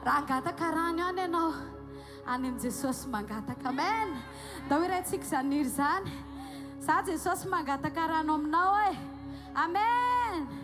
Rangataka rano ihany ianao any amin'i Jesosy mangataka. Amen. Da hoe raintsika zaniry zany. Za Jesosy mangataka rano aminao e. Amen.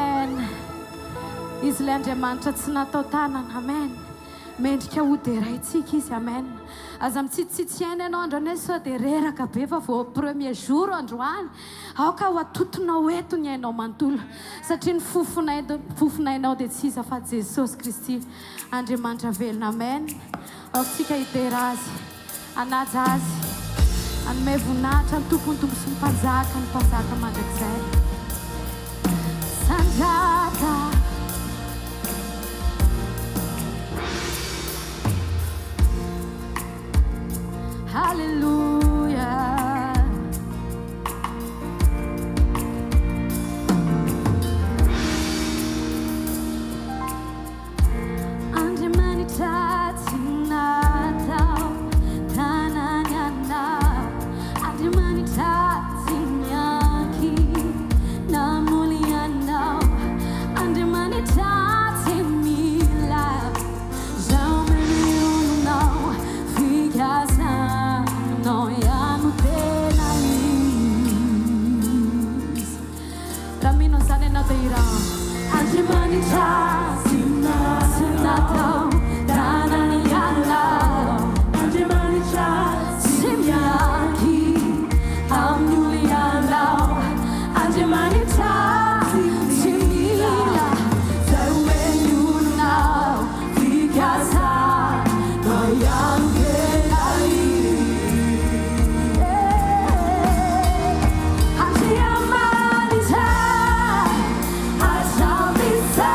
Amen. Izy ilay Andriamanitra tsy natao tanana. Amen. Mendrika ho deraitsika izy. Amen. Aza mitsitsitsihana ianao androany hoe sao dia reraka be fa vao premier jour androany aoka ho atotonao eto ny hainao manontolo satria ny fofonainao dia tsy iza fa Jesosy Kristy Andriamanitra velona. Amen. Aotsika hidera azy, anaja azy, anome voninahitra ny tompony tompo sy ny mpanjaka mandrakizay. Sanjata Hallelujah. Andriamanitra tsy natao tanany anao, Andriamanitra tsy mianky namoly anao, Andriamanitra tsy mila zao menionao fikasano ihany tena izy. Raha mino izany ianao dia irao Andriamanitra tsy natao tanany anao, Andriamanitra tsy mianky amin'ny olona anao, Andriamanitra tsy mila zao menionao fikasano ihany tena izy. Andriamanitra hatraiza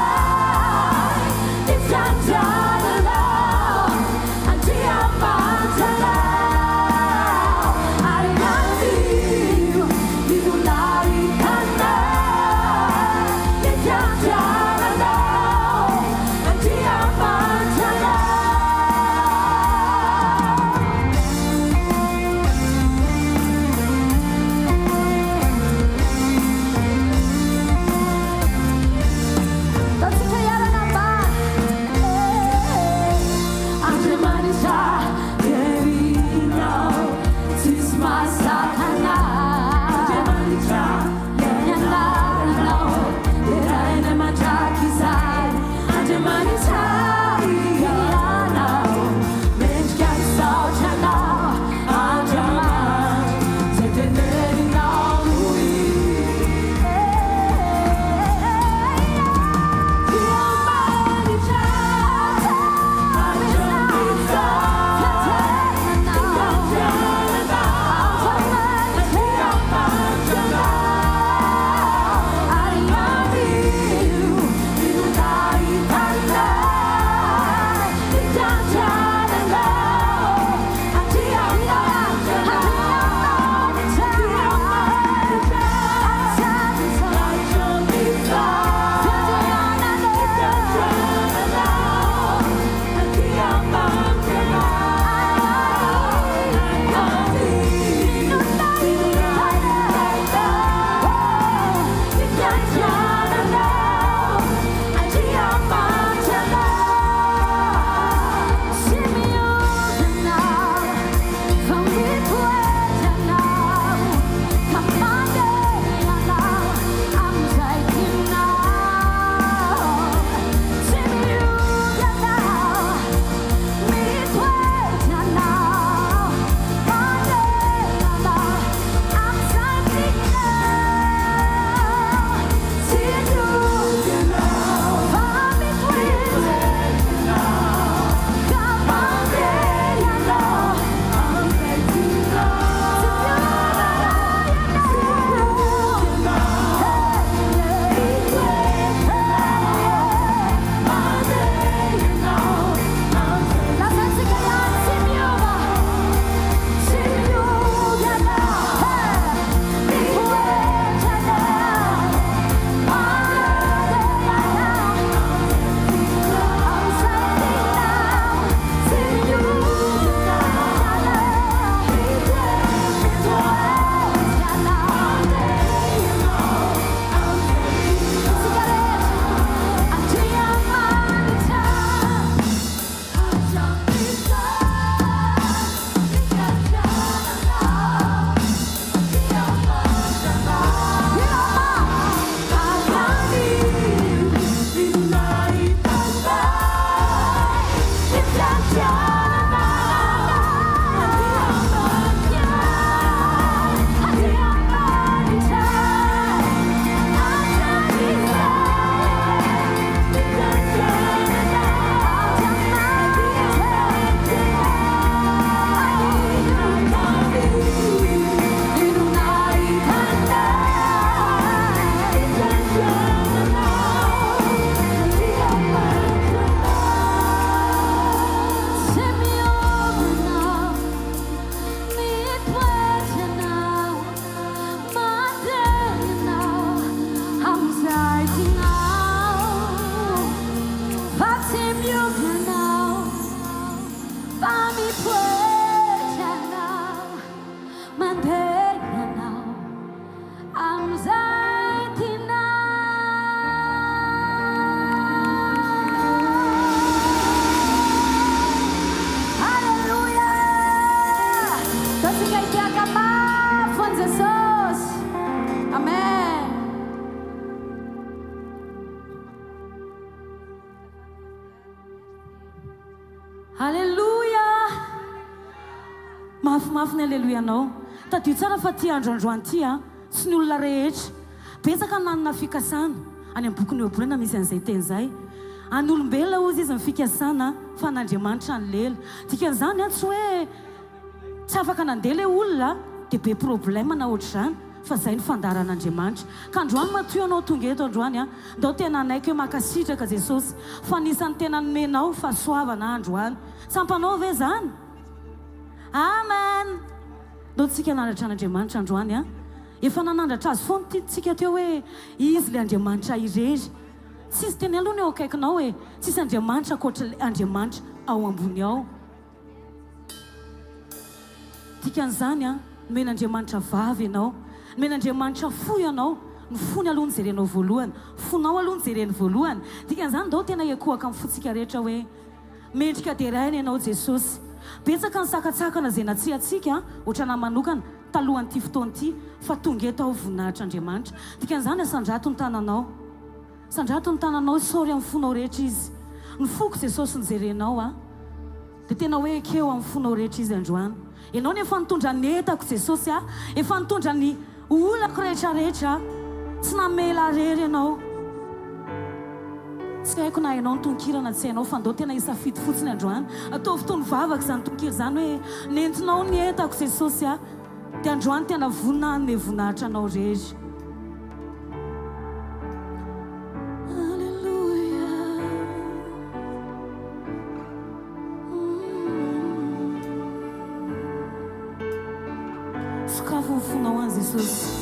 Alléluia. Mafimafy alléluia anao. Tadio tsara fa ty androandroany ty tsy ny olona rehetra. Betsaka nanana fikasana. Any amin'ny boky ny Hébreux misy an'izay teny zay. Any olombelona ozy izy mifikasana fa n'Andriamanitra ny lela. Dikan'izany tsy hoe tsy afaka nandeha le olona dia be problème na ohatr'izany. Fa zay ny fandaran'Andriamanitra. Ka androany matoy anao tonga eto androany ndao tena anaiky hoe makasitraka Jesosy fa nisan'ny tena nomenao fa soavana androany. Sampanao ve zany? Amen. Ndao tsika nandratra an'Andriamanitra androany efa nanandratra azy foana tsika teo hoe izy le Andriamanitra irery. Tsisy teny aloha ny eo akaikinao hoe tsisy Andriamanitra ankoatra le Andriamanitra ao ambony ao. Dikan'izany nomen'Andriamanitra vavy ianao, nomen'Andriamanitra fo ianao. Ny fony aloha ny jerenao voalohany, fonao aloha ny jereny voalohany. Dikan'izany ndao tena iakohaka amin'ny fotsika rehetra hoe mendrika derainy ianao Jesosy. Betsaka ny sakatsakana zay natsiatsika ohatrana manokana talohan'ity fotoan'ity fa tonga eto ao voninahitr'Andriamanitra. Dikan'izany sandrato ny tananao, sandrato ny tananao sôry amin'ny fonao rehetra izy. Ny foko Jesosy ny jerenao dia tena hoe ekeo amin'ny fonao rehetra izy androany. Ianao ny efa nitondra ny entako Jesosy efa nitondra ny olako rehetrarehetra tsy namela rery ianao. Tsy haiko na ianao ny tonkirana tsy hainao fa ndao tena isafidy fotsiny androany. Ataovy tony vavaka izany tonkira izany hoe nentinao ny entako Jesosy dia androany tena vonina ny vonahitra anao rery. Sokafo ny fonao any Jesosy.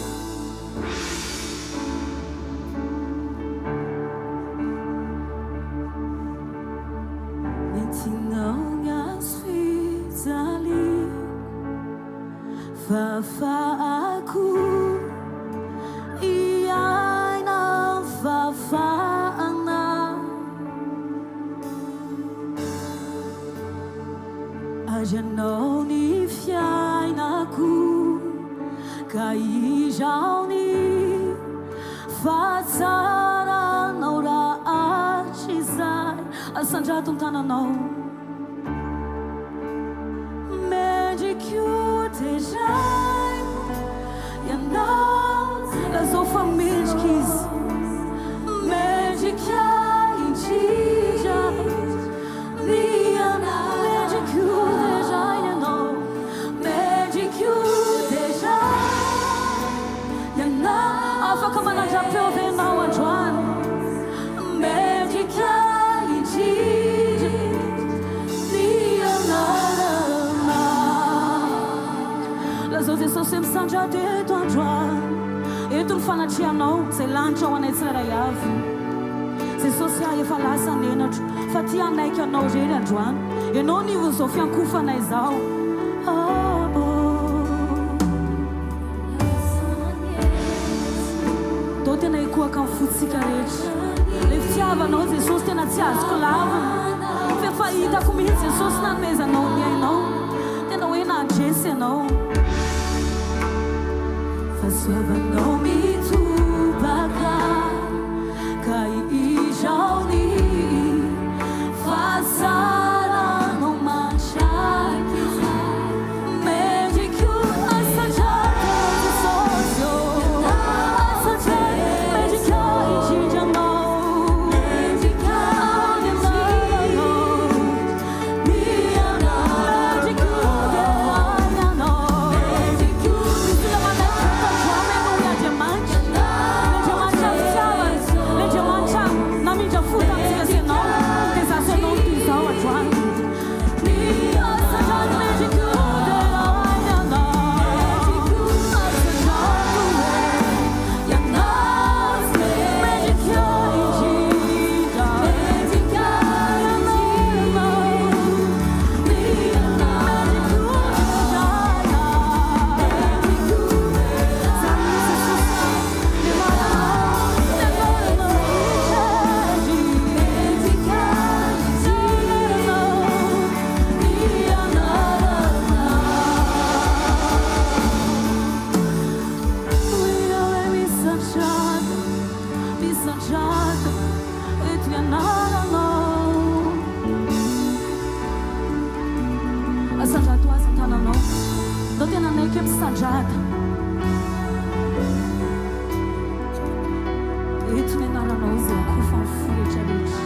Fafaku iaina fafana ajanao ny fiainako ka izao ny fatsaranao rahatry izay. Asandrato ny tananao Derai ianao lazao fa mendrika izy, mendrika indrindra mianao, mendrika derai ianao, mendrika derai ianao afaka manandra-peo venao androany, mendrika indrindra lazao Jesosy misandrato eto androany. Eto ny fanatrianao izay lanitra ao anay tsirairay avy. Jesosy efa lasa nenatro fa ty anaiky anao rery androany. Ianao nivon'izao fiankofanay izao. Dao tena ikohaka amin'ny fotsika rehetra. Le fitiavanao Jesosy tena tsy azoko lavina. Fa efa hitako mihitsy Jesosy nanomezanao ny ainao. Tena hoe nandresy ianao. Fasoavanao mitobaka ka izao ny fahasaranao mantraky mendrika asandrato Jesosy asandrato mendrika indrindranao mendrika aminanao mianao mendrika derai ianao mendrika misy lamanay Diamante ke misandrata eto ny anaranao izay kofa ny foetra rehetra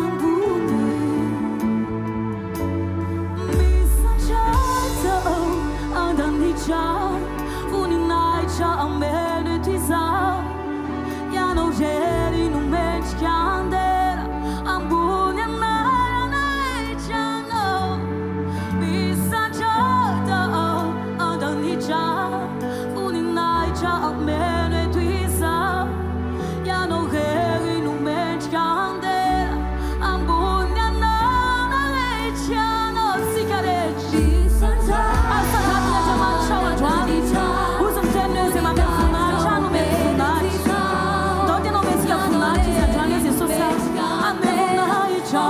ambony misandrata andanitra voninahitra ameno eto izaho ianao rery no mendrika andera ambony anarana etrano misandrata andanitra voninahitra ameno eto izaho ianao rery no mendrika andera ambony anarana etrano tsika rehetra asandratin'Andriamanitra ao androany ozy miteny hoe zay mameno voninahitra no mety voninahitra ndao tena ometsika voninahitra izy androany hoe Jesosy ameno voninahitra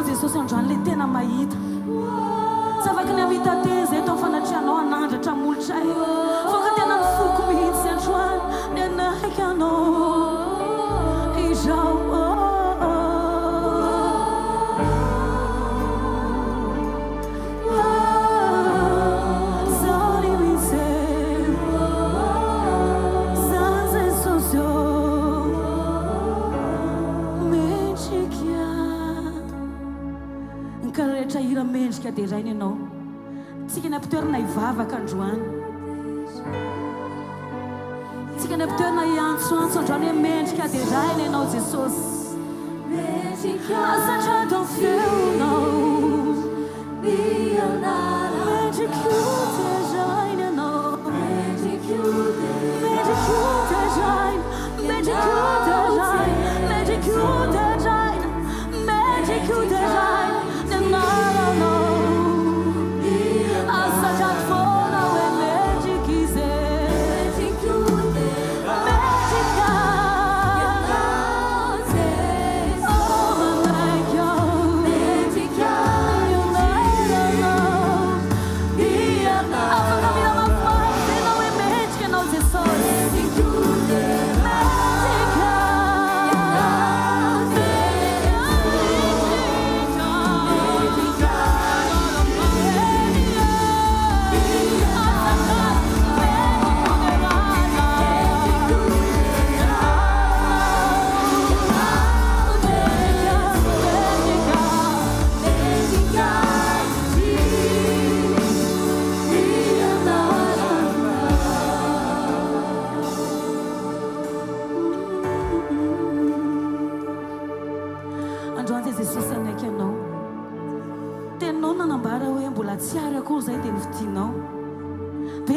Jesosy androany le tena mahita tsy afaka ny amita teza eto amin'ny fanatrianao anandratra molitra e fa tena mifoko mihitsy androany ny anaiky anao izao rehetra hira mendrika dia rainy ianao tsika ny ampitoerana hivavaka androany tsika ny ampitoerana hiantsoantso androany hoe mendrika dia rainy ianao Jesosy asandrado feonao mendrika dia rainy ianao mendrika dia rainy mendrika dia rainy mendrika dia rainy mendrika dia rainy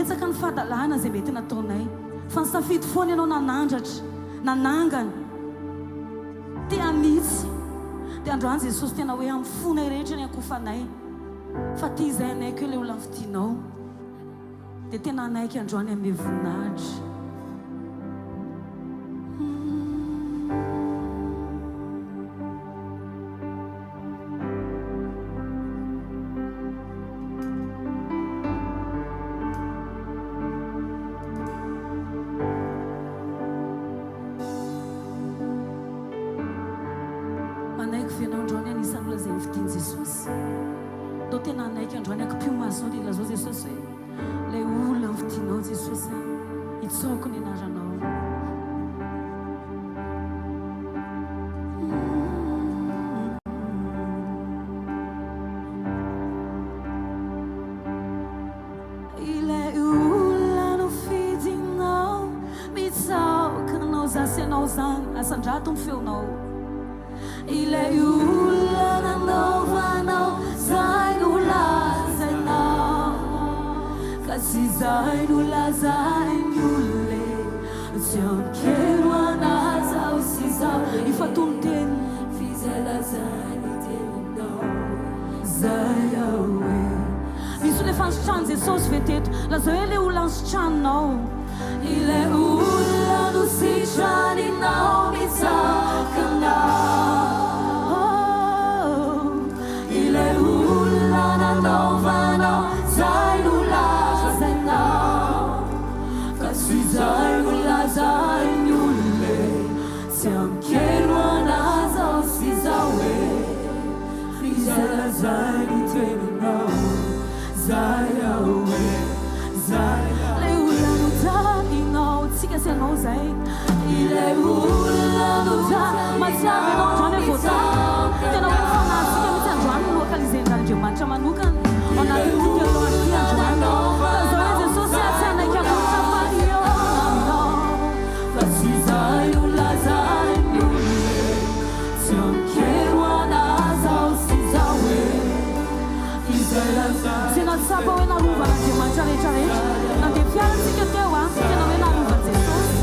betsaka ny fahadalàna zay mety nataonay fa ny safidy foana ianao nanandratra nanangana te anitsy dia androany Jesosy tena hoe amin'ny fonay rehetra ny akofanay fa ty izay anaiky hoe le olona fitianao dia tena anaiky androany ame voninahitra. Manaiky venao androany anisan'ny olona izay fitiany Jesosy. Do tena anaiky androany akam-piomazao dia lazao Jesosy hoe ilay olona fitianao Jesosy itsaoko ny anaranao. Ilay olona no fidinao mitsaoka anao zasy anao zany asan-drato ny feonao. Ilay olona nanaovanao zay no lazainao ka tsy zay no lazainy olona tsy ankero anazao sy zao ifatony teny fizay lazainy teninao zay ahoe misy le fansitrany Jesosy veteto lazao hoe le olona ansitranonao. Ilay olona no sitraninao mitsakanao. Ilay olona nanaovanao zay no lazainao ka tsy zay no lazainy olona tsy ankero anazao sy zao hoe fizay lazainy teninao zay ahoe zay ilay olona no taninao tsika sy anao zay. Ilay olona no matsiavy anao androany voatao tena hoe fanatsika mitsy androany no lokalizen'Andriamanitra manokana ao anatin'ny titelôny ty androany lazao hoe Jesosy atsainaiky akotrafahio aminao fa tsy zay no lazainy olona tsy ankero anazao sy zao hoe izay lazainy zay natsapa hoe narovan'Andriamanitra rehetrarehetra nandeha fiaratsika teo tena hoe narovan'i Jesosy.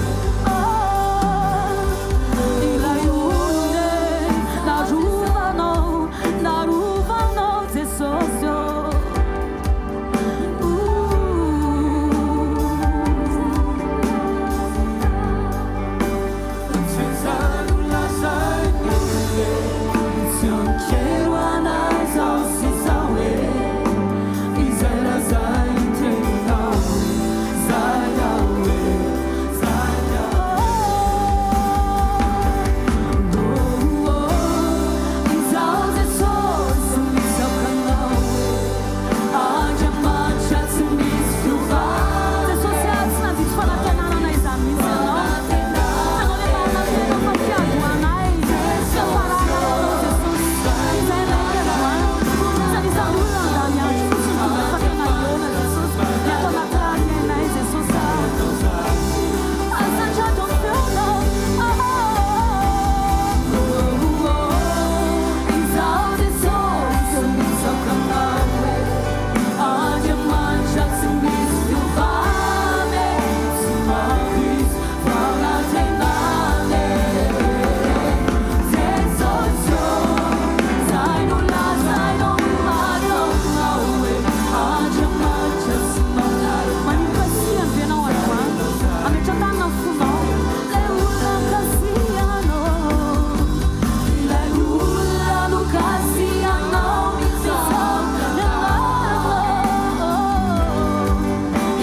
Ilay olona narovanao Jesosy tsy zay no lazainy olona tsy ankero anazao sy zao hoe izay lazainy teninao zay ahoe zay izao Jesosy mitsakanao Andriamanitra tsy misy fiovana. Jesosy tsy nandiso fanantenana izany mihitsy ianao anao le manantena fa fiadoanay fiafarana anao Jesosy izay naiky androany sanisany olona andany andro fotsiny fa tena iona Jesosy ny atao anaty rarinainay Jesosy asantrato ny feonao. Izao Jesosy mitsakanao Andriamanitra tsy misy fiovana tsy mahakrisy fanantenana Jesosy zay no lazainao mataonao hoe Andriamanitra tsy manary manipasiany venao androany ametratana ny fonao lay olona kasianao. Ilay olona no kasianao mitsaoka ny anaranao.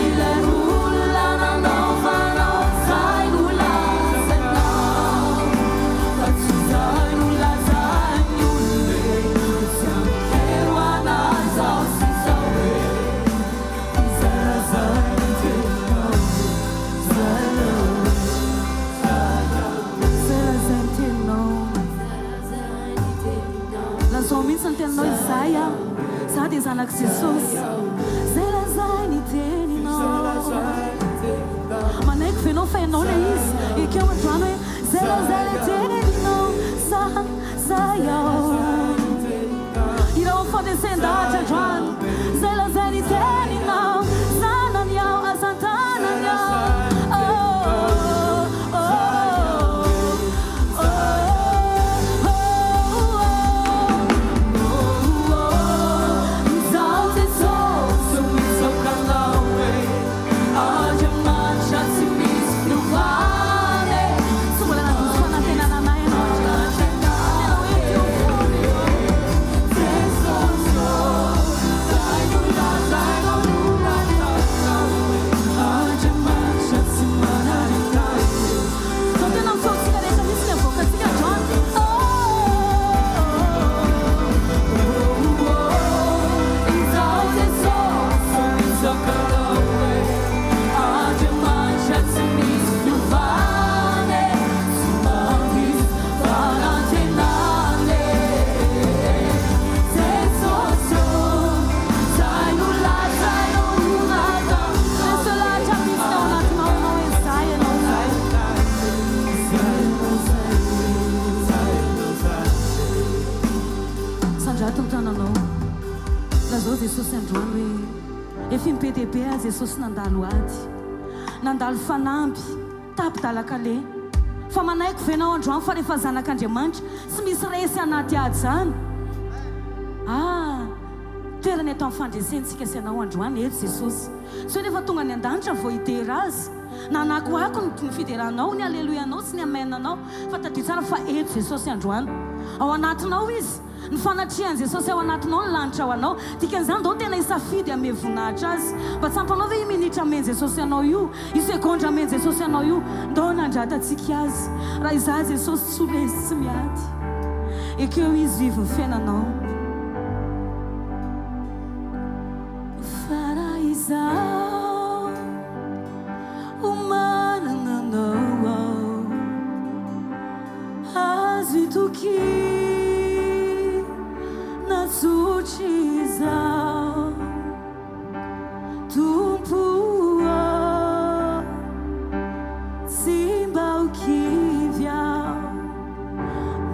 Ilay olona nanaovanao zay no lazainao fa tsy zay no lazainy olona tsy ankero anazao sy zao hoe izay lazainy teninao zay ahoe zay lazainy teninao lazao mihitsy ny teninao izay za dia zanaky Jesosy zay lazainy teninao manaiky venao fa ianao le izy ekeo androany hoe zay lazainy teninao zay ireo fandesendahatra androany zay lazainy teninao zanany ao azan-tanany ao efa impedebe a Jesosy nandalo ady nandalo fanamby tapidalakale fa manaiko venao androany fa rehefa zanak'Andriamanitra sy misy resy anaty ady zany toerana eto amin'ny fandresentsika sy anao androany eto Jesosy so rehefa tonga ny an-danitra vao hidera azy nanakoako ny fideranao ny aleloianao sy ny amenanao fa tadio tsara fa eto Jesosy androany ao anatinao izy ny fanatrihan'i Jesosy ao anatinao ny lanitra ao anao dikan'izany dao tena hisafidy ame voninahitra azy mba tsampanao ve minitra ameny Jesosy anao io isekondra ameny Jesosy anao io ndao nandratatsika azy raha izaho Jesosy tsy ho resy tsy miady ekeo izy vivo ny fiainanao Hatraiza amin'Andriamanitra azo itoky natsotriza tompoa tsy mba ho kivy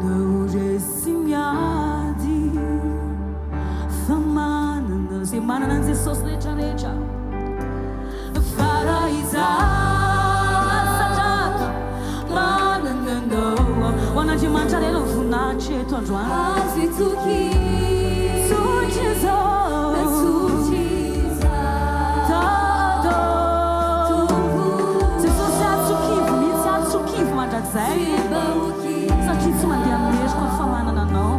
no resy miady fa manana zay manana ny Jesosy rehetrarehetra Hatraiza satrato manana anao ho an'Andriamanitra reno ny voninahitra eto androany azo itoky tsotriza Jesosy atsokivo mihitsy atsokivo mandrakizay satria tsy mandeha mineriko fa manana anao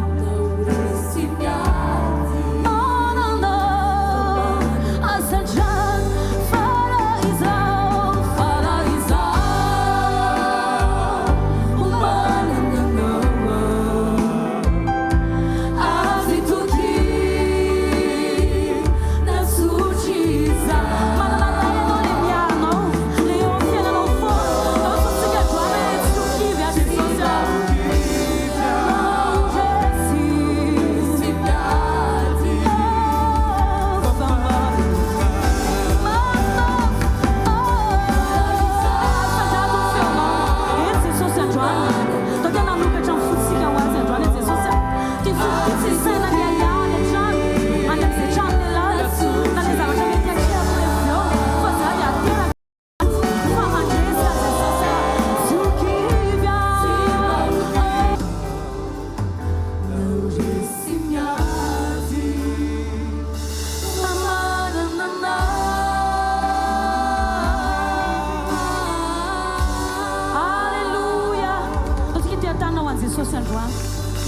Jesosy androany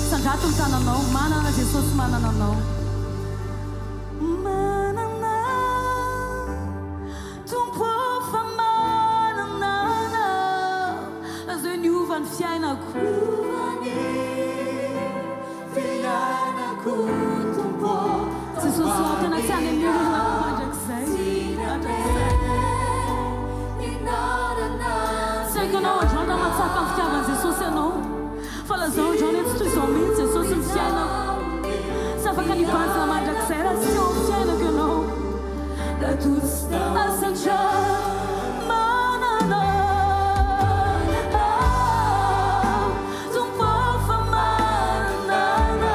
sandrato ny tananao manana Jesosy manana anao manana tompo fa manana azo niova ny fiainako Jesosy ao tena tsy any amiolona mandrakizay saiko anao androany raha matsaka ny fitiavan'i Jesosy anao fa lazao androany eto toy izao mihitsy Jesosy ny fiainako tsy afaka nibanjina mandrakizay raha tsy eo ny fiainako ianao asantra manana tompo fa manana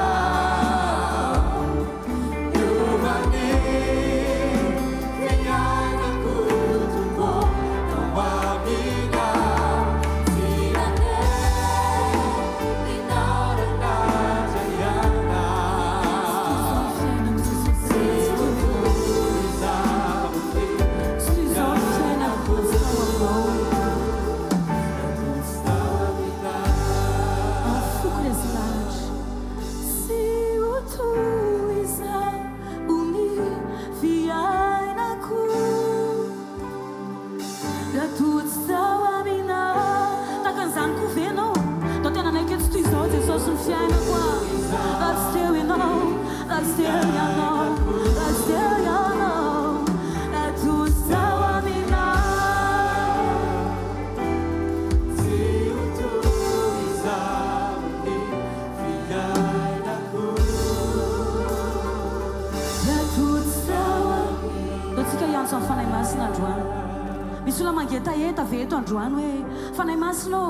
misy olona mangetaheta avy eto androany hoe fanahy masina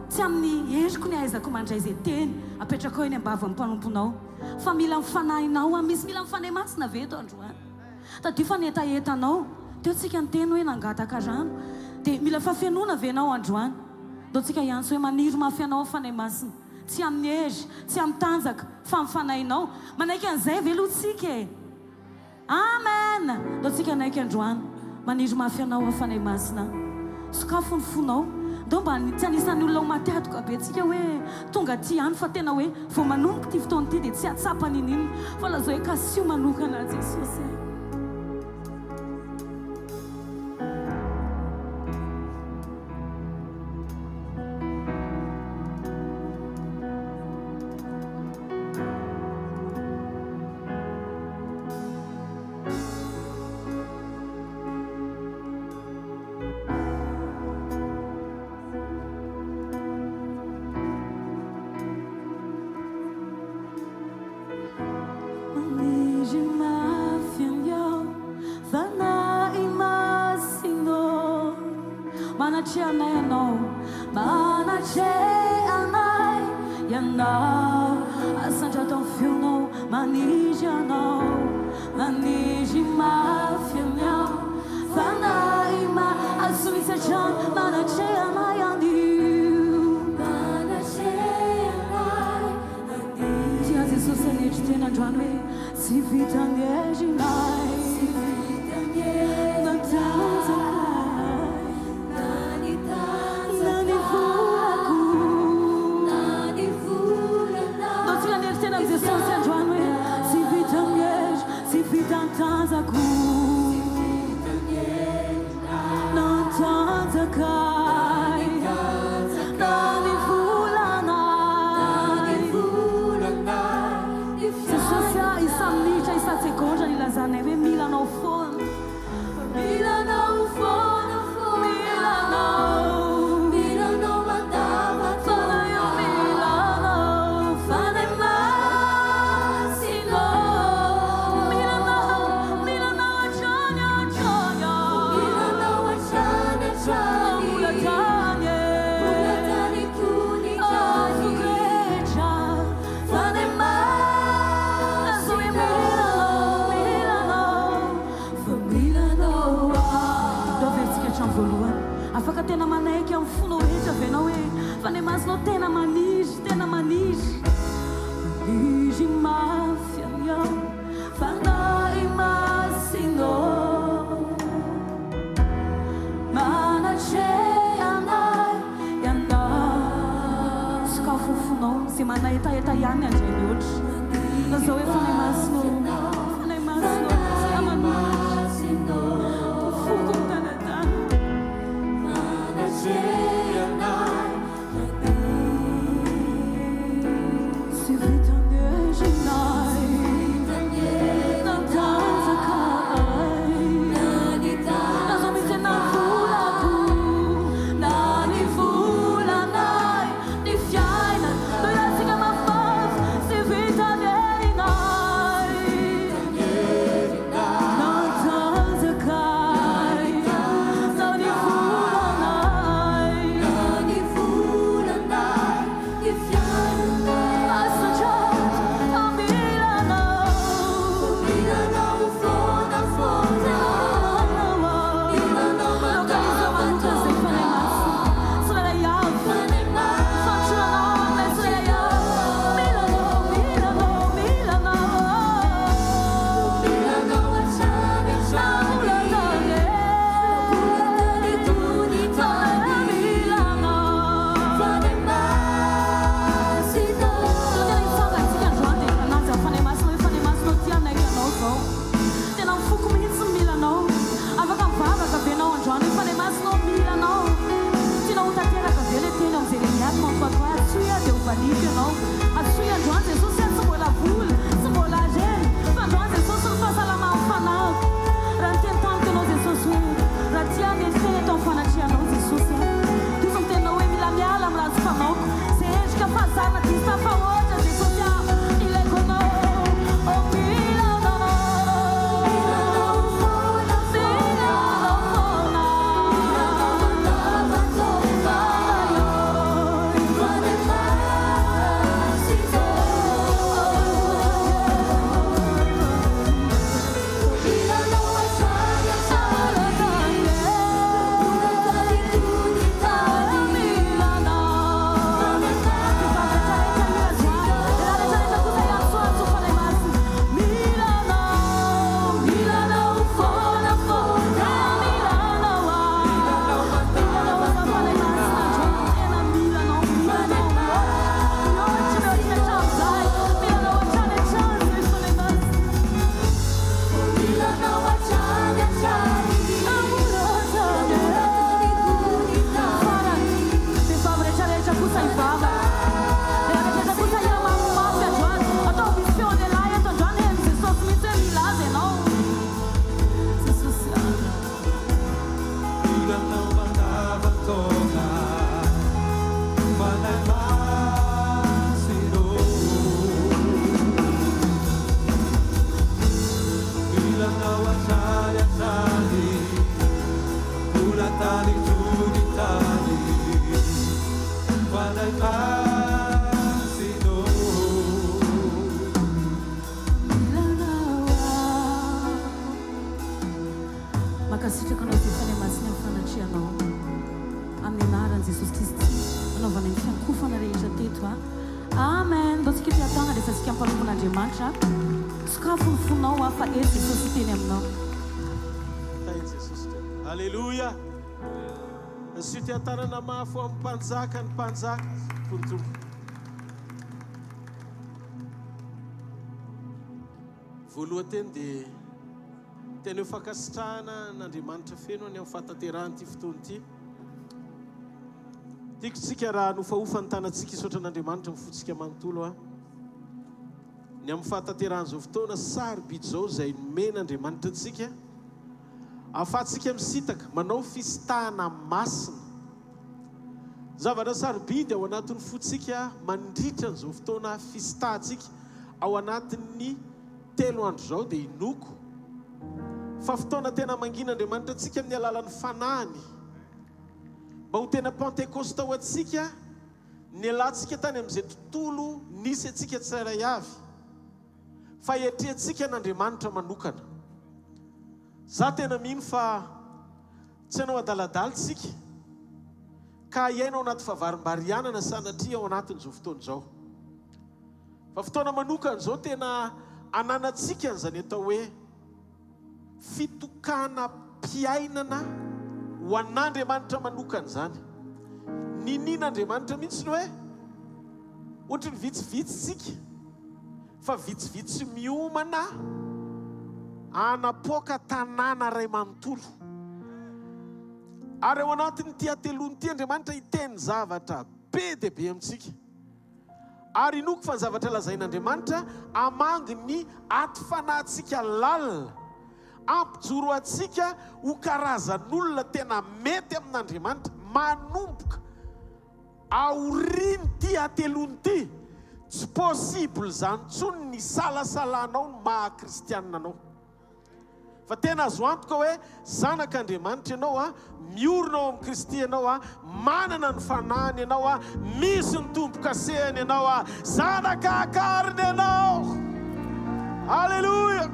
tsy amin'ny endriko ny ahaizako mandray izay teny apetraka eo eny ambava ny mpanomponao fa mila mifanayinao misy mila mifanahy masina avy eto androany tadio fa netaetanao teo tsika nyteny hoe nangataka rano dia mila fafianoana venao androany dao tsika iantso hoe maniry mafy anao fanay masina tsy amin'ny ery tsy amin'ny tanjaka fa mifanainao manaiky an'izay velotsika e amen dao tsika naiky androany maniry mafy anao afanay masina sokafo ny fonao dao mba tsy anisan'ny olona ho matatoka be tsika hoe tonga ty any fa tena hoe vao manomboka ty fotoana ty dia tsy atsapany ininy fa lazao hoe kasio manokana jesosy afaka tena manaiky amin'ny fonao rehetra venao hoe fanay masinao tena maniry maniry mafy aminao fanay masinao manatre anay ianao sokafo fonao zay manaetaeta ihany andreny ohatra lazao hoe fanay masinao makasitraka anao dia fany masiny amin'ny fanatrianao amin'ny anaran'i Jesosy Kristy anaovana ny fiankofana rehetra teto amen. Ndao tsika tiatana rehefa tsika ampanombon'Andriamanitra sokafo ny fonao fa ery Jesosy teny aminao. Alléluia. Sy tiatanana mafo amin'ny mpanjaka ny mpanjaka pontompo. Voalohany dia tena fakasitrahana n'Andriamanitra feno any amin'ny fataterahany ity fotoana ity. Tiako tsika raha nofaofa ny tanantsika isotra n'Andriamanitra mifotsika manontolo ny amin'ny fataterahany zao fotoana sarobidy zao izay nomen'Andriamanitra antsika ahafahantsika misitaka manao fistahana masina. Zavatra sarobidy ao anatin'ny fotsika mandritra n'izao fotoana fistahantsika ao anatin'ny 3 andro zao dia inoko fa fotoana tena mangin'Andriamanitra antsika amin'ny alalan'ny fanahany mba ho tena pentekosta ho antsika ny alantsika tany amin'izay tontolo nisy antsika tsirairay avy fa hiatrehantsika n'Andriamanitra manokana. Za tena mino fa tsy hanao adaladalitsika ka iainao anaty favarim-barianana sanatria ao anatin'izao fotoana izao. Fa fotoana manokana izao tena ananantsika an'izany atao hoe fitokana mpiainana ho an'Andriamanitra manokana izany. Nin'Andriamanitra mihitsy ny hoe ohatry ny vitsivitsitsika fa vitsivitsy miomana anapoka tanàna ray manontolo. Ary ao anatin'ny tiatelony ty Andriamanitra hiteny zavatra be dia be amintsika. Ary inoko fa ny zavatra lazain'Andriamanitra amangy ny aty fanahintsika lalina ampijoro antsika ho karazan'olona tena mety amin'Andriamanitra manomboka aoriny ty atelony ty. Tsy possible zany tsony ny salasalanao ny maha-kristianina anao. Fa tena azo antoka hoe zanak'Andriamanitra ianao miorina ao amin'ny Kristy ianao manana ny fanahiny ianao misy ny tombo-kasehany ianao zanaka-kariny ianao. Alleluia.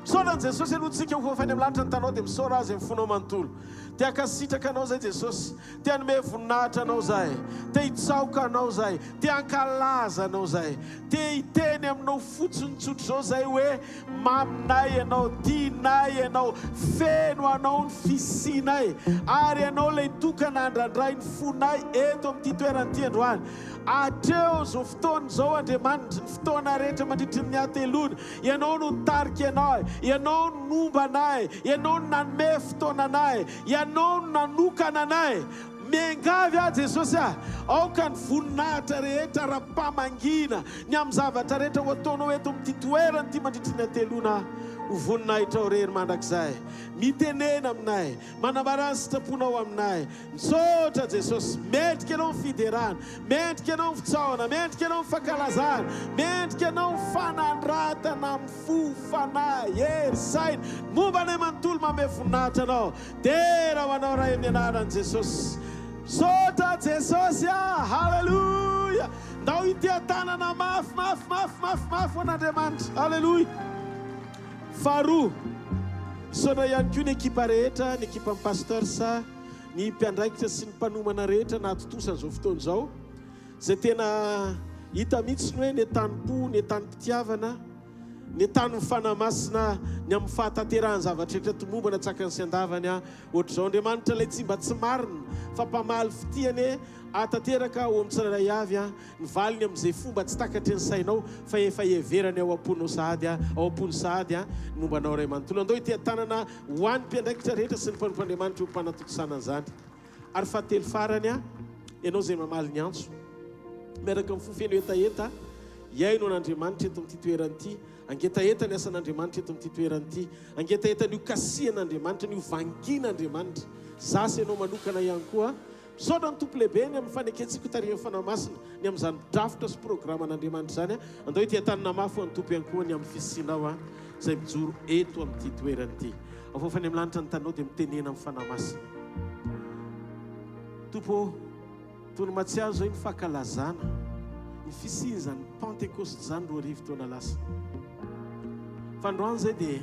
Misaoran'i Jesosy alohantsika ho fafany amin'ny lanitra ny tanao dia misaora azy amin'ny fonao manontolo. Te hankasitraka anao zay Jesosy, te hanome voninahitra anao zay, te hitsaoka anao zay, te hankalaza anao zay, te hiteny aminao fotsiny tsotro zao zay hoe maminay ianao, tianay ianao, feno anao ny fisianay, ary ianao ilay tokana andrandray ny fonay eto amin'ity toerana ity androany. Atreo zao fotoana zao Andriamanitra, ny fotoana rehetra mandritra ny atelony, ianao no nitarika anay, ianao no nomba anay, ianao no nanome fotoana anay, ianao no nanokana anay. Miangavy Jesosy aoka ny voninahitra rehetra raha-pamangina ny amin'ny zavatra rehetra ho ataonao eto amin'ity toerana ity mandritra ny atelona ho voninahitra ao rery mandrakizay. Mitenena aminay, manambara ny sitraponao aminay. Misaotra Jesosy, mendrika ianao ny fiderana, mendrika ianao ny fitsaona, mendrika ianao ny fankalazana, mendrika ianao ny fanandratana amin'ny fofanahy hery saina momba anay manontolo manome voninahitra anao. Tera ho anao raha amin'ny anaran'i Jesosy. Misaotra Jesosy, halleluia. Ndao ity tanana mafy ho an'Andriamanitra. Halleluia. Faharoa, misaotra ihany koa ny ekipa rehetra, ny ekipa ny pasteur sa ny mpiandraikitra sy ny mpanomana rehetra natotosa n'izao fotoana izao, zay tena hita mihitsy ny hoe ny tanimpo, ny tanim-pitiavana, ny tany fanamasina ny amin'ny fahataterahany zavatra rehetra tomombana tsakany sy andavany ohatr'izao. Andriamanitra ilay tsy mba tsy marina fa mpamaly fitiany atateraka ao amin'ny tsirairay avy ny valiny amin'izay fomba tsy takatry ny sainao fa efa heverany ao am-ponao sahady ao am-pony sahady mombanao ray manontolo. Andao ity tanana ho an'ny mpiandraikitra rehetra sy ny mpanompan'Andriamanitra ho mpanatotosana an'izany. Ary fahatelo farany ianao zay mamaly ny antso miaraka amin'ny fofeno etaeta iaino an'Andriamanitra eto amin'ity toerany ity, angetaeta ny asan'Andriamanitra eto amin'ity toerany ity, angetaeta ny ho kasihan'Andriamanitra, ny ho vangin'Andriamanitra. Zasy ianao manokana ihany koa misaotra ny tompo lehibe ny amin'ny faneketsika ho tarihany fanamasina ny amin'izany drafitra sy programan'Andriamanitra zany andao ity tanana mafy ho an'ny tompo ihany koa ny amin'ny fisinao zay mijoro eto amin'ity toerany ity. Afofany amin'ny lanitra ny tanao dia mitenena amin'ny fanamasina. Tompo, tony matsiazo zay ny fankalazana ny fisiny zany pentekoste zany 2 arivo taona lasa. Fa androany zay dia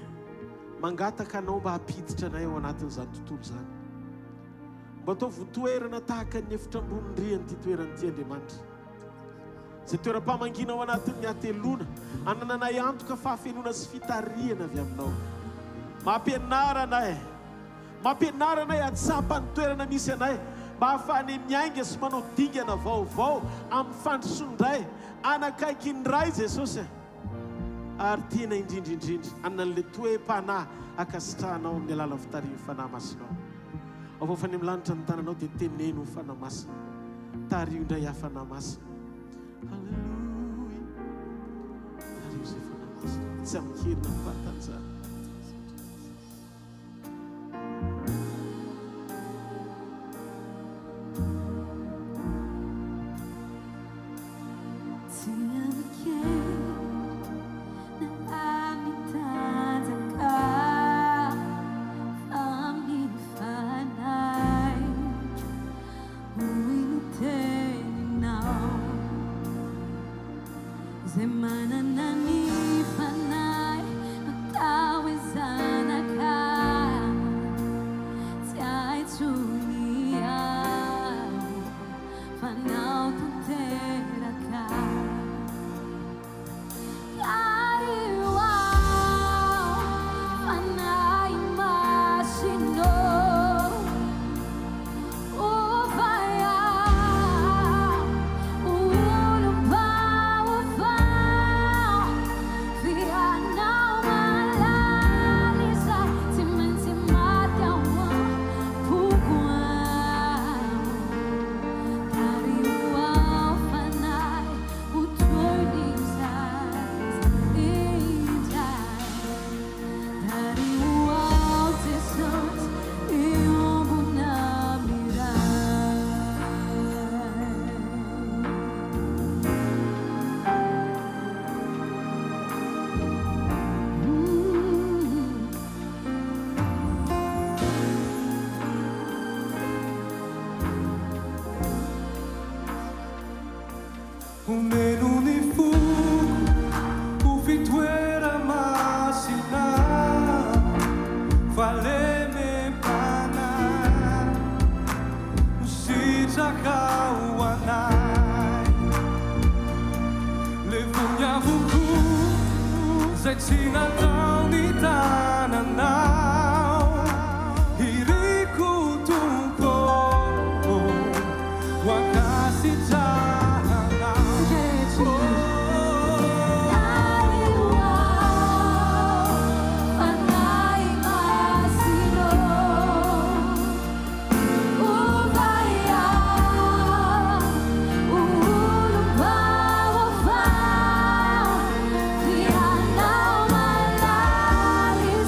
mangataka anao mba hampiditra anay ao anatin'izany tontolo zany. Mba atao votoerana tahaka ny efitra ambonindriany ty toeranyty Andriamanitra. Zay toeram-pamangina ao anatin'ny atelona, anananay antoka fahafelona sy fitariana avy aminao. Mampianara anay atsapa ny toerana misy anay, mba hafahany miainga sy manao dingana vaovao amin'ny fandrosondray anakaiky ny ray Jesosy. Ary tiana indrindrindrindra anan'le toe-panahy akasitrahanao amin'ny alalan'ny fitarian'ny fanahy masinao. Avao ny lanitra ny tananao dia teneno ny fanahy masina, tario indray hafanahy masina. Halleluja. Tario izay fanahy masina, tsy amikerina ny fahatanjana. Fiarahanao malalis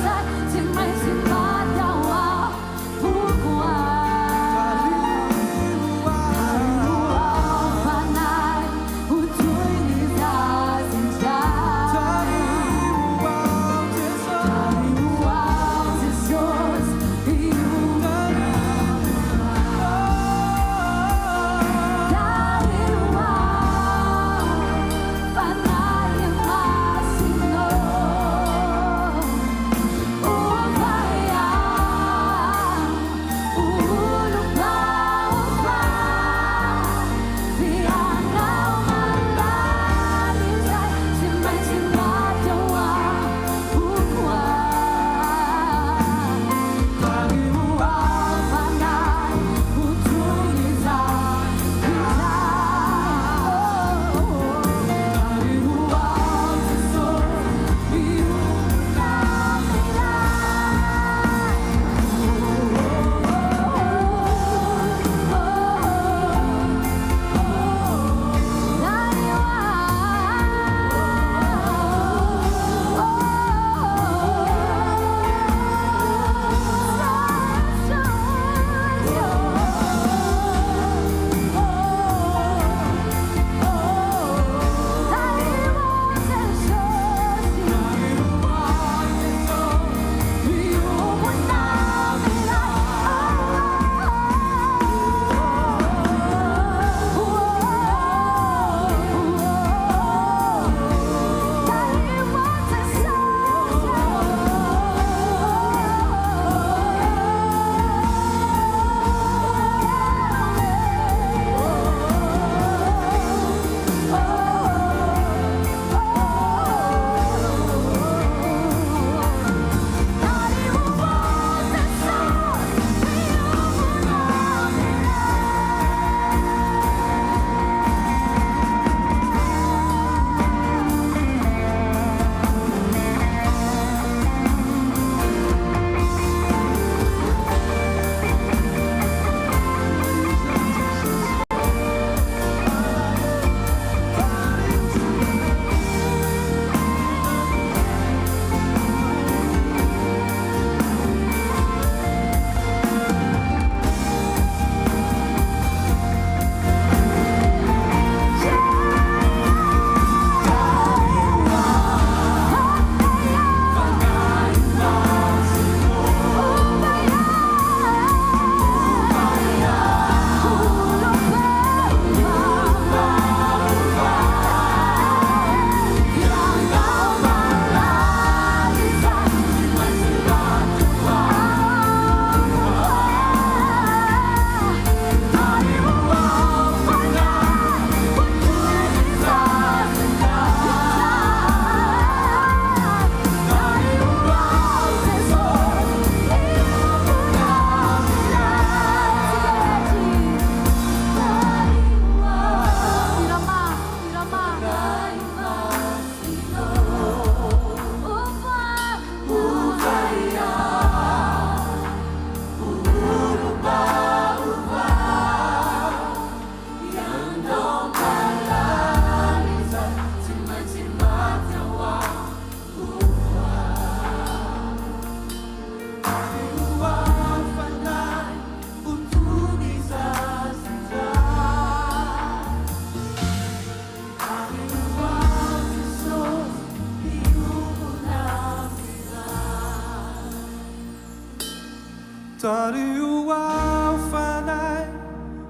tario ao fanay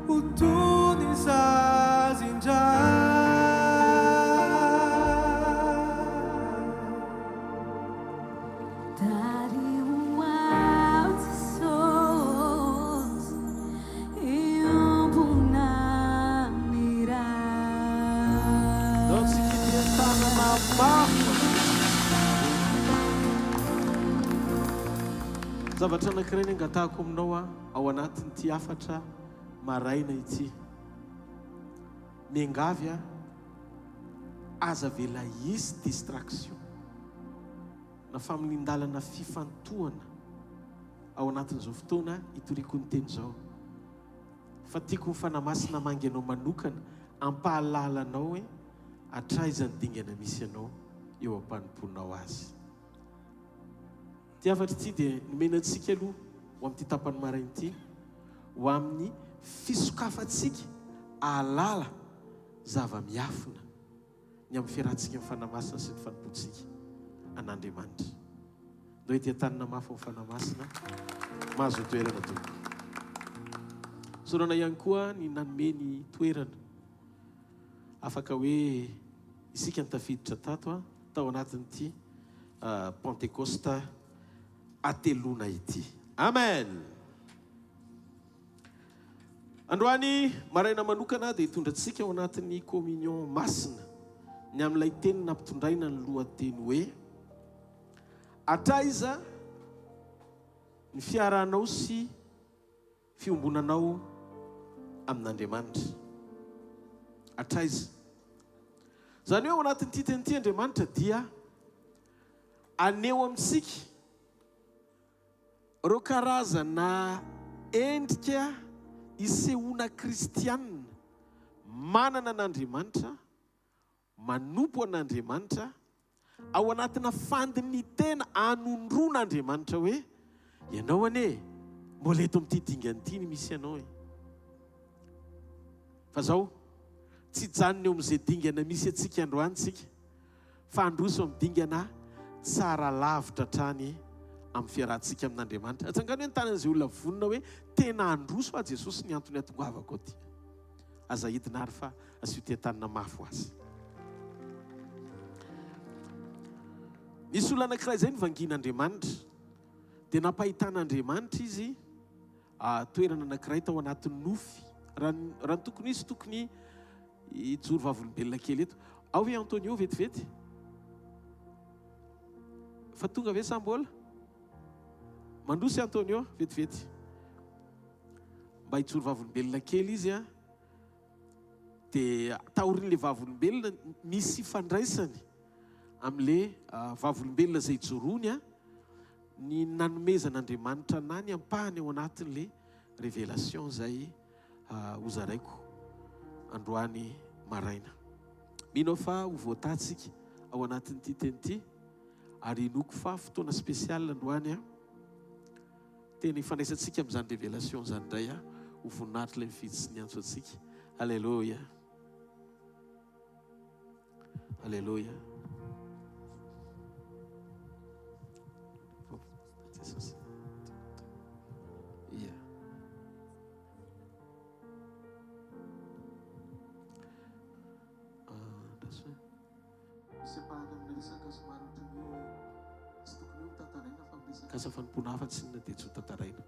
utuni zazinjay zavatra anankiray ny angatahako aminao ao anatin'ity afatra maraina ity miangavy aza vela isy distraction na faminindalana fifantohana ao anatin'izao fotoana itoriako ny teny zao fa tiako mifanamasina mangy anao manokana ampahalalanao hoe hatraiza ny dingana misy anao eo am-panomponao azy ty afatra ity dia nomenantsika aloha ho amin'ity tapany maraina ity ho amin'ny fisokafantsika alala zava-miafina ny amin'ny fiarahantsika mifanamasina sy ny fanompontsika an'Andriamanitra ndo ety tanana mafy mifanamasina mahazo toerana tompoko sorana ihany koa ny nanome ny toerana afaka hoe isika ny tafiditra tato tao anatin'ity Pentecosta atelona ity. Amen. Androany maraina manokana dia hitondrantsika ao anatin'ny communion masina ny amin'ilay teny nampitondraina ny lohateny hoe hatraiza ny fiarahanao sy fiombonanao amin'Andriamanitra. Hatraiza. Zany hoe ao anatin'ity teny ity Andriamanitra dia aneo amintsika reo karazana endrika isehoana kristianina manana an'Andriamanitra, manompo an'Andriamanitra ao anatina fandiny tena anondron'Andriamanitra hoe ianao ane mbola eto amin'ity dingana ity ny misy ianao e. Fa zao tsy janony eo amin'izay dingana misy atsika androany tsika fa androso amin'ny dingana tsara lavitra trany amin'ny fiarahantsika amin'Andriamanitra. Atsangany hoe nitanan'izay olona vonona hoe tena androso fa Jesosy ny antony atongavako aty. Aza hidina ary fa asio te-tanana mafy ho azy. Nisy olona anankiray izay nivangian'Andriamanitra dia nampahitan'Andriamanitra izy toerana anankiray tao anatin'ny nofy. Raha ny tokony izy tokony hijoro vavolombelona kely eto. Ao hoe Antonio vetivety? Fa tonga ve sambola? Mandrosy Antonio vetivety. Mba hijoro vavolombelona kely izy dia tahorin'ilay vavolombelona misy fandraisany amin'ilay vavolombelona izay hijorony ny nanomezan'Andriamanitra nany ampahany ao anatin'ilay révélation izay hozaraiko androany maraina. Mino fa ho voatantsika ao anatin'ity teny ity ary inoko fa fotoana spesialy androany tena ifandraisantsika amin'izany révélation zany indray ho voninahitra ilay mifidy sy ny antso antsika. Alleluia. Alleluia. Yeah. Kasa fanompona hafa tsy na dia tsy ho tantaraina.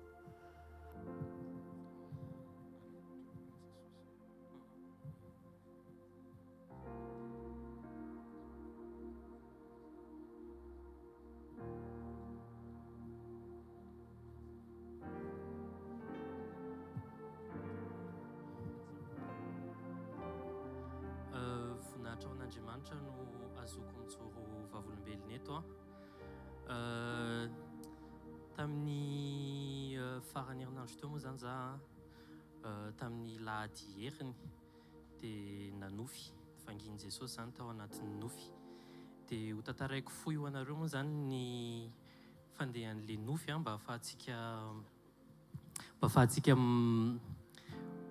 Voninahitra ao an'Andriamanitra no azoko mijoro vavolombelona eto tamin'ny farany herinandro teo moa zany za tamin'ny lahady heriny dia nanofy vanginy Jesosy zany tao anatin'ny nofy dia ho tantaraiko fohy ho anareo moa zany ny fandehan'ilay nofy mba ahafahantsika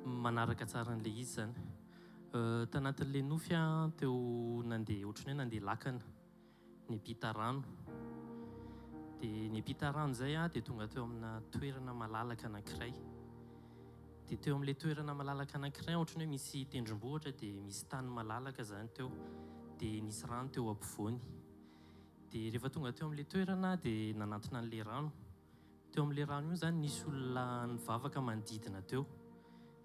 manaraka tsara an'ilay izy zany. Tanatin'ilay nofy teo nandeha ohatrany hoe nandeha lakana ny ampita rano dia ny ampita rano zay dia tonga teo amina toerana malalaka anankiray. Dia teo amin'ilay toerana malalaka anankiray ohatrany hoe misy tendrombohitra dia misy tany malalaka zany teo, dia nisy rano teo ampovoany. Dia rehefa tonga teo amin'ilay toerana dia nanantona an'ilay rano. Teo amin'ilay rano io zany nisy olona nivavaka manodidina teo.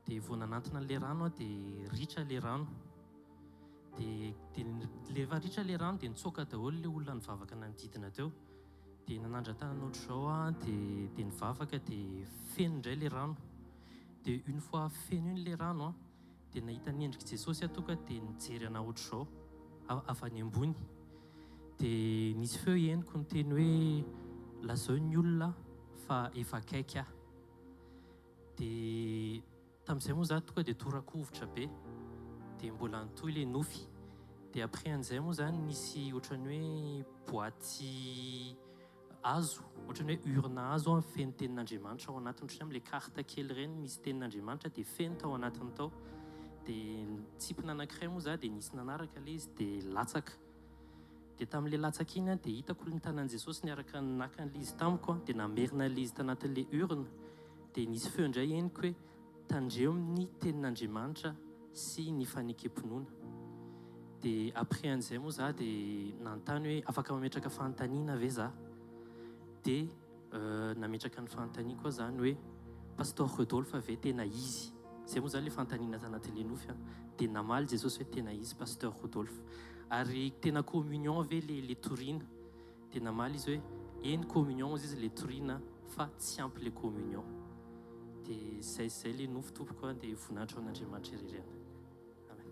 Dia vao nanantona an'ilay rano dia ritra ilay rano. Dia rehefa ritra ilay rano dia nitsoaka daholo ilay olona nivavaka nanodidina teo. Dia nanandra tanana ohatr'izao dia nivavaka dia feno indray ilay rano. Dia une fois feno iny ilay rano dia nahita ny endriky Jesosy atoka dia nijery anahy ohatr'izao avy any ambony. Dia nisy feo henoko ny teny hoe lazao ny olona fa efa akaiky aho. Dia tamin'izay moa za tonga dia torak-kovitra be dia mbola nitohy ilay nofy. Dia après an'izay moa zany nisy ohatrany hoe boaty hazo, ohatrany hoe urna hazo feno tenin'Andriamanitra ao anatiny. Ohatrany amin'ilay karta kely ireny misy tenin'Andriamanitra dia feno tao anatiny tao. Dia tsipina anankiray moa za dia nisy nanaraka ilay izy dia latsaka. Dia tamin'ilay latsaka iny dia hitako ny tanan'i Jesosy niaraka nakan'ilay izy tamiko dia namerina ilay izy tanatin'ilay urna. Dia nisy feo indray henoko hoe tandreo amin'ny tenin'Andriamanitra sy ny fanekempinoana. Dia après an'izay moa za dia nanontany hoe afaka mametraka fanontaniana ve za? Dia nametraka ny fanontaniana koa zany hoe Pasteur Rodolphe ve tena izy? Zay moa zany ilay fanontaniana tanatin'ilay nofy. Dia namaly Jesosy hoe tena izy Pasteur Rodolphe. Ary tena communion ve le torina? Dia namaly izy hoe eny communion izy le torina fa tsy ampy le communion. Dia zay le nofy tompoko dia voninahitra an'Andriamanitra irery. Amen.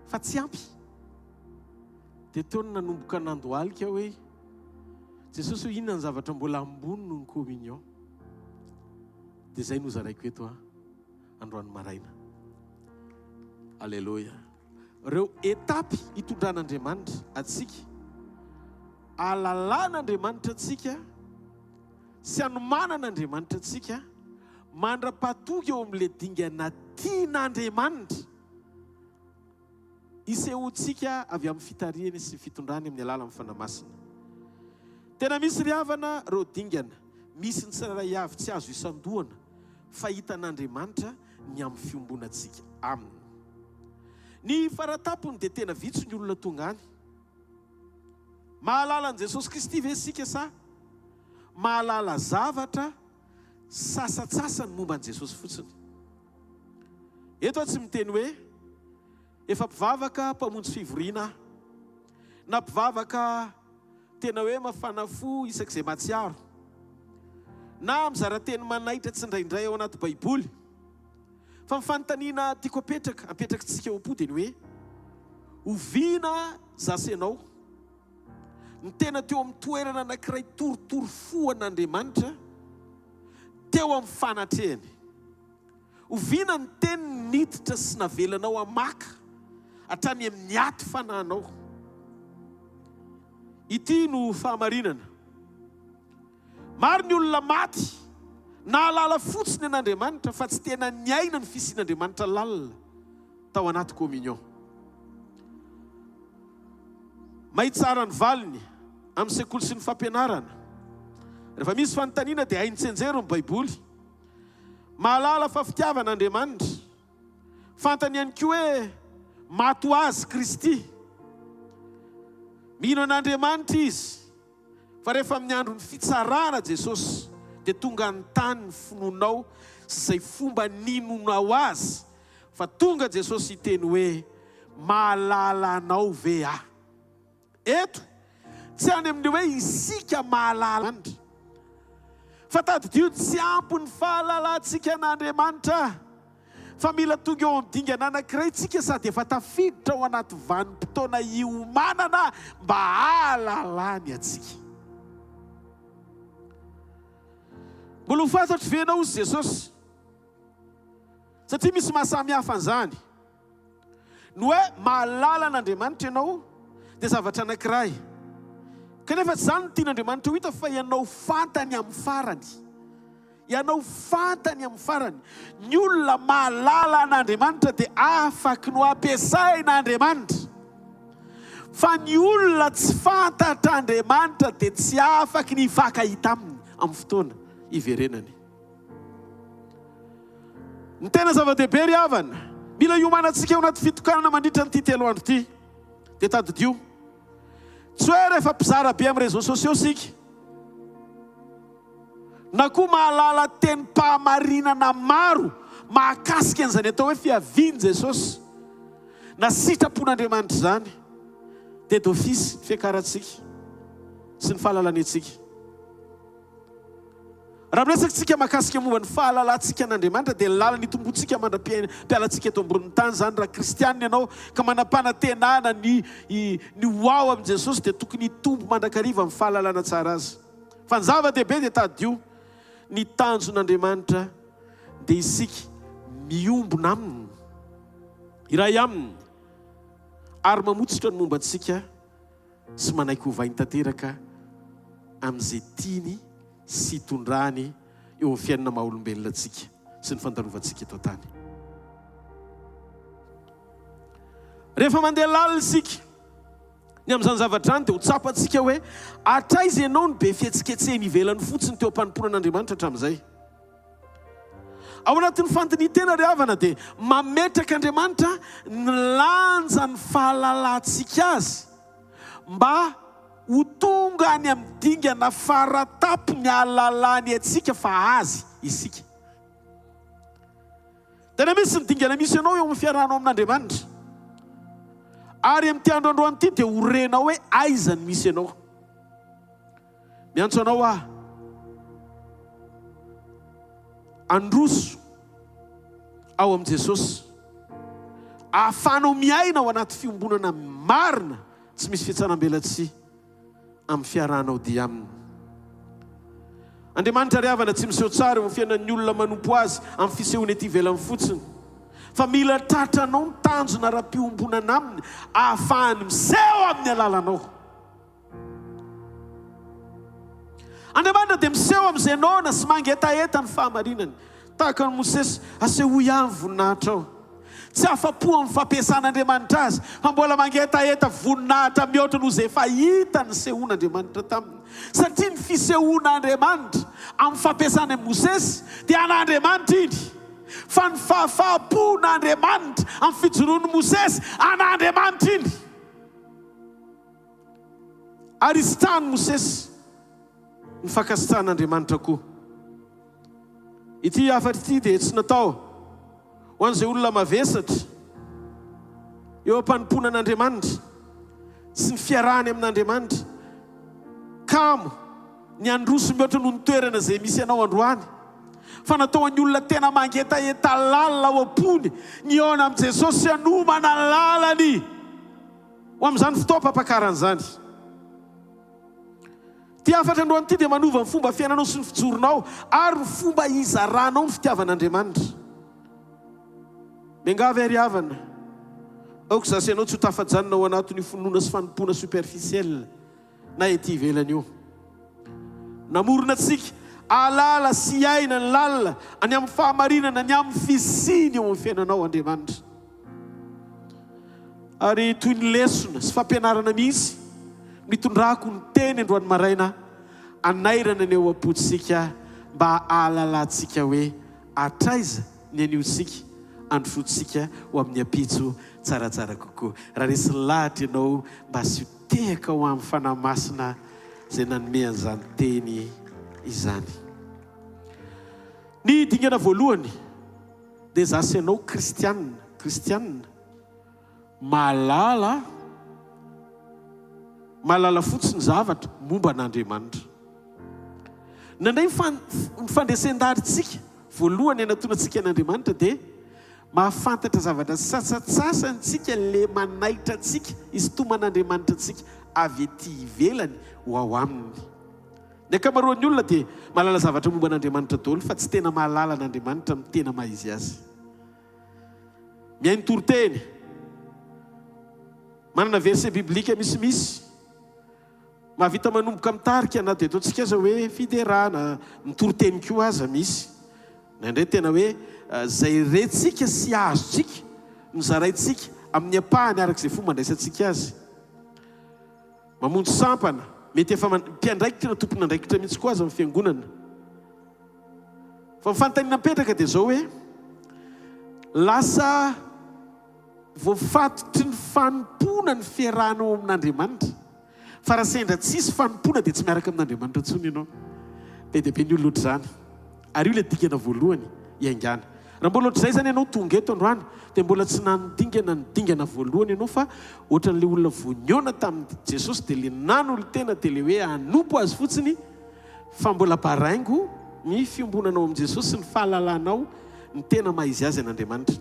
Fa tsy ampy. Dia teo ny nanomboka nandohalika hoe Jesosy hoe inona ny zavatra mbola ambony noho ny communion. Dia zay no zaraiko eto androany maraina. Alleluia. Ireo etapy hitondran'Andriamanitra atsika, alalan'Andriamanitra atsika, sy anomanan'Andriamanitra atsika, mandra-patoky eo amin'ilay dingana tian'Andriamanitra isehontsika avy amin'ny fitariany sy fitondrany amin'ny alala amin'ny fanamasina. Tena misy riavana reo dingana, misy ny tsirairay avy tsy azo isandohana fa hitan'Andriamanitra ny amin'ny fiombonantsika aminy. Ny faratapony dia tena vitso ny olona tonga any. Mahalala an' Jesosy Kristy ve sika sa mahalala zavatra sasatsasany momba an' Jesosy fotsiny? Eto tsy miteny hoe efa mpivavaka mpamonjy fivoriana na mpivavaka tena hoe mafana fo isak'izay matsiaro na mizarateny manaitra tsy indraindray ao anaty baiboly. Fa mifanontaniana tiako apetraka-tsika eo am-po dia ny hoe oviana zasenao ny tena teo amin'ny toerana anankiray torotoro fo an'Andriamanitra teo amin'ny fanatrehany. Oviana ny teny niditra sy navelanao amaka hatrany amin'ny aty fanahinao. Ity no fahamarinana. Maro ny olona maty na alala fotsiny an'Andriamanitra fa tsy tena niaina ny fisian'Andriamanitra lalina tao anaty communion. Mahitsara ny valiny amin'ny sekoly sy ny fampianarana. Rehefa misy fanontaniana dia hainy tsenjero ny baiboly. Mahalala fa fitiavan'Andriamanitra. Fantany ihany koa hoe mato azy Kristy. Mino an'Andriamanitra izy. Fa rehefa amin'ny andro ny fitsarana Jesosy dia tonga ny tany ny finoanao sy izay fomba ninonao azy. Fa tonga Jesosy hiteny hoe mahalala anao ve aho? Eto tsy any amin'ny hoe isika mahalala andra. Fa tadidio tsy ampy ny fahalalantsika an'Andriamanitra. Fa mila tonga eo amin'ny dingana anankiray tsika sady efa tafiditra ao anaty vanim-potoana iomanana mba hahalalany atsika. Mbola ho fantatro ve ianao izy Jesosy? Satria misy mahasamihafa an'izany. No hoe mahalala an'Andriamanitra ianao dia zavatra anankiray. Kanefa tsy izany no tian'Andriamanitra ho hita fa ianao fantany amin'ny farany. Ianao fantany amin'ny farany. Ny olona mahalala an'Andriamanitra dia afaky no ampiasaina Andriamanitra. Fa ny olona tsy fantatra Andriamanitra dia tsy afaky ny hifankahita aminy amin'ny fotoana iverenany. Ny tena zava-dehibe ry havana, mila iomanantsika ao anaty fitokanana mandritra nyity 3 andro ity. Dia tadidio, tsy hoe rehefa mpizara be amin'ny réseaux sociaux sika, na koa mahalala tenim-pahamarinana maro mahakasika an'izany atao hoe fiavian' Jesosy na sitrapon'Andriamanitra izany, dia d'office fiakarantsika sy ny fahalalantsika. Raha miresakantsika mahakasika momba ny fahalalantsika an'Andriamanitra dia lala ny tombontsika mandram-pialantsika eto ambonin'ny tany zany. Raha kristianina ianao ka manam-panantenana ny ho ao amin'i Jesosy dia tokony hitombo mandrakariva amin'ny fahalalana tsara azy. Fa ny zava-dehibe dia tadio, ny tanjon'Andriamanitra dia isika miombona aminy, iray aminy, ary mamotsitra ny momba antsika sy manaiky ho vainy tanteraka amin'izay tiany sy hitondrany eo amin'ny fiainana maha-olombelona antsika sy ny fandarovantsika eto an-tany. Rehefa mandeha lalina isika ny amin'izany zavatra any dia ho tsapantsika hoe hatraiza ianao no be fihetsiketsehany ivelany fotsiny teo am-panimponan'Andriamanitra hatramin'izay. Ao anatin'ny fandinitena ry havana dia mametraka Andriamanitra ny lanja ny fahalalantsika azy mba ho tonga any amin'ny dingana faratapo ny ahalalany antsika fa azy isika. Tena misy ny dingana misy ianao eo amin'ny fiarahanao amin'Andriamanitra. Ary amin'ity androandroany ity dia horenao hoe aiza ny misy ianao. Miantso anao androso ao amin'i Jesosy, ahafanao miaina ao anaty fiombonana marina tsy misy fihetsanam-belatsia amin'ny fiarahanao dia aminy. Andriamanitra ry havana tsy miseho tsara eo amin'ny fiainan'ny olona manompo azy amin'ny fisehoany ety ivelany fotsiny, fa mila tratranao ny tanjona raha-piombonana aminy ahafahany miseho amin'ny alalanao. Andriamanitra dia miseho amin'izay anao na sy mangetaeta ny fahamarinany. Tahaka ny Mosesy aseho ihany voninahitra ao. Tsy afa-po amin'ny fampiasan'Andriamanitra azy, fa mbola mangetaeta voninahitra mihoatra noho izay efa hita ny sehoan'Andriamanitra taminy. Satria ny fisehoan'Andriamanitra amin'ny fampiasana Mosesy dia an'Andriamanitra iny. Fa ny fahafapon'Andriamanitra amin'ny fijoroan'ny Mosesy an'Andriamanitra iny. Ary isitrahany Mosesy ny fankasitrahan'Andriamanitra koa. Ity afatra ity dia tsy natao ho an'izay olona mavesatra eo am-panimponan'Andriamanitra sy ny fiarahany amin'Andriamanitra kamo ny androso mihoatra noho ny toerana izay misy ianao androany, fa natao ny olona tena mangetaeta lalina ao am-pony ny ona amin'i Jesosy sy hanomana ny lalany ho amin'izany fotoam-pampakaran'izany. Ty afatra androany ity dia manova ny fomba fiainanao sy ny fijoronao ary ny fomba izaranao ny fitiavan'Andriamanitra. Miangavy ary havana, aoka zasy ianao tsy ho tafajanona ao anatin'ny finoana sy fanompoana superficielle na ety ivelany io. Namorona antsika alala sy aina ny lalina any amin'ny fahamarinana, ny amin'ny fisiny eo amin'ny fiainanao Andriamanitra. Ary toy ny lesona sy fampianarana mihitsy mitondrako ny teny androany maraina anairana ny eo am-potsika mba ahalalantsika hoe hatraiza ny aniotsika androsotsika ho amin'ny ampitso tsaratsara kokoa. Raha resy lahatra ianao mba sy ho tehaka ho amin'ny fanahy masina izay nanome an'izany teny izany. Ny dingana voalohany dia zasy ianao kristianina mahalala fotsiny zavatra momba an'Andriamanitra. Nandray ny fandresen-daritsika voalohany anatonantsika an'Andriamanitra dia mahafantatra zavatra sasatsasantsika le manaitra antsika izy toman'Andriamanitra antsika avy ety ivelany ho ao aminy. Ny ankamaroan'ny olona dia mahalala zavatra momba an'Andriamanitra daholo fa tsy tena mahalala an'Andriamanitra amin'ny tena maha izy azy. Mihaino toroteny, manana verset biblika misimisy mahavita manomboka mitarika na dia ataontsika aza hoe fiderana mitoroteny koa aza misy na indray tena hoe zay rentsika sy azotsika nozaraintsika amin'ny apahany arak'izay fomba andraisantsika azy mamonjy sampana mety efa mpiandraikitra na tompony andraikitra mihitsy koa aza amin'ny fiangonana fa mifanontaniana mipetraka dia zao hoe lasa voafatotry ny fanompona ny fiarahanao amin'Andriamanitra fa raha sendra tsisy fanompona dia tsy miaraka amin'Andriamanitra intsony ianao be dia be ny olona ohatr'izany ary io ilay dingana voalohany iaingana raha mbola ohatr'izay zany ianao tonga eto androany dia mbola tsy nanodingana ny dingana voalohany ianao fa ohatran'ilay olona voniona tamin'ny Jesosy dia ilay nanolo tena dia ilay hoe hanompo azy fotsiny fa mbola baraingo ny fiombonanao amin'i Jesosy sy ny fahalalanao ny tena maizy azy an'Andriamanitra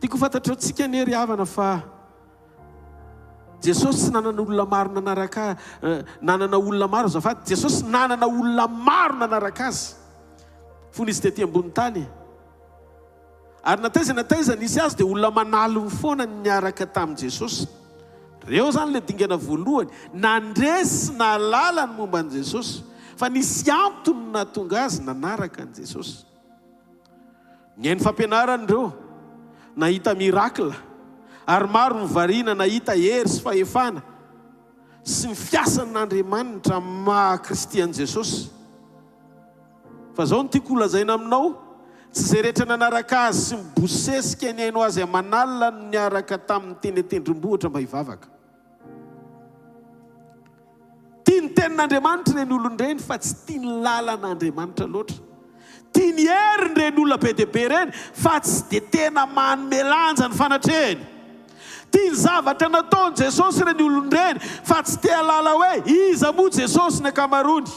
tiako fantatro antsika ny ery havana fa Jesosy sy nanana olona maro nanana olona maro azafady Jesosy nanana olona maro nanaraka azy fony izy tety ambony tany ary nataiza nisy azy dia olona manalony foana niaraka tamin'i Jesosy reo zany ilay dingana voalohany nandresy nalala ny momba an'i Jesosy fa nisy antony nahatonga azy nanaraka an'i Jesosy ny hainy fampianarany reo nahita mirakla ary maro ny variana nahita hery sy fahefana sy ny fiasan'Andriamanitra maha Kristian'i Jesosy fa zao no tiako lazaina aminao tsy zay rehetra nanaraka azy sy mibosesika ny hainao azy amanalina no niaraka tamin'ny teny tendrombohitra mba hivavaka tia ny tenin'Andriamanitra ireny olon-dreny fa tsy tia ny lalan'Andriamanitra loatra tia ny hery reny olona be dia be reny fa tsy dia tena manome lanja ny fanatrehany tia ny zavatra nataony Jesosy reny olon-dreny fa tsy tia lala hoe iza moa Jesosy ny akamarony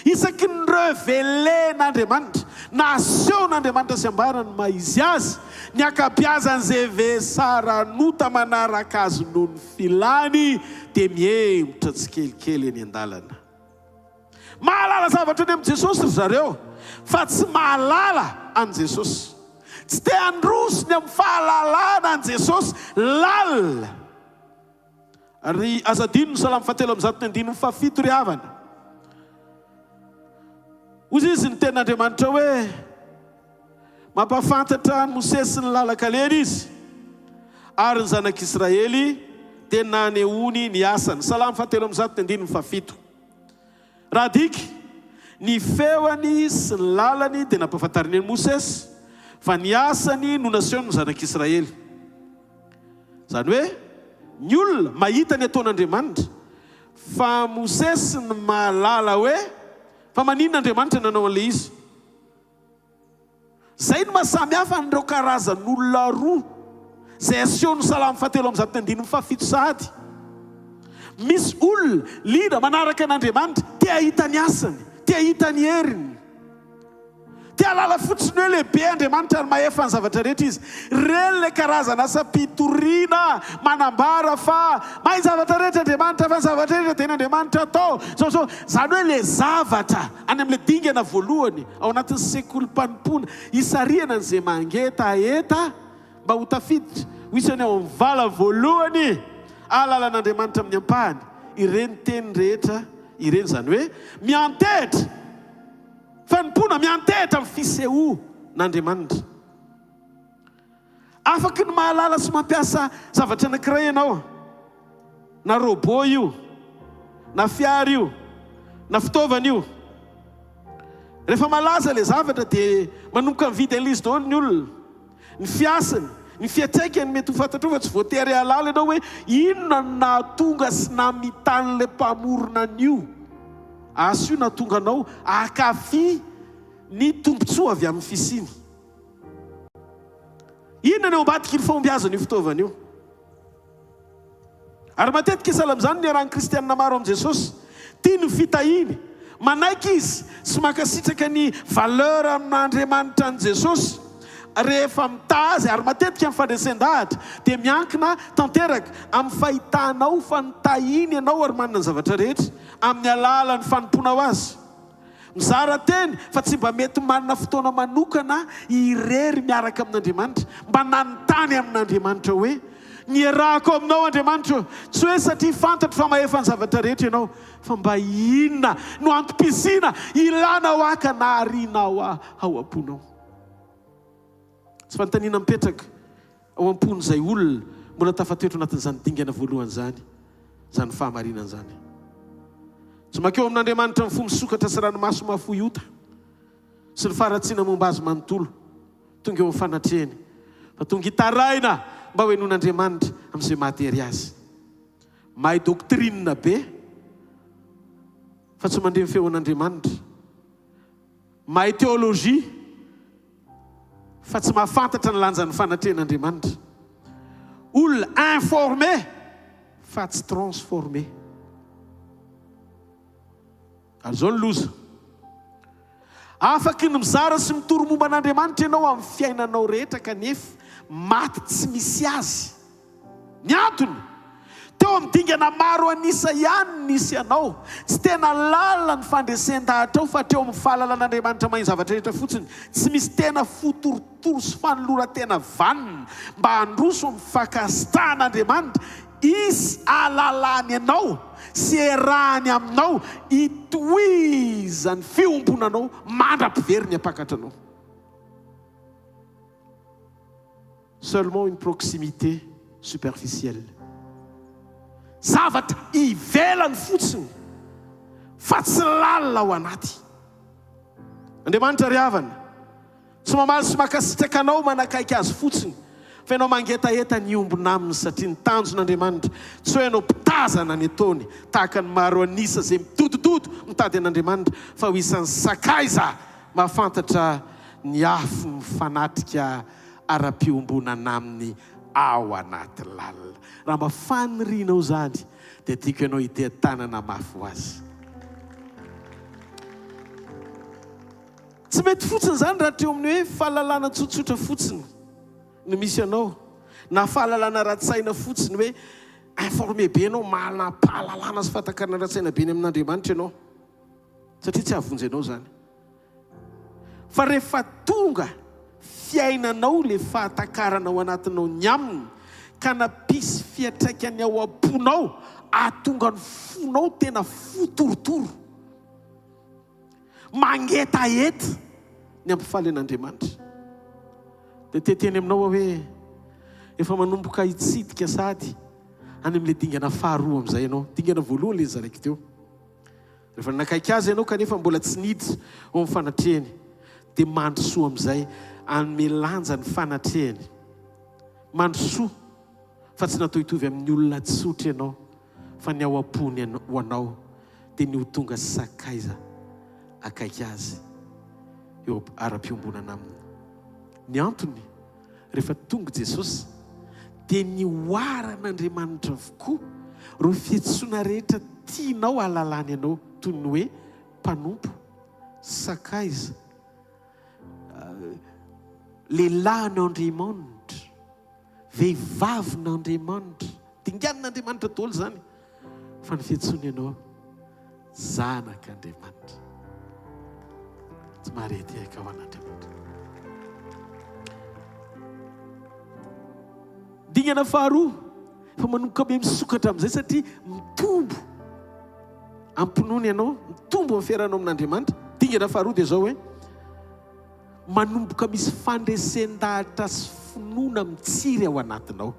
isaky ny revelen'Andriamanitra nasehon'Andriamanitra sy ambarany maizy azy ny akabiazan'izay vesaranota manaraka azy noho ny filany dia miemotra tsikelikely eny an-dalana mahalala zavatra ny amin'i Jesosy ry zareo fa tsy mahalala an' Jesosy tsy te handrosony amin'ny fahalalana an' Jesosy lalina ary azadino ny salamo 7:7 ry havana ozy izy ny tenin'Andriamanitra hoe mampafantatra ny Mosesy ny lalakaleny izy ary ny zanak'Israely dia nanehoany ny asany salamo 7:7 raha diky ny feoany sy ny lalany dia nampafantariny ny Mosesy fa ny asany no nasehony ny zanak'Israely zany hoe ny olona mahita ny ataon'Andriamanitra fa Mosesy ny mahalala hoe fa manin'Andriamanitra nanao an'ilay izy zay no mahasamy hafa n'ireo karazan'olona roa zay asehony salamo 7:7 sady misy olona lina manaraka an'Andriamanitra tia hita ny asany tia hita ny heriny tia lala fotsiny hoe lehibe Andriamanitra ary mahefa ny zavatra rehetra izy reny le karazana asa-pitoriana manambara fa mahay zavatra rehetra Andriamanitra fa ny zavatra rehetra dia n'Andriamanitra atao zany hoe le zavatra any amin'ilay dingana voalohany ao anatin'ny sekolim-panompona isariana n'izay mangetaeta mba ho tafiditra ho isany ao amin'ny vala voalohany alalan'Andriamanitra amin'ny ampahany ireny teny rehetra ireny zany hoe miantehitra fanompona miantehitra amin'ny fisehoan'Andriamanitra afaky ny mahalala sy mampiasa zavatra anankiray ianao na robot io na fiara io na fitaovana io rehefa malaza le zavatra dia manomboka mividy an'izy daholo ny olona ny fiasany ny fiatsaikany mety ho fantatro fa tsy voatery halala ianao hoe inona no nahatonga sy namitan'ilay mpamorona an'io asy io nahatonga anao akafy ny tombontsoa avy amin'ny fisiny inona ny ao ambadiky ny fahombiazan'io fitaovana io ary matetika isala amin'izany ny arahany kristianina maro amin'i Jesosy tia ny fitahiny manaiky izy sy mankasitraka ny valeur amin'Andriamanitra an'i Jesosy rehefa mitazy ary matetika amin'ny fandresendahatra dia miankina tanteraka amin'ny fahitanao fa nitahiny ianao ary manana ny zavatra rehetra amin'ny alalan'ny fanomponao azy mizara teny fa tsy mba mety manana fotoana manokana irery miaraka amin'Andriamanitra mba nanontany amin'Andriamanitra hoe ny arahako aminao Andriamanitra tsy hoe satria fantatro fa mahefa ny zavatra rehetra ianao fa mba inona no antom-pisiana ilanao aka na arianao ao am-ponao. Tsy fanontaniana mipetraka ao am-pon'izay olona mbola tafatoetra anatin'izany dingana voalohany zany fahamarinana zany. Tsy makeo amin'Andriamanitra ny fomba misokatra sy ranomaso mafoy ota sy ny faratsiana momba azy manontolo tonga eo amin'ny fanatrehany fa tonga hitaraina mba hoe non'Andriamanitra amin'izay mahatery azy. Mahay doctrine be fa tsy mandeha ny feon'Andriamanitra, mahay théologie fa tsy mahafantatra ny lanjan'ny fanatrehan'Andriamanitra, olona informé fa tsy transformé. Ary zao ny loza. Afaky ny mizara sy mitoro momba an'Andriamanitra ianao amin'ny fiainanao rehetra kanefa maty tsy misy azy. Ny antony teo amin'ny dingana maro anisa ihany nisy ianao, tsy tena lalina ny fandresen-dahatra ao fa teo amin'ny fahalalan'Andriamanitra mahay zavatra rehetra fotsiny. Tsy misy tena fotorotoro sy fanolora-tena vanina mba handroso amin'ny fakasitrahan'Andriamanitra. Isy alalany ianao sy erahany aminao itohizany fiombonanao mandra-pivery ny apakatranao. Seulement une proximité superficielle. Zavatra ivelany fotsiny fa tsy lalina ao anaty. Andriamanitra ry havana, tsy mamaly sy makasitraka anao manakaiky azy fotsiny fa ianao mangetaheta ny ombona aminy satria ny tanjon'Andriamanitra tsy hoe ianao mpitazana ny ataony tahaka ny maro anisa izay mitotototo mitady an'Andriamanitra fa ho isan'ny sakaiza mahafantatra ny afo mifanatrika ara-piombonana aminy ao anaty lalina. Raha mba fanirianao zany dia tiako ianao ite tanana mafy ho azy. Tsy mety fotsiny zany raha teo amin'ny hoe fahalalana tsotsotra fotsiny no misy ianao, na fahalalana ratsaina fotsiny hoe informé be ianao, manam-pahalalana sy fahatakarana ratsaina be ny amin'Andriamanitra ianao, satria tsy ahavonjy ianao zany. Fa rehefa tonga fiainanao le fahatakarana ao anatinao ny aminy ka nampisy fiatraikany ao am-ponao ahatonga ny fonao tena fotorotoro mangetaheta ny ampifaly an'Andriamanitra, dia teteny aminao hoe efa manomboka hitsidika sady any amin'ilay dingana faharoa amin'izay ianao. Dingana voalohany le zaraiky teo. Rehefa nakaiky azy ianao kanefa mbola tsy niditra ao amin'ny fanatrehany dia mandrosoa amin'izay anome lanja ny fanatrehany. Mandrosoa fa tsy natao hitovy amin'ny olona tsotra ianao fa ny ao am-pony ho anao dia ny ho tonga sakaiza akaiky azy eo ara-piombonana aminy. Ny antony rehefa tonga Jesosy dia ny oaran'Andriamanitra avokoa ro fiantsoana rehetra tianao ahalalany ianao toy ny hoe mpanompo, sakaiza, lehilahin'Andriamanitra, vehivavin'Andriamanitra, dingan'Andriamanitra daholo zany fa ny fiantsoana ianao zanak'Andriamanitra. Tsy marety aika ao an'Andriamanitra. Dingana faharoa fa manomboka be misokatra amin'izay satria mitombo ampinoany ianao, mitombo amin'ny fiarahanao amin'Andriamanitra. Dingana faharoa dia zao hoe manomboka misy fandresen-dahatra sy finoana mitsiry ao anatinao.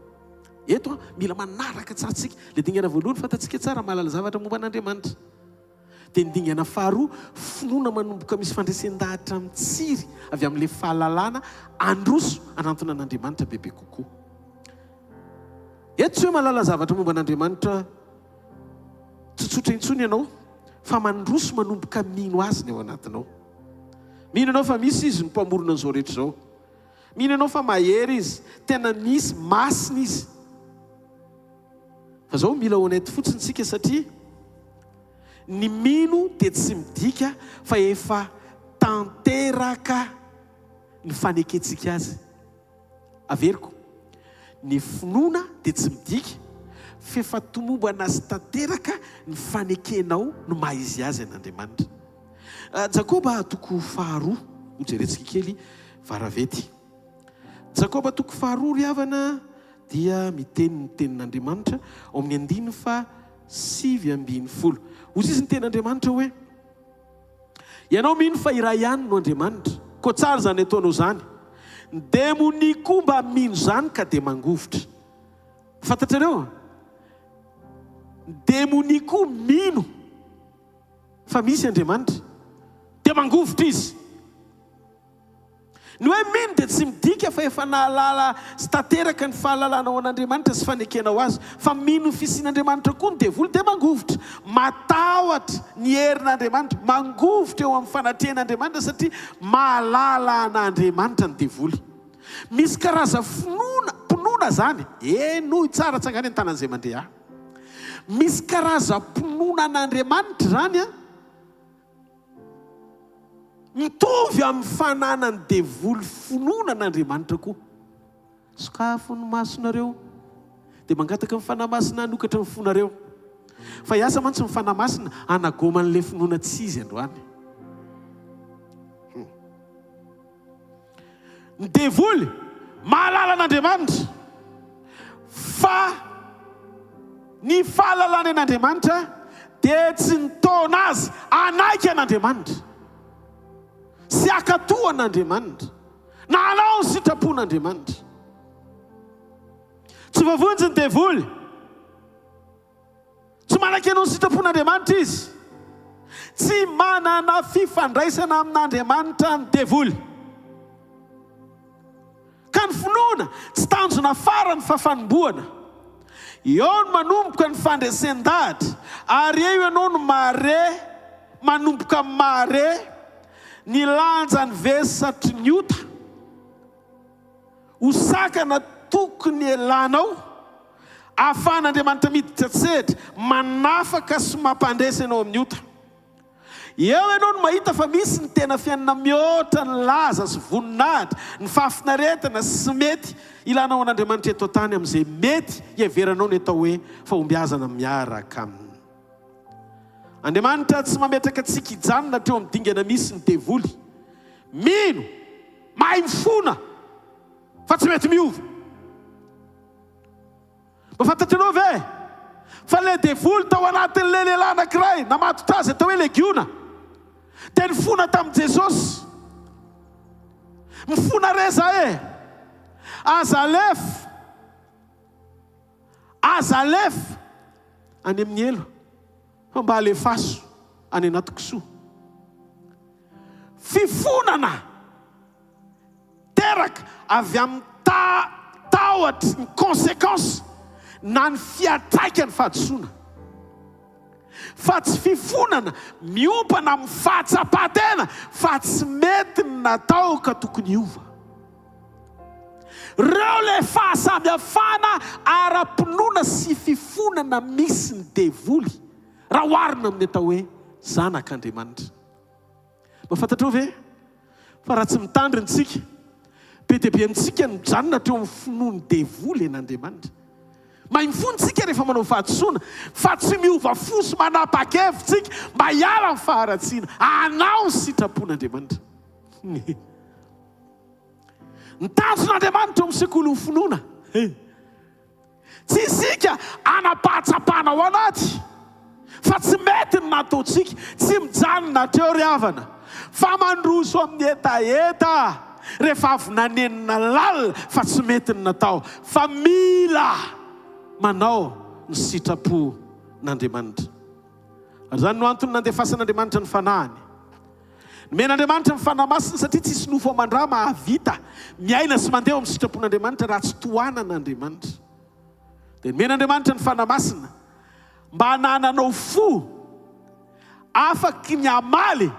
Eto mila manaraka tsara tsika le dingana voalohany fantatsika tsara mahalala zavatra momba an'Andriamanitra. Dia ny dingana faharoa finoana manomboka misy fandresen-dahatra mitsiry avy amin'ilay fahalalana androso anantona an'Andriamanitra bebe kokoa. Eto tsy hoe mahalala zavatra momba an'Andriamanitra tsotsotra intsony ianao fa mandroso manomboka mino azy ny ao anatinao. Mino ianao fa misy izy ny mpamorona an'izao rehetra izao. Mino ianao fa mahery izy, tena misy masina izy. Fa zao mila honnête fotsiny tsika satria ny mino dia tsy midika fa efa tanteraka ny faneketsika azy. Averiko, ny finoana dia tsy midika fa efa tomombana azy tanteraka ny fanekenao no maha izy azy an'Andriamanitra. Jakoba toko faharoa, hojerentsika kely varavety. Jakoba toko faharoa ry havana dia miteny ny tenin'Andriamanitra ao amin'ny 5:7. Ozy izy ny tenin'Andriamanitra hoe ianao mino fa iray ihany no Andriamanitra, koa tsara zany ataonao zany. Ny demoni koa mba mino zany ka dia mangovotra. Fantatrareo? Ny demoni koa mino fa misy Andriamanitra dia mangovotra izy. Ny hoe mino dia tsy midika fa efa nahalala sy tanteraka ny fahalalanao an'Andriamanitra sy fanekenao azy, fa mino fisian'Andriamanitra koa ny devoly dia mangovotra. Matahotra ny herin'Andriamanitra, mangovotra eo amin'ny fanatrehan'Andriamanitra satria mahalala an'Andriamanitra ny devoly. Misy karaza pinoana zany. Noho tsara tsangany an-tanan'izay mandeha. Misy karaza pinoana an'Andriamanitra zany mitovy amin'ny fananany devoly finoana an'Andriamanitra koa. Sokafo ny masonareo dia mangataka ny fanahy masina hanokatra ny fonareo. Fa hiasa mantsy ny fanahy masina hanagoma an'ilay finoana tsy izy androany. Ny devoly mahalala an'Andriamanitra, fa ny fahalalany an'Andriamanitra dia tsy nitaona azy anaiky an'Andriamanitra, sy akatoa an'Andriamanitra, na anao ny sitrapon'Andriamanitra. Tsy voavonjy ny devoly, tsy manaky anao ny sitrapon'Andriamanitra izy, tsy manana fifandraisana amin'Andriamanitra ny devoly. Ka ny finoana tsy tanjona farany fa fanomboana. Eo no manomboka ny fandresen-dahatra, ary eo ianao no mare, manomboka mare ny lanjany vesatry ny ota, hosakana tokony elanao, ahafahan'Andriamanitra miditra tsedra, manafaka sy mampandresy ianao amin'ny ota. Eo ianao no mahita fa misy ny tena fiainana mihoatra ny laza sy voninahitra, ny fahafinaretana sy mety ilanao an'Andriamanitra eto tany amin'izay mety hiaveranao ny atao hoe fahombiazana miaraka aminy. Andriamanitra tsy mametraka antsika hijanona teo amin'ny dingana misy ny devoly. Mino, mahay mifona, fa tsy mety miova. Mafantatrao ve? Fa le devoly tao anatin'ilay lehilahy anankiray namatotra azy atao hoe legiona, dia nifona tamin'i Jesosy. Mifona reza azalef any amin'ny elo, fa mba alefaso any anaty kisoa. Fifonana teraka avy amin'ny tahotra ny conséquence na ny fiatraikany fahadisoana, fa tsy fifonana miompana amin'ny fahatsapatena, fa tsy mety ny natao ka tokony hiova. Reo le fahasambiafana ara-pinoana sy fifonana misy ny devoly raha oharina amin'ny atao hoe zanak'Andriamanitra. Mafantatrao ve? Fa raha tsy mitandry antsika, be dia be antsika mijanona teo amin'ny finoany devoly an'Andriamanitra. Mahay mifonitsika rehefa manao fahadisoana, fa tsy miova fosy manapa-kevitsika mba hiala amin'ny faharatsiana, anao ny sitrapon'Andriamanitra. Ny tanjon'Andriamanitra amin'ny sekoly ny finoana. Tsy isika anapahatsapana ao anaty, fa tsy mety ny nataontsika, tsy mijanona teo ry havana, fa mandroso amin'ny etaeta rehefa avy nanenina lalina, fa tsy mety ny natao, fa mila manao ny sitrapon'Andriamanitra. Ary zany no antony nandefasan'Andriamanitra ny fanahiny. Men'Andriamanitra ny fanahy masina satria tsisy nofo aman-drà mahavita miaina sy mandeha amin'ny sitrapon'Andriamanitra raha tsy tohanan'Andriamanitra. Dia men'Andriamanitra ny fanahy masina mba hanananao fo afaky ny amaly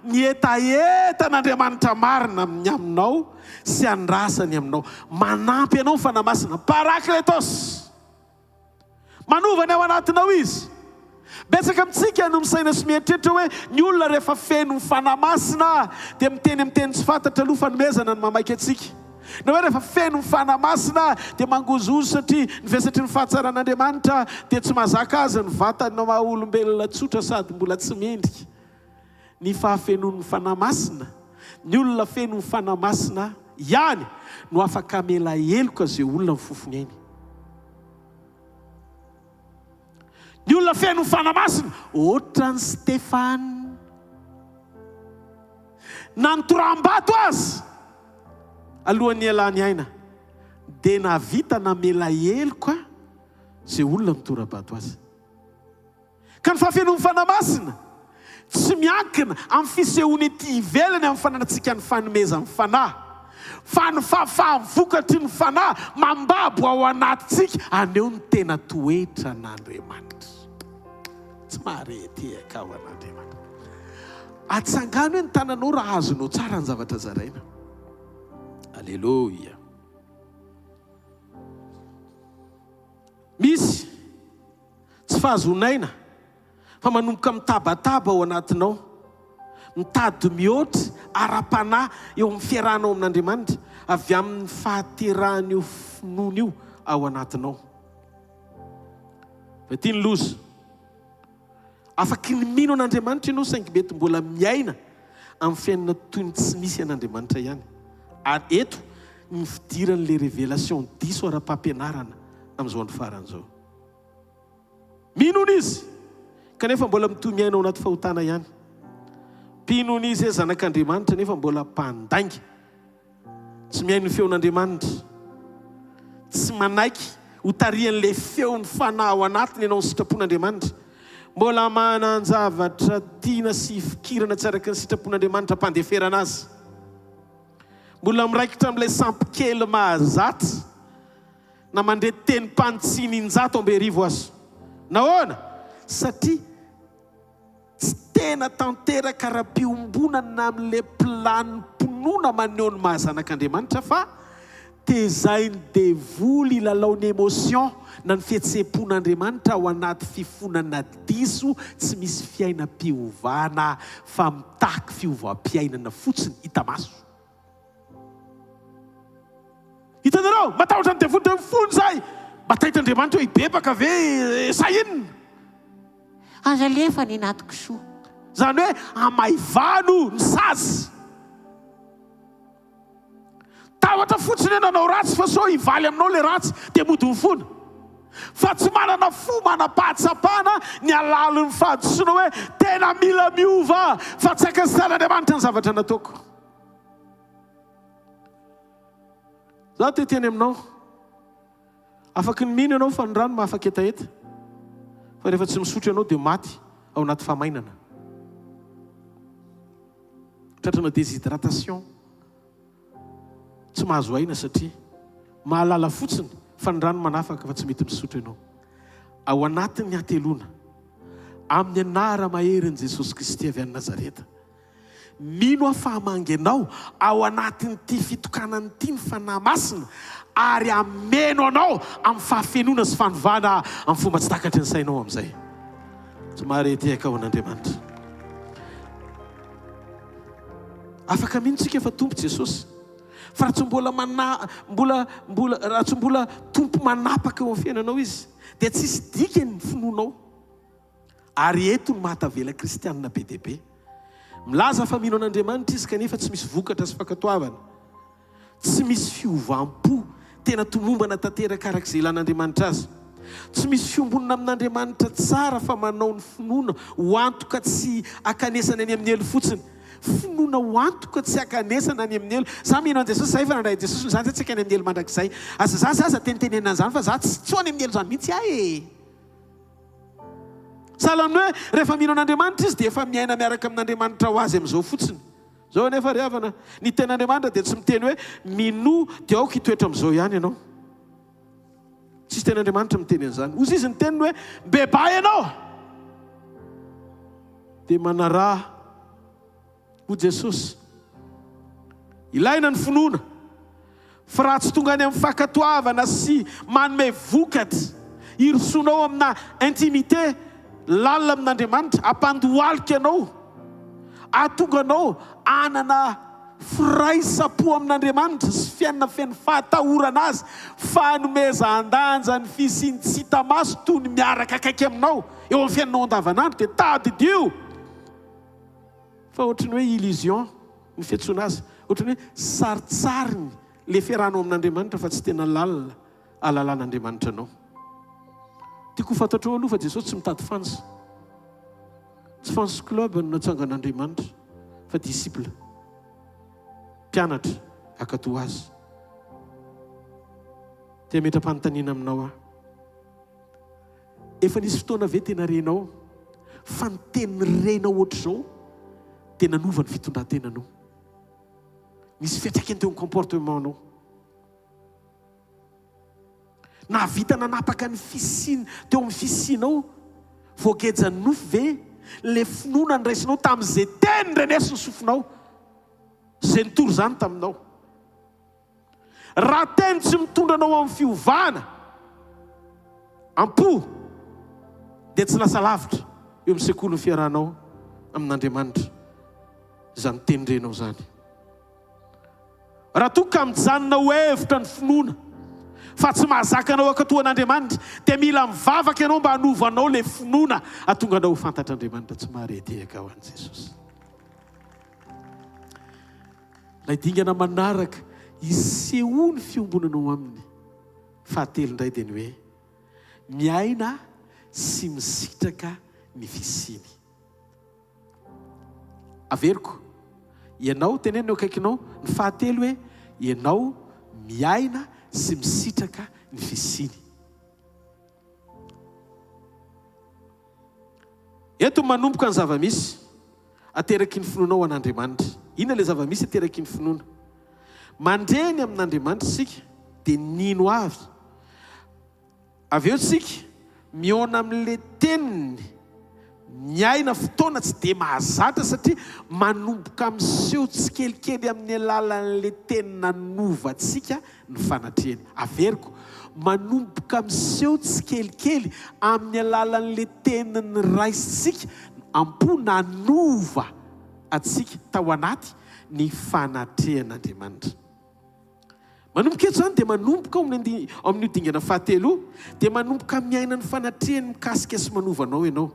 ny etaetan'Andriamanitra marina aminao sy andrasany aminao. Manampy anao ny fanahy masina, parakletos, manovany ao anatinao izy. Betsaka amintsika no misaina sy mieritreritra hoe ny olona rehefa feno ny fanahy masina dia miteny amin'ny teny tsy fantatra aloha fanomezana ny mamaky antsika. Na hoe rehefa feno ny fanahy masina dia mangozozo satria ny vesatry ny fahatsaran'Andriamanitra dia tsy mahazaka azy ny vatana maha-olombelona tsotra sady mbola tsy mendrika. Ny fahafenon'ny fanahy masina, ny olona feno ny fanahy masina ihany no afaka hamela heloka izay olona ny fofony ainy. Ny olona feno fanamasina ohatran Stefana. Nanotoram-bato azy alohan'ny ialany aina dia navita namela heloka zay olona mitoram-bato azy. Ka ny fahafenon'ny fanamasina tsy miankina amin'ny fisehoany ety ivelany amin'ny fananantsika ny fanomezan'ny fanahy, fa ny fahavokatry ny fanahy mambabo ao anatintsika aneo ny tena toetra n'Andriamanitra. Tsy marety ka ao an'Andriamanitra. Atsangano hoe ny tananao raha azonao tsara ny zavatra zaraina. Alleluia. Misy tsy fahazonaina fa manomboka mitabataba ao anatinao, mitady mihoatra ara-panahy eo amin'ny fiarahanao amin'Andriamanitra avy amin'ny fahaterahany io finoana io ao anatinao. Fa tia ny loza afaky ny mino an'Andriamanitra ianao saingy mety mbola miaina amin'ny fiainana toy ny tsy misy an'Andriamanitra ihany. Ary eto ny fidiran'le révélation diso ara-pampianarana amin'izao andro faran'izao. Minony izy kanefa mbola mitoy miaina ao anaty fahotana ihany. Mpinony izy zanak'Andriamanitra nefa mbola mpandainga, tsy miaino ny feon'Andriamanitra, tsy manaiky ho tarihan'le feon'ny fanahy ao anatiny ianao ny sitrapon'Andriamanitra. Mbola manan-javatra tiana sy fikirana tsy araka ny sitrapon'Andriamanitra mpandeferana azy. Mbola miraikitra amin'ilay sampy-kely mahazatsy na mandeha teny mpantsiny injato ambe arivo azy. Nahoana? Satria tsy tena tanteraka raha-piombonana amin'ilay planim-ponoana maneho ny mahazanak'Andriamanitra fa tezainy devoly ilalaony émotion na ny fihetsepon'Andriamanitra ao anaty fifonana diso tsy misy fiaina-piovana fa mitaky fiovam-piainana fotsiny hita maso. Hitanareo, matahotra ny devoly fony zay, matahitr'Andriamanitra hoe ibebaka ve sa inona? Azalefa ny natoko soa. Zany hoe amaivano ny sazy. Tahotra fotsiny nanao ratsy fa so hivaly aminao le ratsy dia mody ny fona. Fa tsy manana fo manam-pahatsapana ny alalo ny fahadisoana hoe tena mila miova fa tsy akazitan'Andriamanitra ny zavatra nataoko. Zaho teteny aminao, afaky ny mino ianao fa ny rano mahafaky etaeta, fa rehefa tsy misotro ianao dia maty ao anaty famainana. Tratrana déshydratation tsy mahazo aina satria mahalala fotsiny fa ny rano manafaka fa tsy mety misotro ianao. Ao anatin'ny atelona amin'ny anara maherin' Jesosy Kristy avy any Nazareta, mino aho fa hamangenao ao anatin'ity fitokanany ity ny fanahy masina ary ameno anao amin'ny fahafenona sy fanovana amin'ny fomba tsy takatry ny sainao amin'izay. Tsy marety haika ao an'Andriamanitra. Afaka minontsika fa tompo Jesosy, fa raha tsy mbola tompo manapaka eo amin'ny fiainanao izy dia tsisy dikany ny finoanao. Ary eto ny mahatavela kristianina be dia be. Milaza fa mino an'Andriamanitra izy kanefa tsy misy vokatra sy fankatoavana, tsy misy fiovam-po tena tomombana tanteraka arak'izay ilan'Andriamanitra azy, tsy misy fiombonana amin'Andriamanitra tsara fa manao ny finoana ho antoka tsy akanesana any amin'ny elo fotsiny. Finoana ho antoka tsy akanesana any amin'ny elo. Za mino an Jesosy, zay fa nandray Jesosy zany tsy akany amin'ny elo mandrakizay. Aza za tenitenena zany fa za tsy any amin'ny elo zany mihitsy ae. Sahalan'ny hoe rehefa mino an'Andriamanitra izy dia efa miaina miaraka amin'Andriamanitra ho azy amin'izao fotsiny. Zao anefa ry havana, ny ten'Andriamanitra dia tsy miteny hoe mino dia aoka hitoetra amin'izao ihany ianao. Tsisy ten'Andriamanitra miteny an'izany. Ozy izy ny teniny hoe beba ianao dia manaraha ho Jesosy. Ilaina ny finoana fa raha tsy tonga any amin'ny fankatoavana sy manome vokatra hirosoanao amina intimité lalina amin'Andriamanitra, ampandohalika ianao, ahatonga anao anana firaisapo amin'Andriamanitra sy fiainana feno fahatahorana azy, fanomezan-danja ny fisiny tsy hita maso toy ny miaraka akaiky aminao eo amin'ny fiainanao andavanandro dia tadidio. Fa ohatrany hoe illusion ny fiantsoana azy, ohatrany hoe saritsariny le fiarahanao amin'Andriamanitra fa tsy tena lalina ahalalàn'Andriamanitra anao. tiako fantatrao aloha fa Jesosy tsy mitady fans. Tsy fans club no natsangan'Andriamanitra fa disciple. Mpianatra akato azy. Tia metra-panontaniana aminao aho. Efa nisy fotoana ve tena renao fa ny teny renao ohatr'izao tena nova ny fitondran-tenanao. Misy fiantraikany teo amin'ny comportementanao. Na vita nanapaka ny fisiny teo amin'ny fisinao voagejany nofo ve le finoana ny raisinao tamin'izay teny renesy ny sofinao zay nitory zany taminao. Raha teny tsy mitondranao amin'ny fiovana ampo dia tsy lasa lavitra eo amin'ny sekoly ny fiarahanao amin'Andriamanitra zany teny renao zany. Raha toa ka mijanona ho hevitra ny finoana fa tsy mahazaka anao akatoan'Andriamanitra dia mila mivavaka ianao mba hanovanao le finoana atonga anao ho fantatr'Andriamanitra tsy maharedeka ho an'i Jesosy. Lay dingana manaraka iseho ny fiombonanao aminy. Fahatelo indray dia ny hoe miaina sy misitraka ny fisiny. Averiko, ianao tenenao akaikinao ny fahatelo hoe ianao miaina sy misitraka ny fisiny. Eto manomboka ny zava-misy ateraky ny finoanao an'Andriamanitra. Inona le zava-misy ateraky ny finoana? Mandreny amin'Andriamanitra sika dia nino avy. Avy eo sika miona amin'le teniny miaina fotoana tsy dia mahazatra satria manomboka miseho tsikelikely amin'ny alalan'le teny nanovantsika ny fanatrehany. Averiko, manomboka miseho tsikelikely amin'ny alalan'le teny ny raisitsika ampo nanova atsika tao anaty ny fanatrehan'Andriamanitra. Manomboka eto zany dia manomboka amin'ny dingana fahatelo dia manomboka miaina ny fanatrehany mikasika sy manovanao ianao.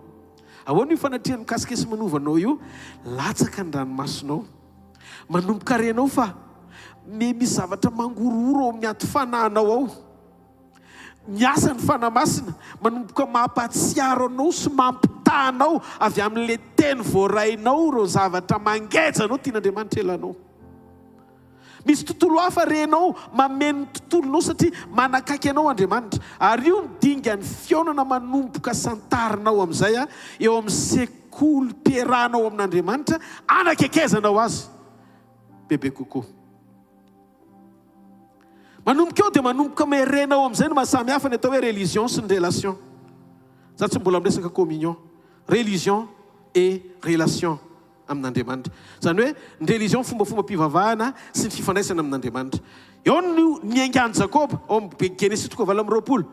Ahoana io fanatrehany mikasika sy manovanao io? Latsaka ny ranomasonao. Manomboka renao fa misy zavatra mangororo ao amin'ny ato fanahinao ao. Miasa ny fanamasina manomboka mampatsiaro anao sy mampitahanao avy amin'le teny voarainao reo zavatra mangejanao tian'Andriamanitra elanao. Misy tontolo hafa renao mameno tontolonao satria manakaiky anao Andriamanitra. Ary io ny dinga ny fionana manomboka santarinao amin'izay eo amin'ny sekoly mpiarahanao amin'Andriamanitra anakekezanao azy bebe kokoa. Manomboka eo dia manomboka merenao amin'izay no mahasamy hafa ny atao hoe religion sy ny relation. Za tsy mbola miresaka communion, religion et relation amin'Andriamanitra. Zany hoe ny religion fombafomba mpivavahana sy ny fifandraisana amin'Andriamanitra. Eo no niaingany Jakoba ao amin'ny Genesis 20:20.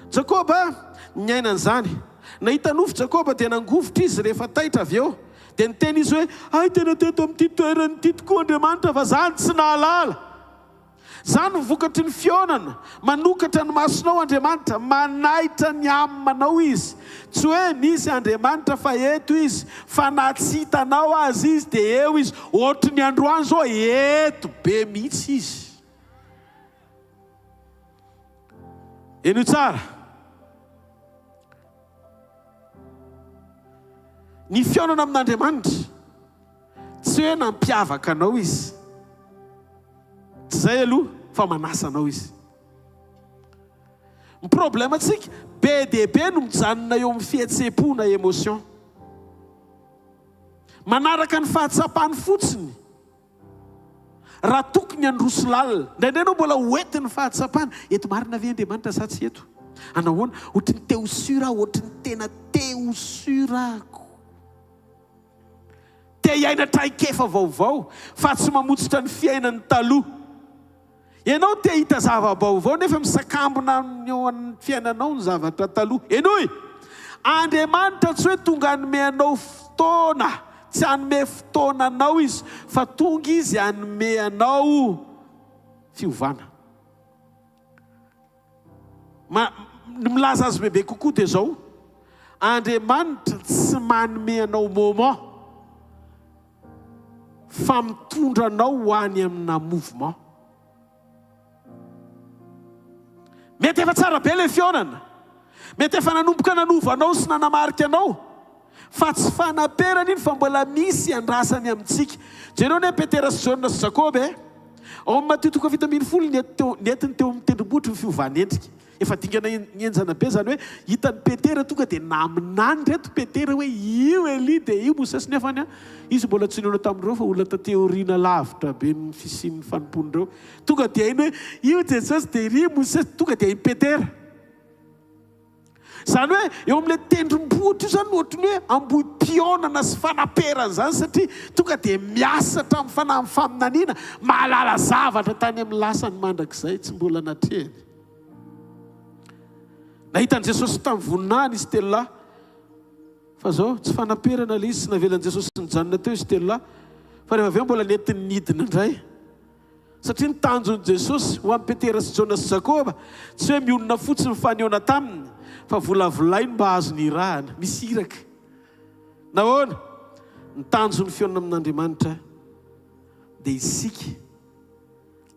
Jakoba niaina an'izany. Nahita nofo Jakoba dia nangovotra izy rehefa taitra avy eo. Dia niteny izy hoe ay tena teto amin'ity toerana ity tokoa Andriamanitra fa zany tsy nahalala. Zany vokatry ny fionana manokatra ny masonao Andriamanitra, manaitra ny amanao izy. Tsy hoe misy Andriamanitra fa eto izy, fa na tsy hitanao azy izy dia eo izy. Ohatry ny androany zao eto be mihitsy izy. Eno tsara. Ny fionana amin'Andriamanitra tsy hoe nampiavaka anao izy. Tsy zay aloha fa manasa anao izy. Ny problème tsika be dia be no mijanona eo amin'ny fihetsem-po na émotion. Manaraka ny fahatsapany fotsiny. Raha tokony androso lalina, ndraindray anao mbola hoenty ny fahatsapany. Eto marina ve Andriamanitra sa tsy eto? Anahoana? Ohatry ny teosura, ohatry ny tena teosurako. Te hiaina traikefa vaovao fa tsy mamotsitra ny fiainany taloha. Ianao te hita zava-baovao nefa misakambona eo amin'ny fiainanao ny zavatra taloha. Enoy, Andriamanitra tsy hoe tonga hanome anao fotoana, tsy hanome fotoana anao izy, fa tonga izy hanome anao fiovana. Milaza azy bebe kokoa dia zao, Andriamanitra tsy manome anao moment fa mitondra anao ho any amina mouvement. Mety efa tsara be le fionana mety efa nanomboka nanovanao sy nanamarika anao fa tsy fanaperana iny fa mbola misy andrasany amintsika jereo ne Petera sy Jaona sy Jakoba ao amin'ny Matteo 7:10 netiny teo amin'ny tendrombohitra ny fiovany endrika efa dingana nienjana be zany hoe hitan'ny Petera tonga dia naminany reto Petera hoe io Eli dia io Mosesy nefany izy mbola tsy noana tamin'ireo fa olona ta teoriana lavitra be ny fisian'ny fanompon'ireo tonga dia iny hoe io Jesosy dia ry Mosesy tonga dia iny Petera zany hoe eo amin'ilay tendrombohitra io zany ohatry ny hoe ambohi-pionana sy fanaperana zany satria tonga dia miasatra amin'ny faminaniana mahalala zavatra tany amin'ny lasany mandrakizay tsy mbola natrehany nahitan'i Jesosy tamin'ny voninahiny izy telo lahy fa zao tsy fanaperana ilay izy sy navelan'i Jesosy nijanona teo izy telo lahy fa rehefa avy eo mbola nentiny nidina indray satria ny tanjon'i Jesosy ho amin'ny Petera sy Jaona sy Jakoba tsy hoe mionona fotsiny fanehoana taminy fa volavolainy mba azo ny irahana misy iraka nahoana ny tanjon'ny fiainana amin'Andriamanitra dia isika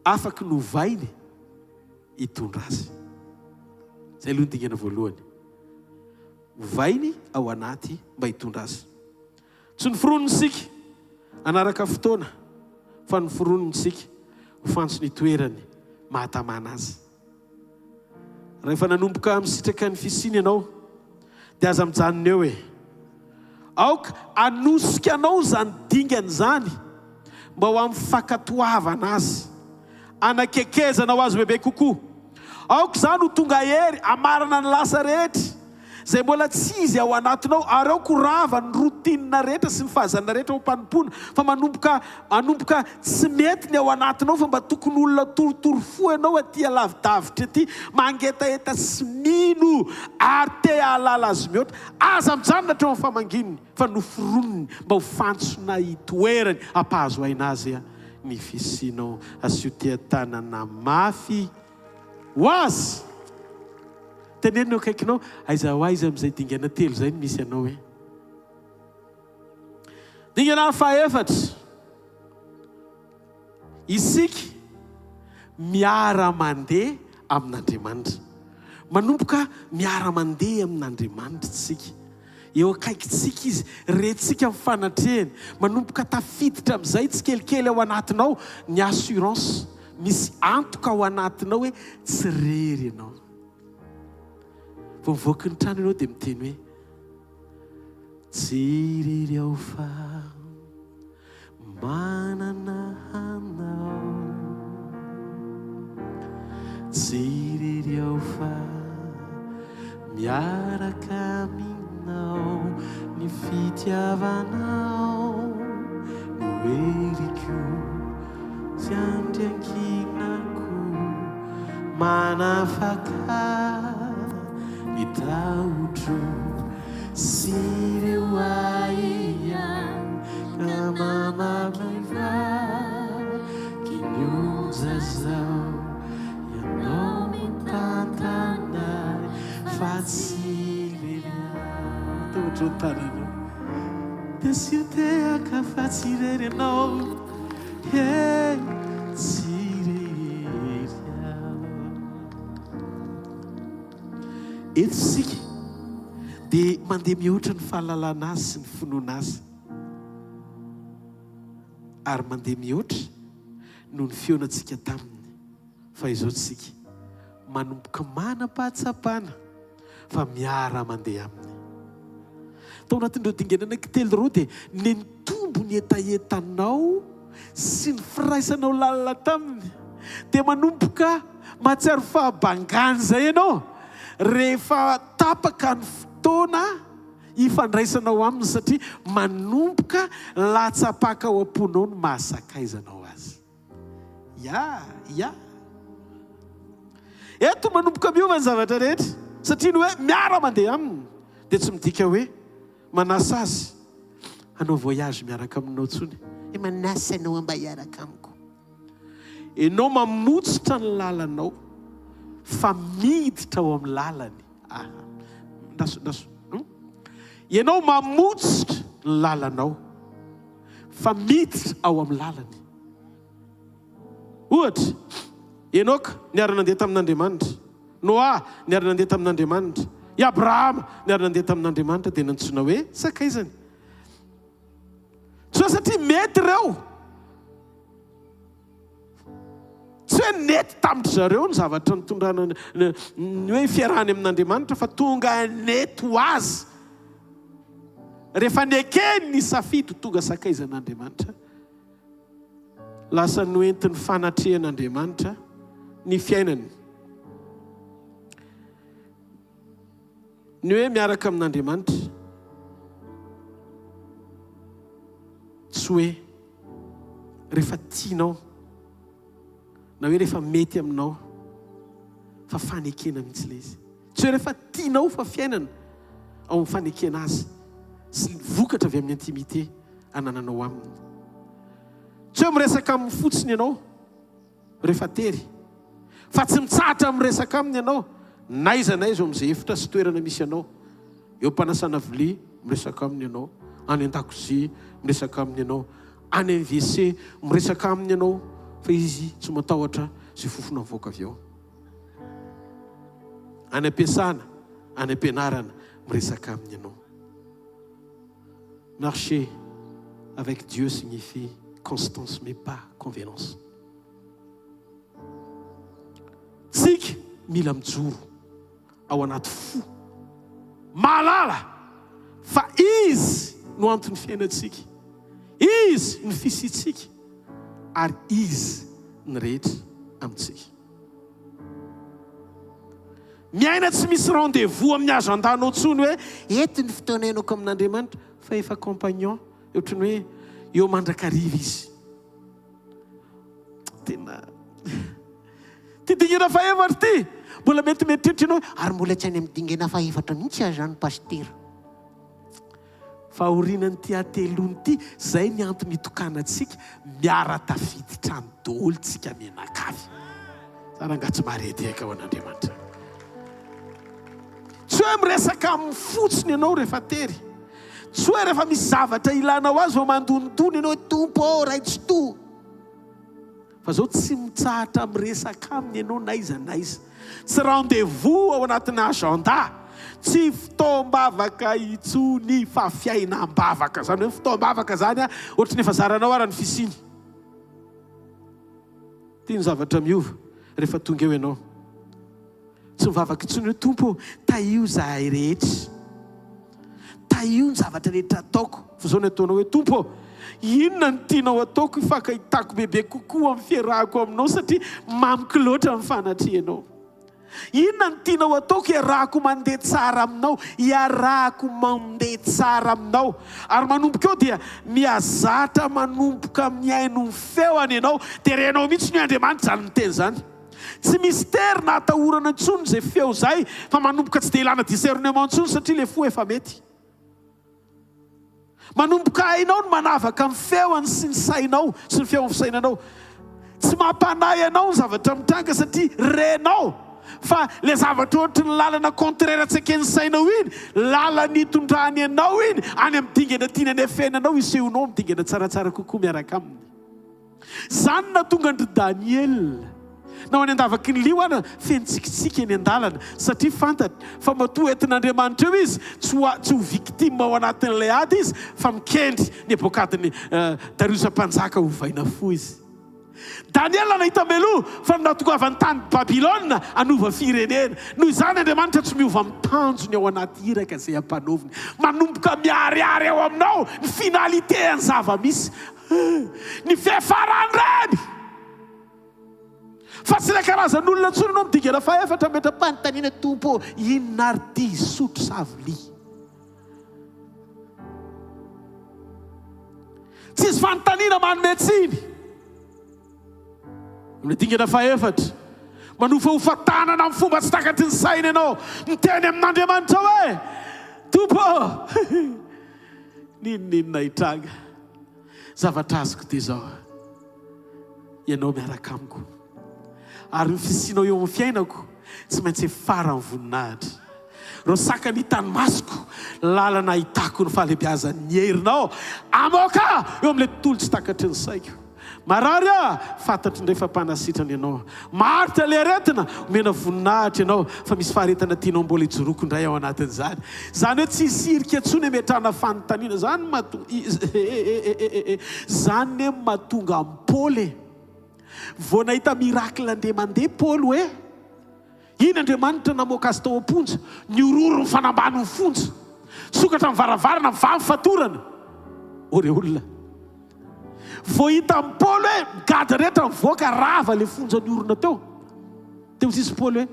afaka novainy hitondra azy zay aloha ny dingana voalohany vainy ao anaty mba hitondra azy tsy noforononsika anaraka fotoana fa noforononsika ho fantsony toerany mahatamana azy rehefa nanomboka misitraka ny fisiny ianao dia aza mijanona eo hoe aoka anosika anao zany dingany zany mba ho amin'ny fakatoavana azy anakekezana ho azy bebe kokoa aoka zany ho tonga hery amarana ny lasa rehetra zay mbola tsy izy ao anatinao ary ao korava ny rotinina rehetra sy ny fahazana rehetra ho mpanompoana fa manomboka tsy mety ny ao anatinao fa mba tokony olona torotoro fo ianao aty alavidavitra aty mangetaheta sy mino ary te ahalala azy mihoatra aza mijanona hatreo amin'ny famangininy fa noforonony mba ho fantsona hitoerany ampahazo aina azy ny fisinao asio tia-tanana mafy ho azy tenenina akaikinao aiza ho aiza amin'izay dingana telo zay ny misy anao hoe dingana fahaefatra isika miara-mandeha amin'Andriamanitra manomboka miara-mandeha amin'Andriamanitra tsika eo akaikitsika izy retsika mifanatrehany manomboka tafiditra amin'izay tsy kelikely ao anatinao ny assurance misy antoka ao anatinao hoe tsy rery ianao vao mivoaka ny trano ianao dia miteny hoe tsy rery aho fa manana anao tsy rery aho fa miaraka aminao ny fitiavanao no eriko sy andriankinako manafaka ny taotro sy ireo aian ka mamamiva kinyoza zao ianao mitantanay fa tsy rery taotro ny tananao dia sy ho tehaka fa tsy rery ianao tsy rery aho eto sika dia mandeha mihoatra ny fahalalana azy sy ny finoana azy ary mandeha mihoatra noho ny feonantsika taminy fa izao tsika manomboka manam-pahatsapana fa miara mandeha aminy tao anatin'ireo dinganana telo ireo dia nenitombo ny etaetanao sy ny firaisanao lalina taminy dia manomboka mahatsiaro fahabangany zay ianao rehefa tapaka ny fotoana hifandraisanao aminy satria manomboka latsapaka ao am-ponao no mahasakaizanao azy eto manomboka miova ny zavatra rehetra satria ny hoe miara mandeha aminy dia tsy midika hoe manasa azy hanao voyage miaraka aminao tsony manasa anao mba hiaraka amiko ianao mamotsitra ny lalanao fa miditra ao amin'ny lalany ianao mamotsitra ny lalanao fa miditra ao amin'ny lalany ohatra enoka niara nandeha tamin'Andriamanitra Noa niara nandeha tamin'Andriamanitra I Abrahama niary nandeha tamin'Andriamanitra dia nantsona hoe sakaizany. Tsy hoe satria mety ireo, tsy hoe nety tamin'ny zareo ny zavatra nitondrana ny hoe fiarahany amin'Andriamanitra, fa tonga nety ho azy rehefa nekeny ny safidy tonga sakaizan'Andriamanitra. Lasa noentin'ny fanatrehan'Andriamanitra ny fiainany. Ny hoe miaraka amin'Andriamanitra tsy hoe rehefa tianao na hoe rehefa mety aminao fa fanekena mihitsy ilay izy. Tsy hoe rehefa tianao fa fiainana ao amin'ny fanekena azy sy vokatra avy amin'ny intimité anananao aminy. Tsy hoe miresaka amin'ny fotsiny ianao rehefa tery, fa tsy mitsahatra miresaka aminy ianao naiza naiza amin'izay efitra sy toerana misy ianao. Eo mpanasana vilia miresaka aminy ianao, any an-dakozia miresaka aminy ianao, any amin'ny WC miresaka aminy ianao, fa izy tsy matahotra sy fofona mivoaka avy eo. Any am-piasana, any am-pianarana miresaka aminy ianao. Marcher avec Dieu signifie constance mais pas convenance. Tsika mila mijoro ao anaty fo mahalala fa izy no antony fiainantsika, izy no fisitsika ary izy ny rehetra amintsika. Miaina tsy misy rendez-vous amin'ny azo andanao tsony hoe ety ny fotoana iainako amin'Andriamanitra, fa efa compagnon ohatrany hoe eo mandrakariva izy. Tena ty dingana faefatra ty mbola metimetritra ianao ary mbola tsy any amin'ny dingana faefatra mihitsy azy zany pastera. fa orinany ty atelony ty zay ny antony itokanantsika miara tafidy trano daholo tsika menakavy. Zany angatsy marety aika ao an'Andriamanitra. Tsy hoe miresaka amin'ny fotsiny ianao rehefa tery, tsy hoe rehefa misy zavatra ilanao azy vao mandonidony ianao tompo raitsy to, fa zao tsy mitsahatra miresaka aminy ianao naiza naiza. Tsy rendez-vous ao anatin'ny agenda, tsy fotoam-bavaka itsony fa fiainam-bavaka. Zany hoe fotoam-bavaka zany ohatra ny efa zaranao ara ny fisiny. Ty ny zavatra miova rehefa tonga eo ianao. Tsy mivavaka itsony hoe tompo taio zahay rehetra, taio ny zavatra rehetra ataoko. Fa zao ny ataonao hoe tompo inona ny tianao ataoko hifankahitako bebe kokoa amin'ny fiarahako aminao satria mamiko loatra amin'ny fanatrehanao. Inona ny tianao ataoko iarahako mandeha tsara aminao, iarahako mandeha tsara aminao. Ary manomboka eo dia miazatra manomboka miaino ny feony ianao, dia renao mihitsy ny Andriamanitra zany miteny zany. Tsy mystère na atahorana intsony zay feo zay, fa manomboka tsy dia ilana discernement intsony satria le fo efa mety. Manomboka hainao no manavaka amin'ny feony sy ny sainao sy ny feon'ny fisainanao. Tsy mampanahy ianao ny zavatra mitranga satria renao, fa le zavatra ohatra ny lalana contraire atsaken'ny sainao iny, lalany itondrany ianao iny any amin'ny dingana tiany anefenanao isehonao amin'ny dingana tsaratsara kokoa miaraka aminy. Zany na tonga andry Daniel nao any andavaky ny lio fenitsikitsika eny an-dalana satria fantatra fa matoa entin'Andriamanitra eo izy tsy ho victime ao anatin'ilay ady izy, fa mikendry ny abokadiny Dariusa mpanjaka ho vaina fo izy. Daniel nahita meloa fa natongavany tany Babilôna anova firenena. Noho izany Andriamanitra tsy miova amin'ny tanjony ao anaty iraka zay ampanoviny. Manomboka miariary ao aminao ny finalité ny zava-misy, ny fiafarany reny. Fa tsy le karazan'olona ntsony anao midingana faefatra metra-panontaniana tompo inona ary ty sotro savoli. Tsisy fanontaniana manome tsiny. Midingana faefatra manofa hofatanana amin'ny fomba tsy takatry ny saina ianao, miteny amin'Andriamanitra hoe tompo ninona hitranga, zavatra azoko dia zao, ianao miaraka amiko ary ny fisinao eo amin'ny fiainako tsy maintsy farany voninahitra. Ro saka ny tany masoko lalana ahitako ny fahalebiazan'ny herinao amoka eo amin'ilay tontolo tsy takatry ny saiko. marary fantatry indray fampanasitrany ianao. Maritra le aretina omena voninahitra ianao fa misy faharetana tianao mbola ijoroko indray ao anatin'izany. Zany hoe tsy hisirika ntsony hametrahana fanontaniana. Zany hoe mahatonga Paoly vao nahita miracle andray mandeha Paoly hoe iny Andriamanitra namoaka azy tao am-ponja, niororo ny fanambany ny fonja, sokatra mivaravarana mivamy fatorana. Ore olona vao hita amin'ny Paoly hoe migady rehetra mivoaka rava le fonja niorona teo. Teo sisy Paoly hoe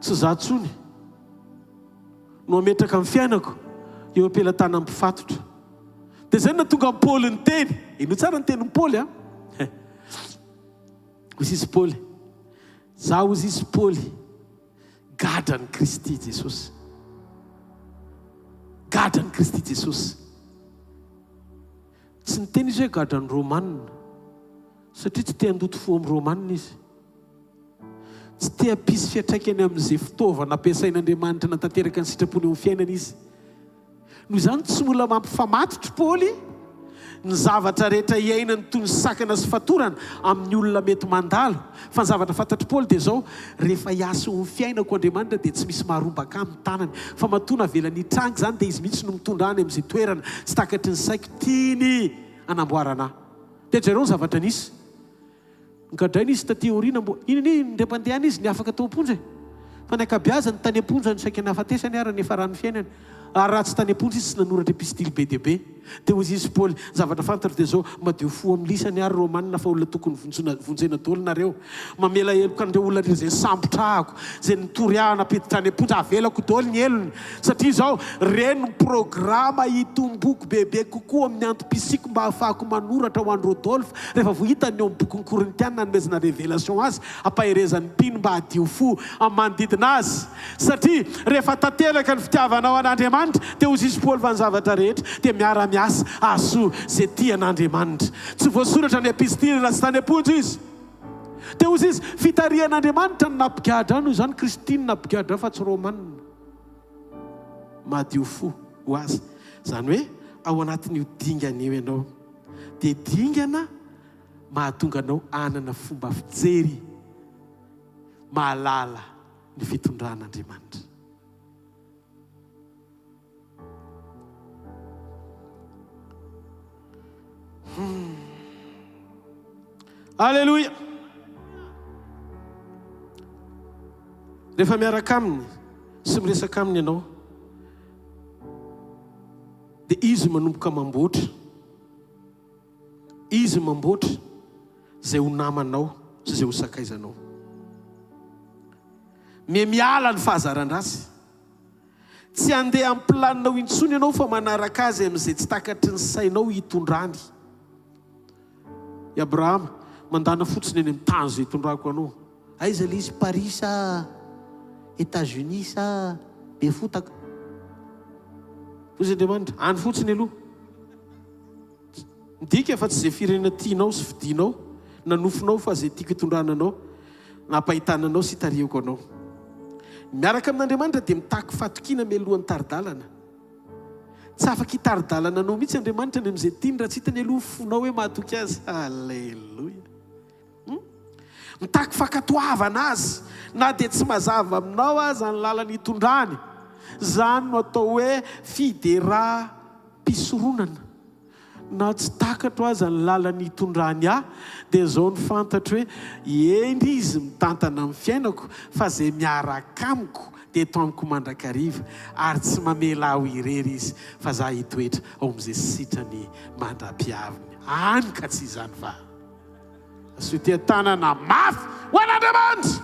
tsy za tsony no ametraka amin'ny fiainako eo am-pelatana ampifatotra. Dia zay na tonga amin'ny Paoly ny teny. Ino tsara ny tenin'ny Paoly a? Ho sisy Paoly. Za ho sisy Paoly gadran'i Kristy Jesosy. Gadran'i Kristy Jesosy. Tsy niteny izy hoe gadran'ny Romanina satria tsy te handoto fo amin'ny Romanina izy. Tsy te hampisy fiantraikany amin'izay fitaovana ampiasain'Andriamanitra natanteraka ny sitrapony amin'ny fiainana izy. Noho izany tsy mbola mampifamatotra Paoly ny zavatra rehetra iainany toy ny sakana sy fatorana amin'ny olona mety mandalo. Fa ny zavatra fantatry Paoly dia zao, rehefa hiasa ho fiainako Andriamanitra dia tsy misy maharombaka amin'ny tanany fa matoa navelany hitrangy zany dia izy mihitsy no mitondra any amin'izay toerana tsy takatry ny saiko tiany anamboarana. Dia jereo ny zavatra nisy. Ngadrainy izy taty aoriana inony indray-pandehana izy ny afaka tao am-ponja. Fa ny ankabeazany tany am-ponja ny saika nahafatesany ary ny farany fiainany. Ary raha tsy tany am-ponja izy tsy nanoratra epistily be dia be. Dia hozy izy Paoly zavatra fantatra dia zao, madio fo amin'ny lisany ary Romanina fa olona tokony vonjena daholo nareo. Mamela heloka andreo olona ireo izay sambotrahako, izay nitoriahana apiditra any am-ponja avelako daholo ny elony. Satria zao reny ny programa hitomboko bebe kokoa amin'ny antom-pisiko mba ahafahako manoratra ho an'ny Rodolphe rehefa vohitany eo amin'ny bokin'ny Korintiana nomezana révélation azy ampaherezany mpino mba hadio fo amin'ny manodidina azy. Satria rehefa tanteraka ny fitiavanao an'Andriamanitra dia hozy izy Paoly fa ny zavatra rehetra dia miara-miasa ahasoa izay tian'Andriamanitra. Tsy voasoratra ny epistily raha tsy tany am-ponja izy. Dia hozy izy fitarihan'Andriamanitra ny nampigadra noho izany Kristiny nampigadra fa tsy Romanina. Madio fo ho azy. Zany hoe ao anatin'io dingana io ianao dia dingana mahatonga anao anana fomba fijery mahalala ny fitondran'Andriamanitra. Alléluia. Rehefa miaraka aminy sy miresaka aminy ianao dia izy manomboka mamboatra. Izy mamboatra izay ho namanao sy izay ho sakaizanao. Miala ny fahazaran-drazy. Tsy handeha amin'ny planinao intsony ianao fa manaraka azy amin'izay tsy takatry ny sainao hitondrany. I Abraham mandana fotsiny eny amin'ny tany izay hitondrako anao. Aiza le izy Paris sa États-Unis sa be fotaka. Hozy Andriamanitra any fotsiny aloha. Midika fa tsy izay firenena tianao sy fidinao nanofinao fa izay tiako hitondrananao nampahitananao sy hitariako anao. Miaraka amin'Andriamanitra dia mitaky fatokina mialohan'ny taridalana. Tsy afaka hitaridalana anao mihitsy Andriamanitra ny amin'izay tiany raha tsy hitany aloha fonao hoe mahatoky azy. Alleluia. Mitaky fakatoavana azy na dia tsy mazava aminao aza ny lalany hitondrany. Zany no atao hoe fidera-pisoronana. Na tsy takatro aza ny lalany hitondrany dia zao ny fantatro hoe endry izy mitantana amin'ny fiainako fa izay miaraka amiko dia eto amiko mandrakariva ary tsy mamela aho irery izy fa za hitoetra ao amin'izay sitrany mandra-piaviny. Any ka tsy izany fa sotia tanana mafy ho an'Andriamanitra.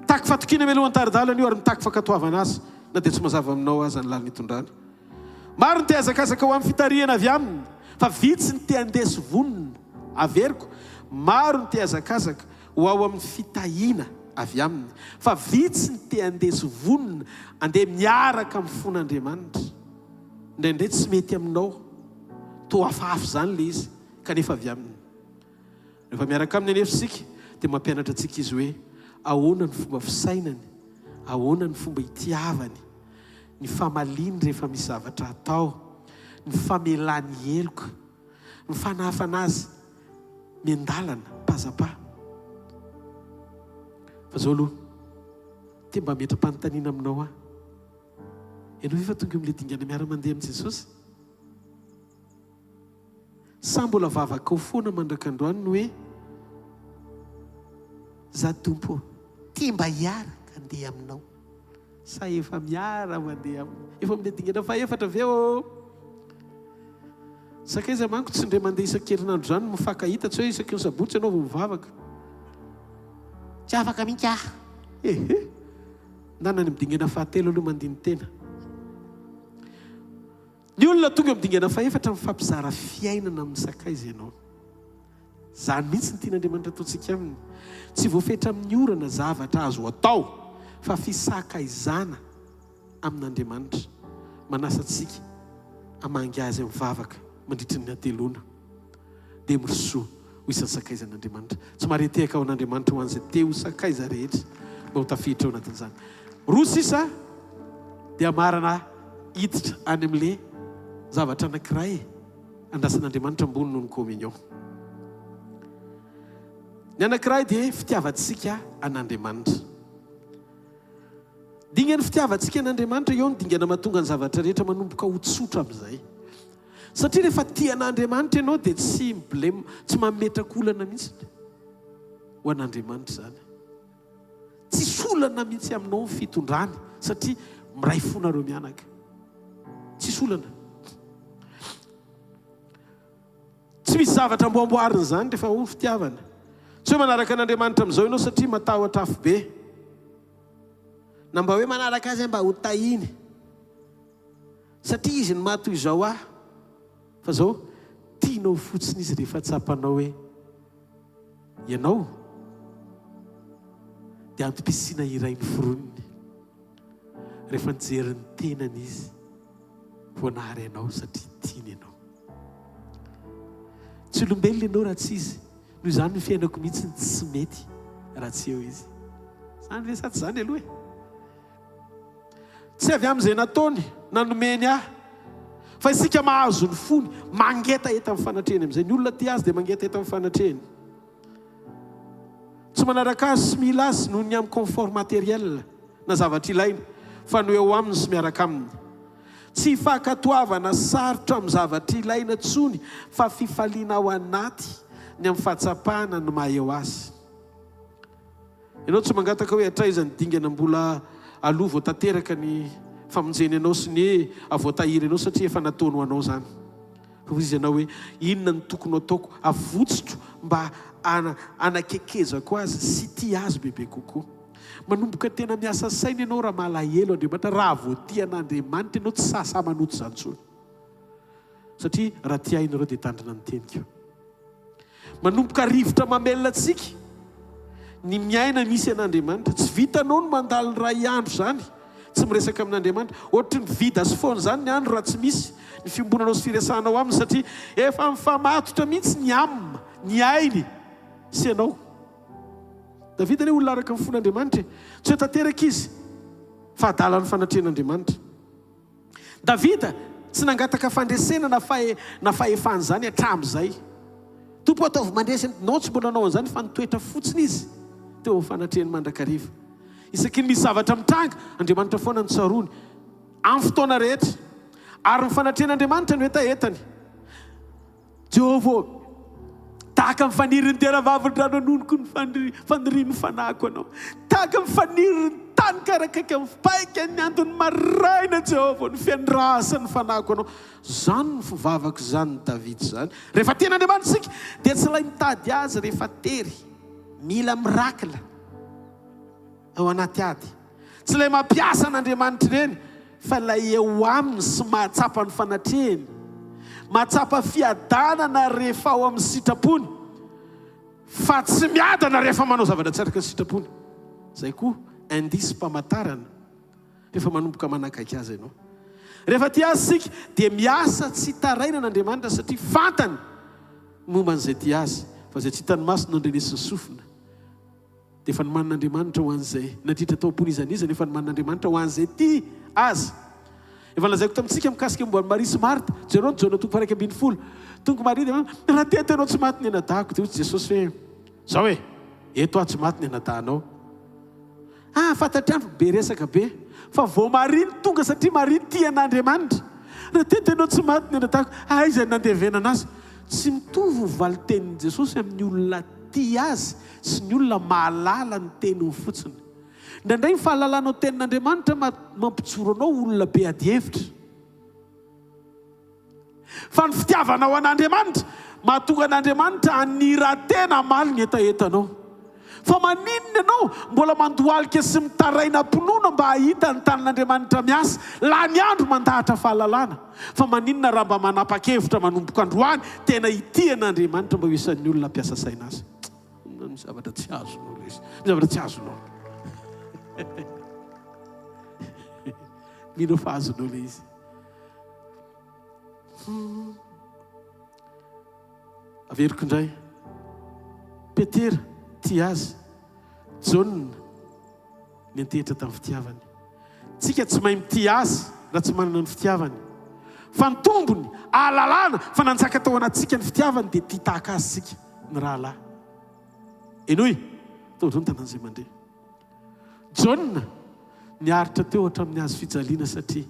Mitaky fatokina mialohan'ny taridalana io ary mitaky fakatoavana azy na dia tsy mazava aminao aza ny lalany hitondrany. Maro ny te hazakazaka ho amin'ny fitarihana avy aminy fa vitsy ny te handesy vonona averiko. Maro ny te hazakazaka ho ao amin'ny fitahiana avy aminy fa vitsy ny te handesy vonona andeha miaraka amin'ny fon'Andriamanitra. Indraindray tsy mety aminao, toa afafy zany le izy kanefa avy aminy. Rehefa miaraka aminy anefa isika dia mampianatra antsika izy hoe ahoana ny fomba fisainany, ahoana ny fomba hitiavany, ny famaliny rehefa misy zavatra atao, mifamelany heloka, mifanafana azy miandalana pazapa. Fa zao aloha te mba metram-panontaniana aminao aho, ianao efa tonga amin'ilay dingana miara-mandeha amin'i Jesosy? Sa mbola vavaka ao foana mandrakandroany no hoe za tompo tia mba hiaraka andeha aminao, sa efa miara mandeha aminao efa amin'ilay dingana faefatra avy eo? Sakaiza manko tsy indray mandeha isan-kerinandro zany mifakahita, tsy hoe isaky ny sabotsy ianao vao mivavaka. Tsy afaka mihitsy aho. Ehe, nanany midingana fahatelo aloha mandiny tena. Ny olona tonga midingana faefatra mifampizara fiainana amin'ny sakaiza ianao. Zany mihitsy ny tian'Andriamanitra ataontsika aminy. Tsy voafetra amin'ny orana zavatra azo atao, fa fisakaizana amin'Andriamanitra. Manasa antsika hamangy azy mivavaka mandritry ny atelona dia mirosoa ho isan'ny sakaizan'Andriamanitra. Tsy maretehaka ao an'Andriamanitra ho an'izay te ho sakaiza rehetra mba ho tafiditra ao anatin'izany. Roa sisa dia marana hiditra any amin'ilay zavatra anankiray andrasan'Andriamanitra ambony noho ny communion. Ny anankiray dia fitiavantsika an'Andriamanitra. Dingan'ny fitiavantsika an'Andriamanitra eo ny dingana mahatonga ny zavatra rehetra manomboka ho tsotra amin'izay. Satria rehefa tian'Andriamanitra ianao dia tsy mametraka olana mihitsy ho an'Andriamanitra zany. Tsy solana mihitsy aminao ny fitondrany satria miray fonareo mianaka. Tsy solana. Tsy misy zavatra amboamboarina zany rehefa ho fitiavana. Tsy hoe manaraka an'Andriamanitra amin'izao ianao satria matahotra afo be, na mba hoe manaraka azy mba ho tahiny satria izy ny mahatoy izao aho. Fa zao tianao fotsiny izy rehefa tsapanao hoe ianao dia antom-pisiana iray ny foroniny. Rehefa nijery ny tenany izy voanary ianao satria tiany ianao. Tsy olombelona ianao raha tsy izy. Noho izany ny fiainako mihitsy tsy mety raha tsy eo izy. Zany ve sa tsy zany aloha e? Tsy avy amin'izay nataony nanomeny ahy, fa isika mahazo ny fony mangeta eta amin'ny fanatrehany amin'izay. Ny olona tia azy dia mangeta eta amin'ny fanatrehany. Tsy manaraka azy sy mila azy noho ny amin'ny confort matériel na zavatra ilaina, fa no eo aminy sy miaraka aminy. Tsy fankatoavana sarotra amin'ny zavatra ilaina tsony, fa fifaliana ao anaty ny amin'ny fahatsapahana no maha eo azy. Ianao tsy mangataka hoe hatraiza ny dingana mbola aloha vao tanteraka ny famonjeny ianao sy ny voatahiry ianao satria efa nataony ho anao zany. Fa izy ianao hoe inona ny tokony ataoko avotsotro mba anakekezako azy sy tia azy bebe kokoa. Manomboka tena miasa saina ianao raha malahelo Andriamanitra, raha vao tian'Andriamanitra ianao tsy sasa manoto zany tsony. Satria raha tiainareo dia tandrina ny teniko. Manomboka rivotra mamelona antsika ny miaina misy an'Andriamanitra. Tsy vitanao no mandalo ray andro zany tsy miresaka amin'Andriamanitra. Ohatry ny vida sy foana zany ny andro raha tsy misy ny fiombonanao sy firesahanao aminy, satria efa mifamatotra mihitsy ny amina, ny ainy sy ianao. Davida anie olona araka amin'ny fon'Andriamanitra, tsy hoe tanteraka izy fa adala ny fanatrehan'Andriamanitra. Davida tsy nangataka fandresena na fahefany zany hatramin'izay. Tompo ataovy mandresena, nao tsy mbola nanao an'izany fa nitoetra fotsiny izy teo amin'ny fanatrehany mandrakariva. Isaky ny misy zavatra mitranga, Andriamanitra foana ny tsarony amin'ny fotoana rehetra. Ary ny fanatrehan'Andriamanitra no etaetany. Jehovah, tahaka ny faniriny tena vavitra nanonoko ny faniriany fanako anao. Tahaka ny faniriny tany karakaiky amin'ny paika ny andony maraina Jehovah, ny fiandrasany fanako anao. Zany ny fivavaka zany Davida zany. Rehefa tian'Andriamanitra sika dia tsy lay mitady azy rehefa tery, mila mirakla ao anaty ady. Tsy lay mampiasa an'Andriamanitra ireny, fa lay eo aminy sy mahatsapa ny fanatrehany, mahatsapa fiadanana rehefa ao amin'ny sitrapony, fa tsy miadana rehefa manao zavatra tsy araka ny sitrapony. Zay koa indisy mpamantarana rehefa manomboka manakaiky azy ianao. Rehefa tia azy sika dia miasa tsy taraina n'Andriamanitra satria fantany momba an'izay tia azy. Fa zay tsy hitany maso no andrenesiny sofina dia efa nomanan'Andriamanitra ho an'izay nadritra tao am-pony izany izy, nefa nomanan'Andriamanitra ho an'izay tia azy. efa lazaiko tamintsika mikasika momba Maria sy Marta, jereo Jona toko paraika ambin'ny folo. Tonga Maria dia raha tetanao tsy maty ny anadahako, dia hoy Jesosy hoe zao hoe eto aho tsy maty ny anadahanao. Fantatrandro be resaka be, fa vao Maria ny tonga satria Maria tia an'Andriamanitra. Raha tetanao tsy maty ny anadahako, izay nandevenana azy. Tsy mitovy valitenin'i Jesosy amin'ny olona tia azy sy ny olona mahalala ny teniny fotsiny. Ndraindray ny fahalalanao tenin'Andriamanitra mampijoro anao olona be adi-hevitra. Fa ny fitiavanao an'Andriamanitra mahatonga an'Andriamanitra aniran-tena maly ny etaetanao. Fa maninona ianao mbola mandohalika sy mitaraina mponoana mba hahita ny tanan'Andriamanitra miasa la ny andro mandahatra fahalalana. Fa maninona raha mba manapa-kevitra manomboka androany tena itian'Andriamanitra mba ho isan'ny olona mpiasa saina azy. Ny zavatra tsy azonao izy. Ny zavatra tsy azonao. Mino fa azonao le izy. Averiko indray. Petera tia azy. John nentehitra tamin'ny fitiavany. Tsika tsy mahay mitia azy raha tsy manana ny fitiavany. Fa ny tombony ahalalana fa nanjaka tao anatsika ny fitiavany dia tia tahaka azy sika ny rahalahy. Enoy tao zao ny tanan'izay mandeha. John niaritra teo hatramin'ny hazo fijaliana satria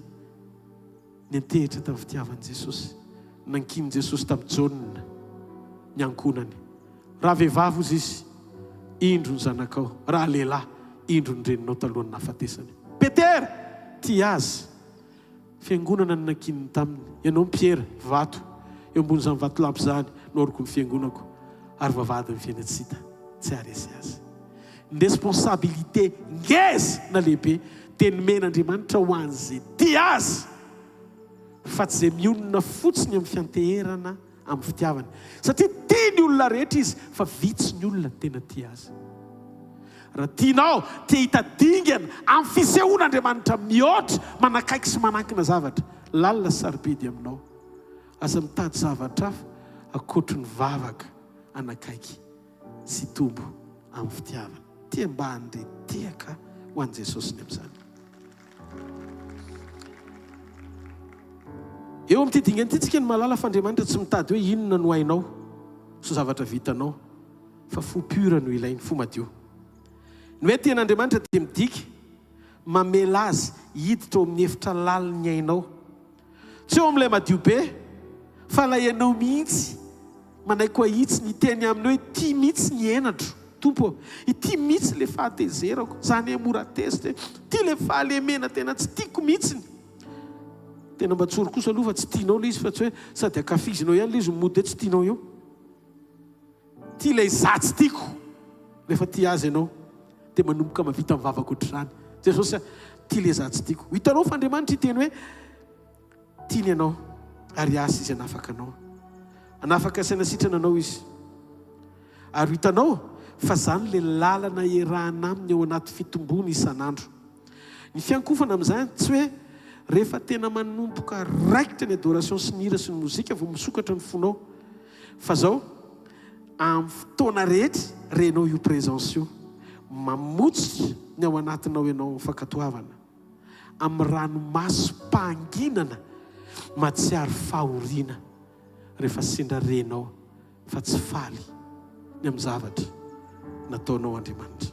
nentehitra tamin'ny fitiavan'i Jesosy. Nankiny Jesosy tamin'ny John ny ankonany. Raha vehivavy ozy izy, indro ny zanakao. Raha lehilahy, indro ny reninao talohan'ny nahafatesany. Petera tia azy. Fiangonana ny nankininy taminy. Ianao Pierre, vato. Eo ambony izany vato lampy izany no aroko ny fiangonako. Ary vavahady ny fiainatsita. Tsy haresy azy. Ny responsabilité ngeza na lehibe dia nomen'Andriamanitra ho an'izay tia azy. Fa tsy izay mionona fotsiny amin'ny fianteherana amin'ny fitiavany. Satria tia ny olona rehetra izy, fa vitsy ny olona tena tia azy. Raha tianao tia hitadingana amin'ny fisehoan'Andriamanitra mihoatra manakaiky sy manankina zavatra, lalina saribedy aminao. Aza mitady zavatra hafa ankoatry ny vavaka anakaiky sy tombo amin'ny fitiavana. Tia mba handretehaka ho an'i Jesosy ny amin'izany. Eo amin'ity dingana ity tsika ny malala fa Andriamanitra tsy mitady hoe inona no hainao sy zavatra vitanao, fa fo pura no ilainy, fo madio. Ny hoe tian'Andriamanitra dia midika mamela azy hiditra ao amin'ny efitra laliny hainao. Tsy eo amin'ilay madio be, fa la ianao mihitsy manaiky ho ahitsy ny teny aminy hoe tia mihitsy ny henatro. Tompo, ity mihitsy le fahatezerako, zany hoe mora tezitra, tia le fahalemena tena tsy tiako mihitsy. Tena mba tsoro kosa aloha fa tsy tianao le izy, fa tsy hoe sady akafizinao ihany le izy mody hoe tsy tianao eo. Tia le iza tsy tiako. Rehefa tia azy ianao dia manomboka mavita mivavaka ohatr'izany. Jesosy tia le iza tsy tiako. Hitanao fa Andriamanitra iteny hoe tiany ianao ary asa izy hanafaka anao. Hanafaka saina sitrana anao izy. Ary hitanao fa zany le lalana iarahana aminy ao anaty fitombony isan'andro. Ny fiankofana amin'izany tsy hoe rehefa tena manomboka raikitra ny adoration sy ny hira sy ny mozika vao misokatra ny fonao. Fa zao amin'ny fotoana rehetra renao io présence io mamotsy ny ao anatinao ianao fankatoavana amin'ny ranomasom-pahanginana matsiary fahoriana rehefa sendra renao fa tsy faly ny amin'ny zavatra nataonao Andriamanitra.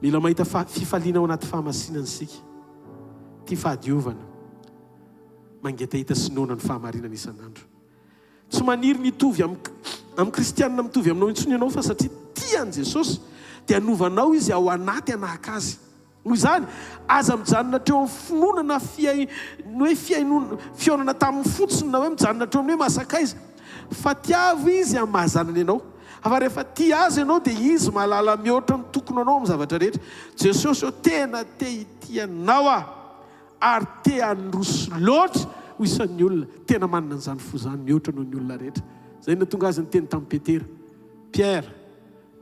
Mila mahita fifaliana ao anaty fahamasinana sika. Tia fahadiovana mangetahita sinoana ny fahamarinana isan'andro. Tsy maniry nitovy amin'ny kristianina mitovy aminao intsony ianao, fa satria tian'i Jesosy dia hanovanao izy ao anaty hanahaka azy. Noho izany aza mijanona treo amin'ny finoana na fiaonana tamin'ny fotsiny na hoe mijanona treo amin'ny hoe masakaiza, fa tiavo izy amin'ny mahazanany ianao. Fa rehefa tia azy ianao dia izy mahalala mihoatra ny tokony anao amin'ny zavatra rehetra. Jesosy tena te hitianao ary te handroso loatra ho isan'ny olona. Tena manana an'izany fo zany mihoatra noho ny olona rehetra. Zay no tonga azy ny teny tamin'ny Petera, Pierre,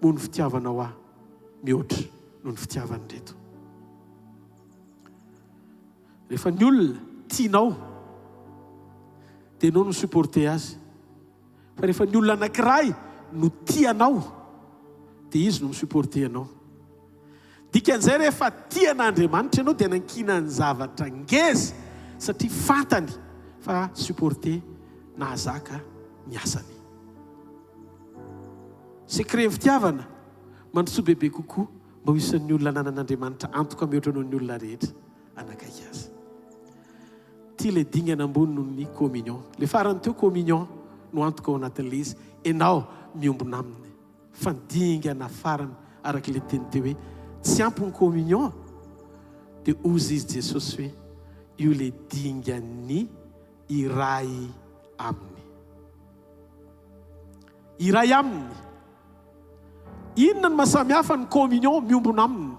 moa ny fitiavanao mihoatra noho ny fitiavany reto. Rehefa ny olona tianao dia ianao no supporter azy. Fa rehefa ny olona anankiray no tianao dia izy no misupporter anao. dikan'izay rehefa tian'Andriamanitra ianao dia nankina ny zavatra ngeza satria fantany fa supporter nahazaka ny asany. Secret ny fitiavana mandrosoa bebe kokoa mba ho isan'ny olona nanan'Andriamanitra antoka mihoatra noho ny olona rehetra anakaiky azy. Ty le dingana ambony noho ny communion. Le farany teo communion no antoka ao anatin'le izy. Enao miombona aminy. Fandingana farany araka le teny teo hoe tsy ampy ny communion dia ozy izy Jesosy hoe io le dingany iray aminy. Iray aminy. Inona ny mahasamihafa ny communion miombona aminy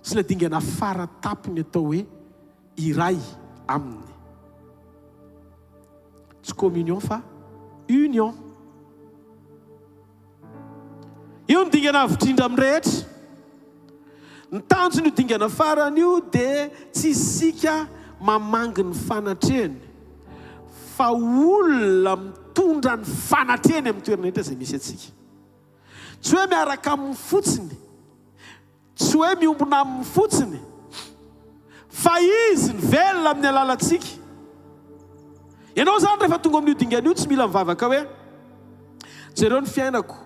sy le dingana faratapiny atao hoe iray aminy. Tsy communion fa union. Io ny dingana avidrindra amin'ny rehetra. Ny tanjony io dingana farany io dia tsy isika mamangy ny fanatrehany fa olona mitondra ny fanatrehany amin'ny toerana rehetra izay misy atsika. Tsy hoe miaraka amin'ny fotsiny, tsy hoe miombona amin'ny fotsiny, fa izy ny velona amin'ny alalantsika. Ianao zany rehefa tonga amin'io dingana io tsy mila mivavaka hoe jereo ny fiainako,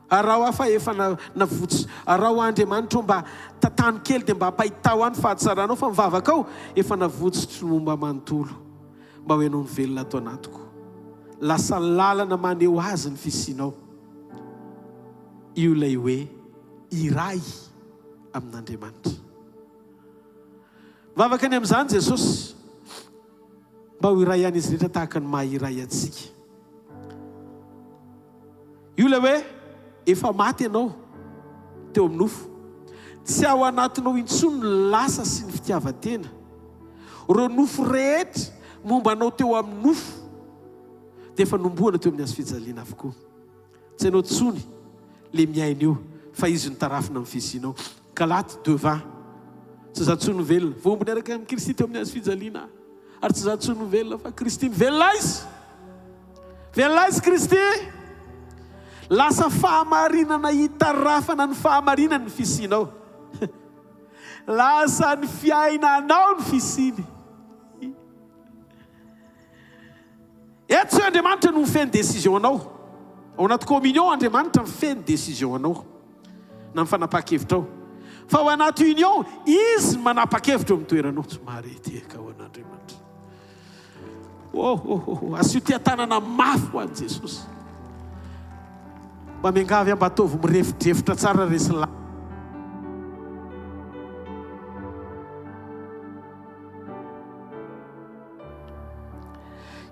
arao afa efa navotsy, arao Andriamanitra mba tatano kely dia mba hampahitao any fahatsaranao, fa mivavaka ao efa navotsitry momba manontolo mba hoe enao ny velona ato anatiko. Lasa lalana maneho azy ny fisianao. Io lay hoe iray amin'Andriamanitra. Mivavaka any amin'izany Jesosy mba ho iray any izy rehetra tahaka ny maha iray atsika. Io lay hoe efa maty ianao teo amin'ny nofo. Tsy ao anatinao intsony ny lasa sy ny fitiavan-tena. Reo nofo rehetra momba anao teo amin'ny nofo dia efa nomboana teo amin'ny azo fijaliana avokoa. Tsy hainao tsony le miaina io fa izy ny tarafina amin'ny fisianao. Galates 2:20. Tsy za tsony velona. Vombony araka amin'ny Kristy teo amin'ny azo fijaliana. Ary tsy za tsony velona fa Kristy ny velona izy. Velona izy Kristy. Lasa fahamarinana hitarafana ny fahamarinana ny fisianao. Lasa ny fiainanao ny fisiny. Eto tsy Andriamanitra no mifeny décision anao. Ao anaty communion Andriamanitra mifeny décision anao na ny fanapa-kevitra ao. Fa ao anaty union izy manapa-kevitra amin'ny toeranao. Tsy mahareteka ao an'Andriamanitra. Asio tia tanana mafy ho an'i Jesosy. Mba miangavy mba ataovy mirefitrefitra tsara resy la.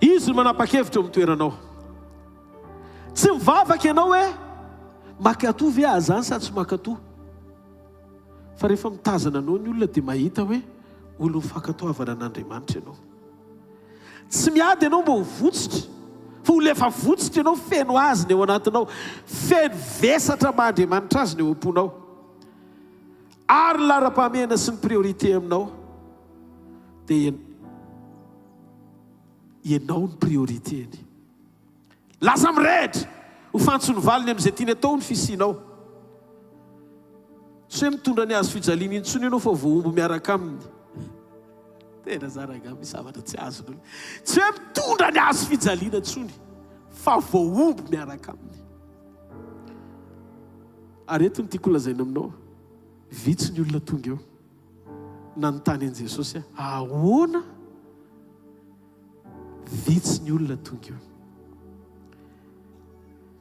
Izy no manapa-kevitra amin'ny toeranao. Tsy mivavaka ianao hoe makatoa ve azany sa tsy makatoa. Fa rehefa mitazana anao ny olona dia mahita hoe olona mifankatoavana an'Andriamanitra ianao. Tsy miady ianao mba ho votsitra, fa olona efa votsitra ianao feno azy ny ao anatinao, feno vesatra mahandriamanitra azy ny ao am-ponao. Ary lara-pahamehana sy ny priorité aminao dia ianao ny prioritény. Lasa mirehitra ho fantsony valiny amin'izay tiany atao ny fisianao. Tsy hoe mitondra ny azo fijaliana intsony ianao fa voaomby miaraka aminy. Tena zaraga misy zavatra tsy azonao. Tsy hoe mitondra ny azo fijaliana intsony fa voaomby miaraka aminy. Ary eto ny tiako lazaina aminao, vitsy ny olona tonga eo nanontany an'i Jesosy ahoana vitsy ny olona tonga eo.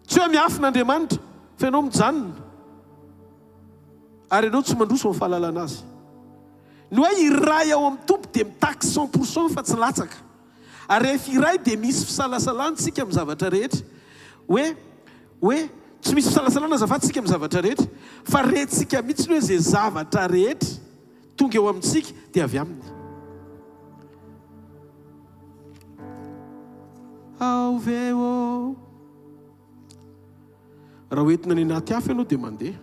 Tsy hoe miafin'Andriamanitra fa ianao mijanona ary ianao tsy mandroso amin'ny fahalalana azy. Ny hoe iray ao amin'ny tompo dia mitaky 100% fa tsy latsaka. Ary rehefa iray dia misy fisalasalantsika amin'ny zavatra rehetra. Hoe tsy misy fisalasalana azafatsika amin'ny zavatra rehetra, fa rehetritsika mihitsy hoe izay zavatra rehetra tonga eo amintsika dia avy aminy. Ao ve ô. Raha hoentina ny anaty hafa ianao dia mandeha.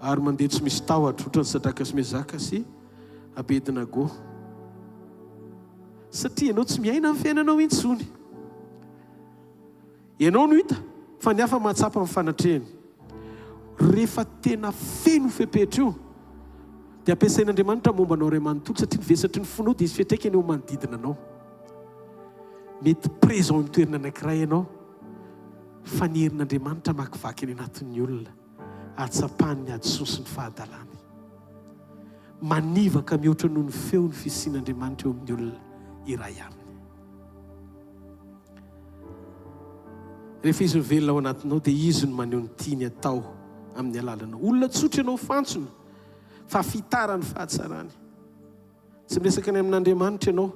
Ary mandeha tsy misy tahotra ohatran'ny sadraka sy mezaka sy Abednego. Satria ianao tsy miaina amin'ny fiainanao intsony. Ianao no hita fa ny hafa mahatsapa amin'ny fanatrehany. rehefa tena feno fepetra io dia ampiasain'Andriamanitra momba anao ray manontolo satria nivesatry ny fonao dia izy fetraika eny eo manodidina anao. Mety présent amin'ny toerana anankiray ianao fa ny herin'Andriamanitra makivaky any anatin'ny olona atsapahany ny adoso sy ny fahadalany. Manivaka mihoatra noho ny feo ny fisian'Andriamanitra eo amin'ny olona iray aminy. Rehefa izy velona ao anatinao dia izy no maneho ny tiany atao amin'ny alalanao. Olona tsotra ianao fantsona fa fitarany fahatsarany. Tsy miresaka ny amin'Andriamanitra ianao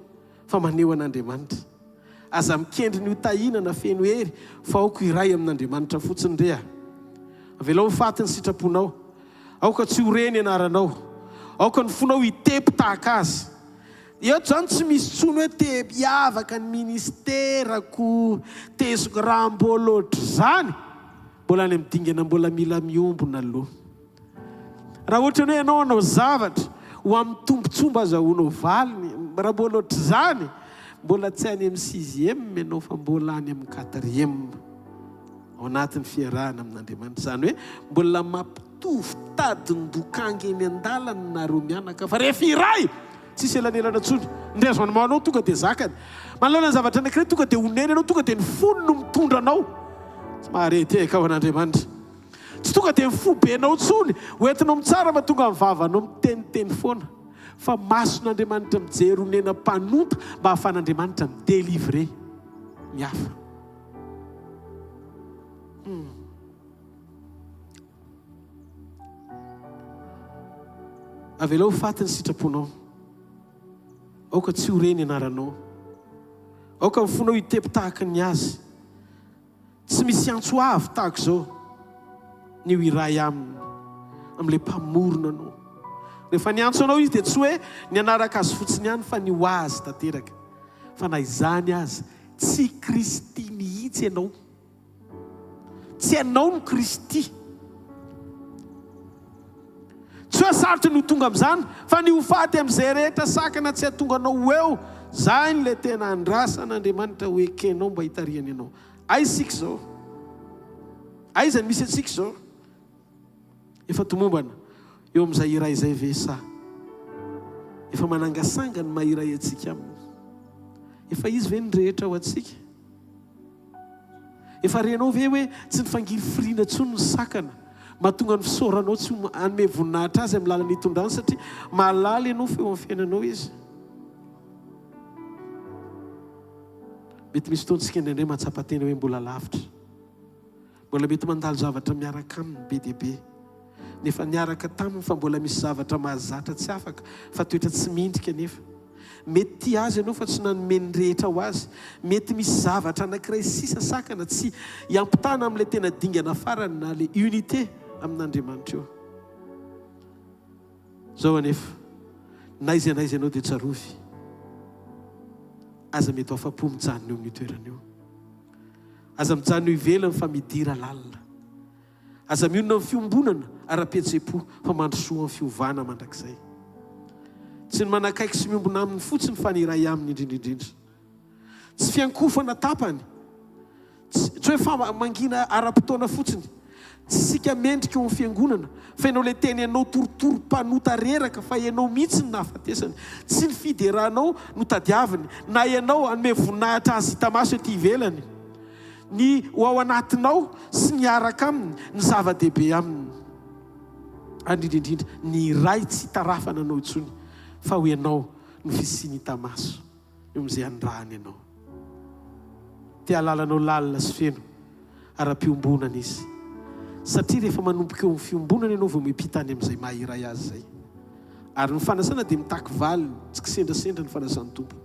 fa maneho an'Andriamanitra. Aza mikendry ny hotahinana feno hery fa aoko iray amin'Andriamanitra fotsiny rea. Avela ho faty ny sitraponao, aoka tsy horeny ianaranao, aoka ny fonao hitepy tahaka azy. Eto zany tsy misy tsony hoe te hiavaka ny ministerako, tezoko raha mbola ohatry zany. Mbola any amin'ny dingana mbola mila miombona aloha. Raha ohatra ny hoe ianao anao zavatra ho amin'ny tombotsomba azahoanao valiny, raha mbola ohatry zany mbola tsy any amin'ny 6e ianao fa mbola any amin'ny 4e ao anatin'ny fiarahana amin'Andriamanitra. Zany hoe mbola mampitovy tadiny dokanga eny an-dalana nareo mianaka fa rehefa iray tsisy elanelana tsony. Ndrezo anao tonga dia zakany. Manoloana ny zavatra anankiray tonga dia honeny anao, tonga dia ny fony no mitondra anao. Tsy maharety ka ao an'Andriamanitra. Tsy tonga dia mifobe anao tsony hoentinao mitsara ma tonga mivavanao miteniteny foana. Fa mason'Andriamanitra mijery honena mpanota mba hahafan'Andriamanitra midélivrer ny hafa. Avela ho faty ny sitraponao, aoka tsy horeny ianaranao, aoka ny fonao hitepy tahaka ny azy. Tsy misy antso avy tahaka izao ny ho iray aminy amin'ilay mpamorona anao. Rehefa ny antso anao izy dia tsy hoe ny anaraka azy fotsiny ihany fa ny ho azy tanteraka. Fa na izany azy tsy Kristy mihitsy ianao, tsy ianao no Kristy. Tsy hoe sarotra ny ho tonga amin'izany fa ny ho faty amin'izay rehetra sakana tsy hahatonga anao eo. Zany ilay tena andrasan'Andriamanitra ho ekenao mba hitariany ianao. Aisika izao, aizany misy antsika izao efa tomombana eo amin'izay iray izay ve sa efa manangasanga ny mahiray antsika aminy. Efa izy ve ny rehetra ho antsika? Efa renao ve hoe tsy nifangiry firiana tsony ny sakana mahatonga ny fisaoranao tsy anome voninahitra azy amin'ny lalany hitondrany satria mahalala ianao feo amin'ny fiainanao izy. Mety misy fotoantsika indraindray mahatsapa-tena hoe mbola lavitra, mbola mety mandalo zavatra miaraka aminy be dia be, nefa niaraka taminy fa mbola misy zavatra mahazatra tsy afaka fa toetra tsy mindrika. Nefa mety tia azy ianao fa tsy nanome ny rehetra ho azy. Mety misy zavatra anankiray sisa sakana tsy hiampitana amin'ilay tena dingana farany na le unité amin'Andriamanitra eo. Zao anefa naiza ianao dia tsarovy, aza mety afa-po mijanona eo amin'ny toerana eo, aza mijanona eo ivelany fa midira lalina, aza mionona amin'ny fiombonana ara-pihetsepo fa mandrosoa amin'ny fiovana mandrakizay. Tsy ny manakaiky sy miombona aminy fotsiny fa ny iray aminy indrindraindrindra. Tsy fiankofana tapany, tsy hoe mangina ara-potoana fotsiny, tsy sika mendrika eo amin'ny fiangonana fa ianao ilay teny ianao torotoro mpanota reraka fa ianao mihitsy ny nahafatesany. Tsy ny fiderahanao no tadiaviny na ianao anome voninahitra azy hita maso ety ivelany, ny ho ao anatinao sy ny araka aminy ny zava-dehibe aminy. Indrindraindrindra ny iray tsy hitarafana anao intsony fa ho ianao no fisiny hita maso eo amin'izay andrahany ianao. Te halalanao lalina sy feno ara-piombonana izy, satria rehefa manomboka eo amin'ny fiombonana ianao vao miampita any amin'izay mahiray azy zay. Ary ny fanasana dia mitaky valiny, tsy kisendrasendra ny fanasan'ny tompo.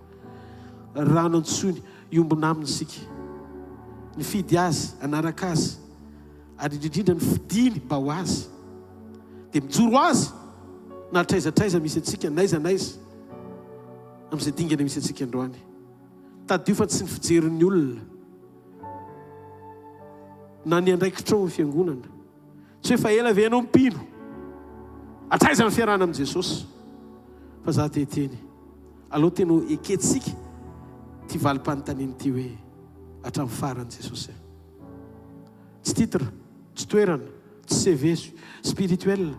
Rano antsony iombona aminy isika, ny fidy azy, anaraka azy, ary indrindrindra ny fidiny mba ho azy, dia mijoro azy na traizatraiza misy antsika, naiza amin'izay dingana misy antsika androany. Tadio fa tsy ny fijerin'ny olona na ny andraikitrao amin'ny fiangonana, tsy hoe fa ela ve ianao mipino, atraiza ny fiarahana amin'i Jesosy, fa za teteny aloha tena eketsika ty valim-panontaniana ty hoe hatramin'ny faran'i Jesosy. Tsy titra, tsy toerana, CV spirituel.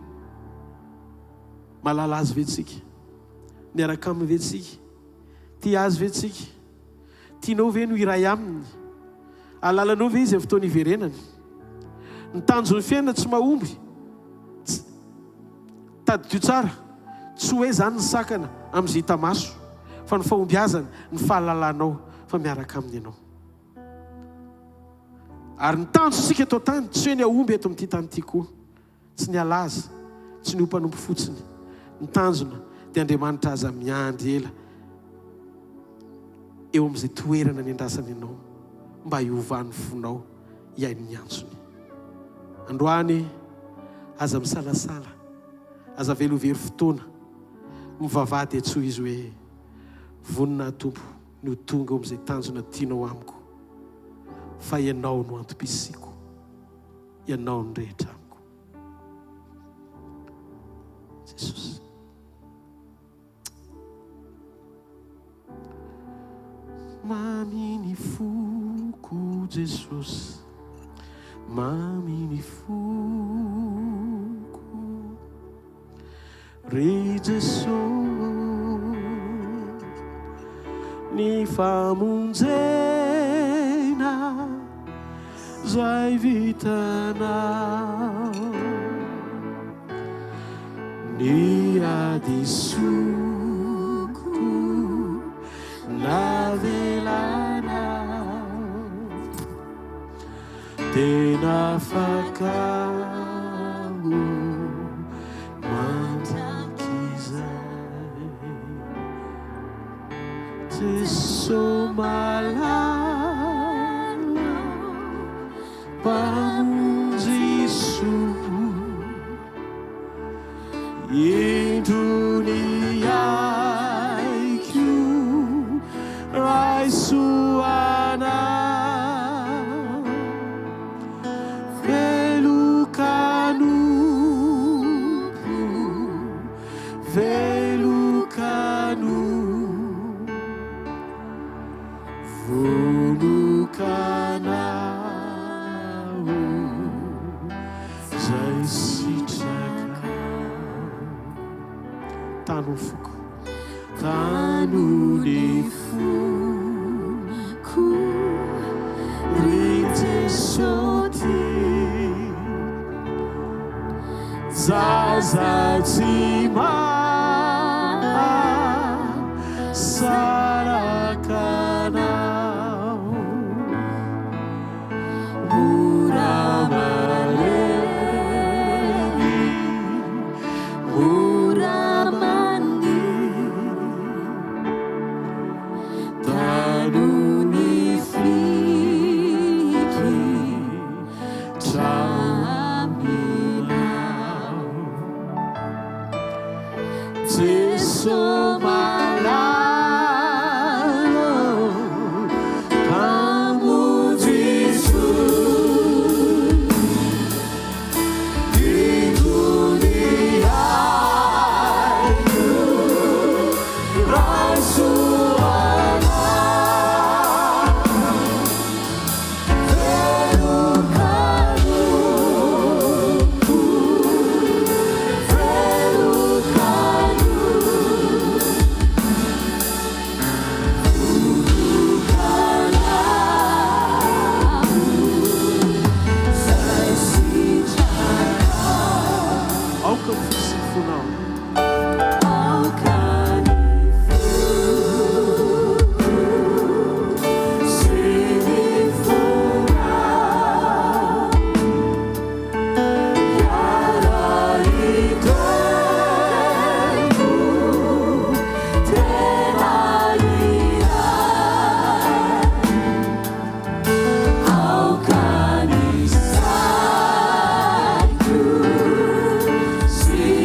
Malala azy ve tsika? Miaraka aminy ve tsika? Tia azy ve tsika? Tianao ve no iray aminy? Alalanao ve izy amin'ny fotoana iverenany? Ny tanjon'ny fiainana tsy mahomby. Tadidio tsara. Tsy hoe zany ny sakana amin'izay hita maso, fa ny fahombiazana ny fahalalanao fa miaraka aminy ianao. Ary ny tanjonsika eto tany tsy hoe ny ahomby eto amin'ity tany ity koa. Tsy ny alaza, tsy ny ho mpanompo fotsiny. Ny tanjona dia Andriamanitra aza miandry ela eo amin'izay toerana niandrasany ianao mba hiovan'ny fonao hiainy ny antsony. Androany aza misalasala, aza velovery fotoana, mivavady atsoa izy hoe vonina Tompo no tonga eo amin'izay tanjona tianao amiko, fa ianao no antom-pisiko, ianao no rehetra amiko. Jesosy. Maminy foko Jesosy, maminy foko re Jesosy, ny famonjena zay vitanao, ny adisoko navelanao, tena fakao mandrakizay, Jesosy malala pamonjiso indrony aiko raisoana velokanompo velokano vonokanao zay sitraka tano foko tanony foko ry Jesosy zaza tsy mahasarakanao mora malemy mora mani tanony fliky traminao, Jesosy malalo pamonjiso indrony aiko raisoana velokanompo velokano See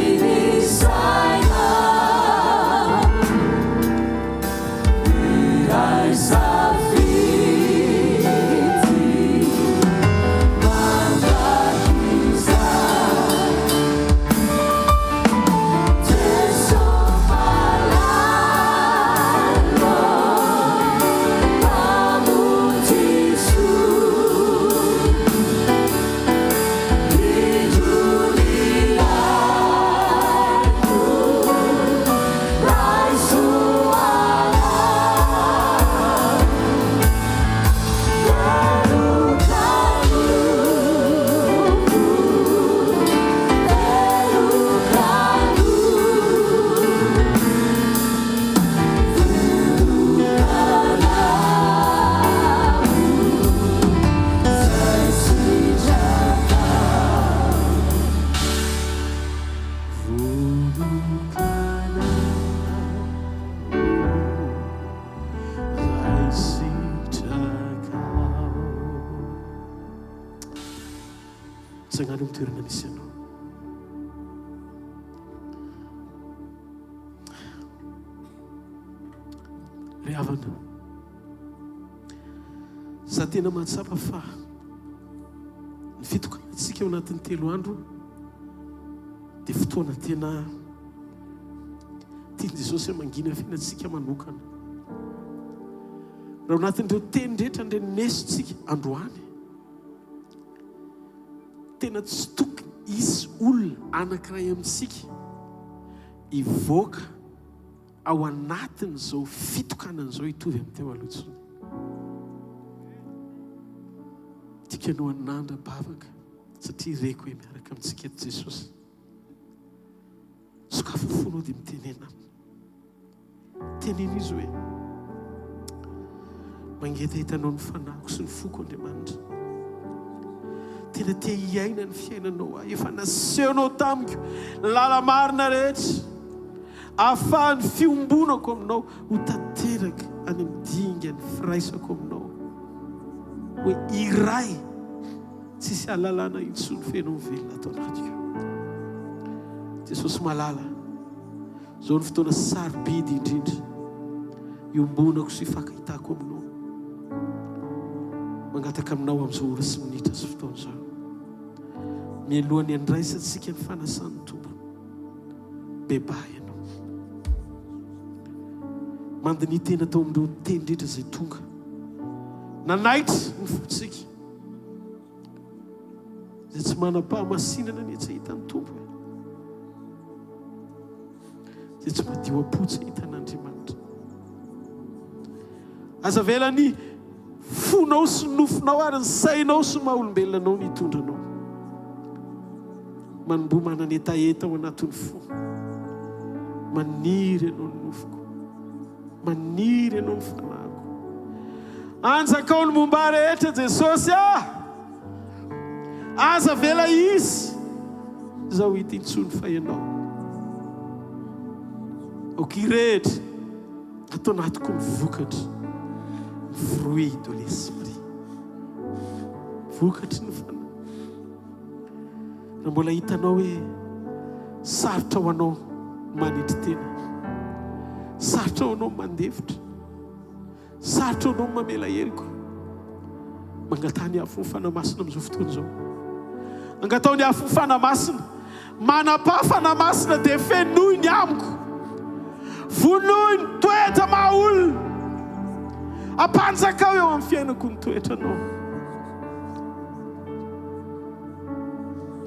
tazagna any amin'ny toerana misy anao. Ry havana, za tena mahatsapa fa ny fitokanantsika ao anatin'ny 3 andro dia fotoana tena tiany Jesosy mangina fiainantsika manokana. Raha ao anatin'ireo teny rehetra ndray nesontsika androany, tena tsy tokony isy olona anankiray amintsika ivoaka ao anatin'izao fitokanan'izao hitovy amin'ny teo aloha intsony. Tikanao anandra bavaka satria reko hoe miaraka amintsika eto Jesosy. Sokafo fonao dia mitenena aminy. Tenena izy hoe mangety hitanao ny fanahiko sy ny foko Andriamanitra. Tena te hiaina ny fiainanao ahy. Efa nasehonao tamiko lala marina rehetra ahafahan'ny fiombonako aminao ho tanteraka any amin'ny dinga ny firaisako aminao. Hoe iray tsisy ahalalana intsony fenao velona atao anatiko. Jesosy malala, zao ny fotoana sarobidy indrindra iombonako sy hifankahitako aminao. Mangataka aminao amin'izao ora sy minitra sy fotoana izao. Mialohan'ny andraisantsika ny fanasan'ny tompo. Bebahy ianao. Mandiny tena tao amin'ireo teny rehetra izay tonga. Nanaitra ny fotsika. Izay tsy manam-pahamasinana ny tsy hitan'ny tompo. Izay tsy madio apotsy hitan'Andriamanitra. Aza velany fonao sy nofinao ary ny sainao sy maha-olombelonanao ny hitondranao. Manombo mananetaeta ao anatin'ny fo. Maniry ianao ny nofiko. Maniry ianao ny fanahiko. Anjakao ny momba rehetra Jesosy aza vela izy zao hita intsony fa ianao. Rehetra atao anatiko ny vokatra, ny fruit de l'esprit, vokatry ny fanahy. Raha mbola hitanao hoe sarotra ho anao manitry tena, sarotra ho anao mandefitra, sarotra ho anao mamela heliko, mangatany afo ny fanamasina amin'izao fotoana izao. Angataony afo ny fanamasina, manapa fanamasina dia fenoiny amiko. Vonoiny toetra maha-olona. Ampanjakao eo amin'ny fiainako ny toetranao.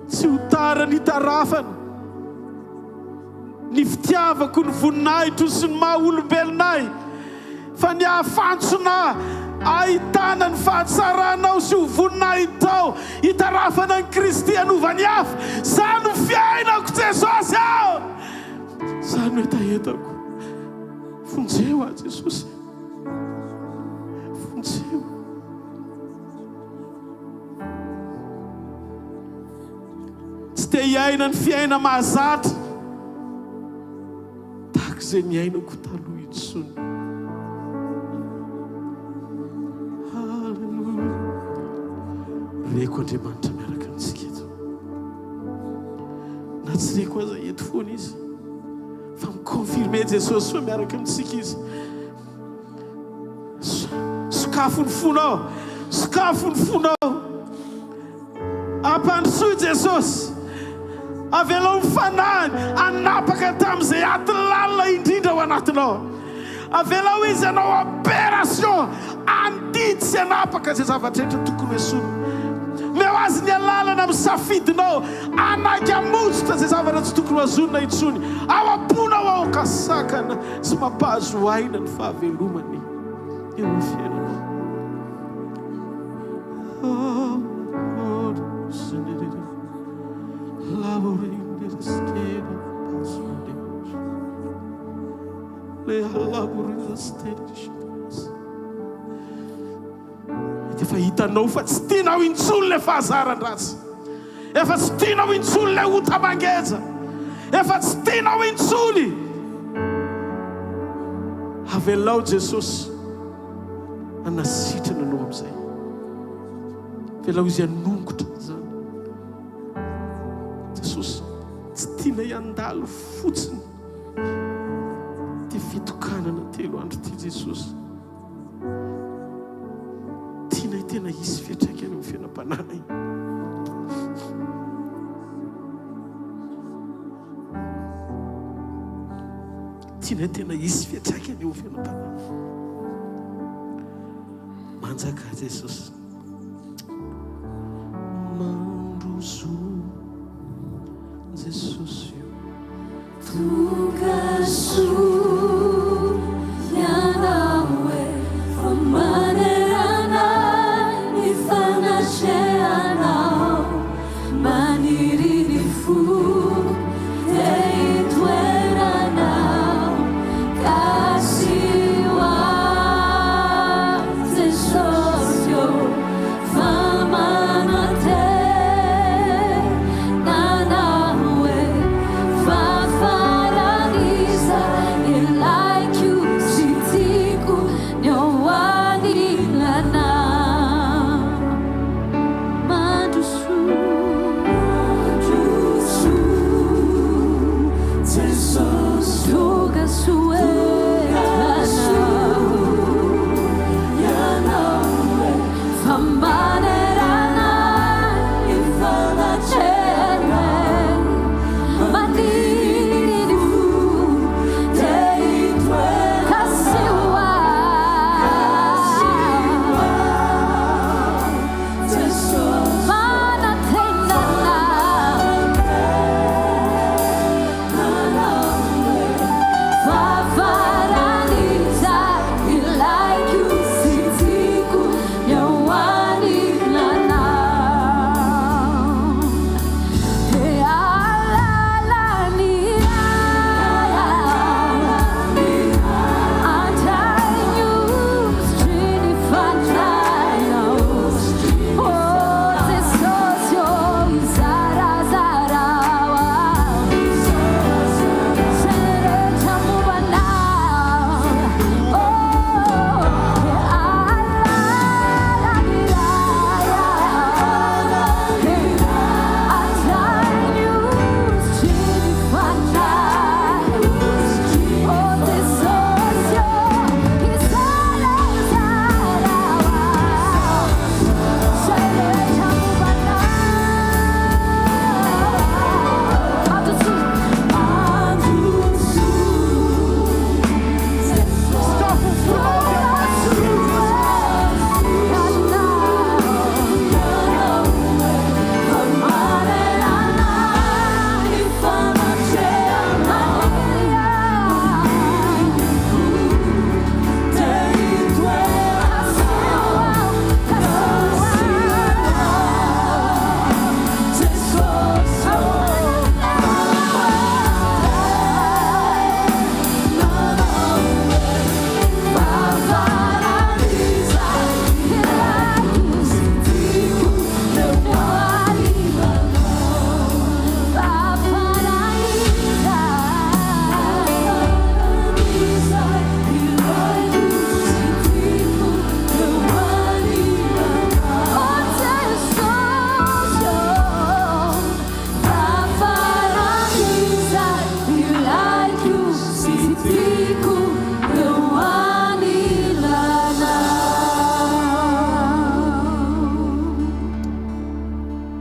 Tsy ho tara ny tarafana, ny fitiavako ny voninahitro sy ny maha-olombelonay, fa ny ahafantsona ahitana ny fahatsaranao sy ho voninahitao hitarafana ny Kristy hanovany hafa. Za no fiainako Jesosy ao. Za no etaetako. Fonjeo a Jesosy. Fonjeo. Tsy te hiaina ny fiaina mahazatra tahaka izay niainako taloha intsony. Halleluja. Reko Andriamanitra miaraka amintsika eto. Na tsy reko aza eto foana izy. Fa mikonfirme Jesosy fa miaraka amintsika izy. Sokafo ny fonao. Sokafo ny fonao. Ampandrosoy Jesosy. Avelao ny fanahiny anapaka tamin'izay aty lalina indrindra ao anatinao. Avelao izy anao opération andidy sy anapaka izay zavatra rehetra tokony hoesorina. Meo azy ny alalana amin'ny safidinao anaky amotsitra izay zavatra tsy tokony hazonina intsony. Ao amponao ao kasakana sy mampahazo aina ny fahavelomany eo amin'ny fiainanao. Efa hitanao fa tsy tianao intsony le fahazaran-dratsy. Efa tsy tianao intsony le ota mangeza. Efa tsy tianao intsony. Avelao Jesosy anasitrana anao amin'izay. Avelao izy anongotra zany. Jesosy tsy tiana iandalo fotsiny ty fitokanana telo andro ty Jesosy. Tiana tena hisy fiatraikany amin'ny fiainam-panahina iny. Tiana tena hisy fiatraikany eo amin'ny fiainam-panahina. Manjaka Jesosy. Mandroso Jesosy io. Tugasu Yanawe Famanerana Ifanasheanao Manirinifu Teitueranao Kasiwa Tesosio Famanate Nanawe Fafaraniza Ilaiku Sitiku Nyowani Lana Mandusu Jesus Tuga Yanawe Famanerana Ifanachere Manirifu Teitwe Kasiwa Jesus Manatenana Fafaraniza Ilaiku Sitiku Nyawani Lana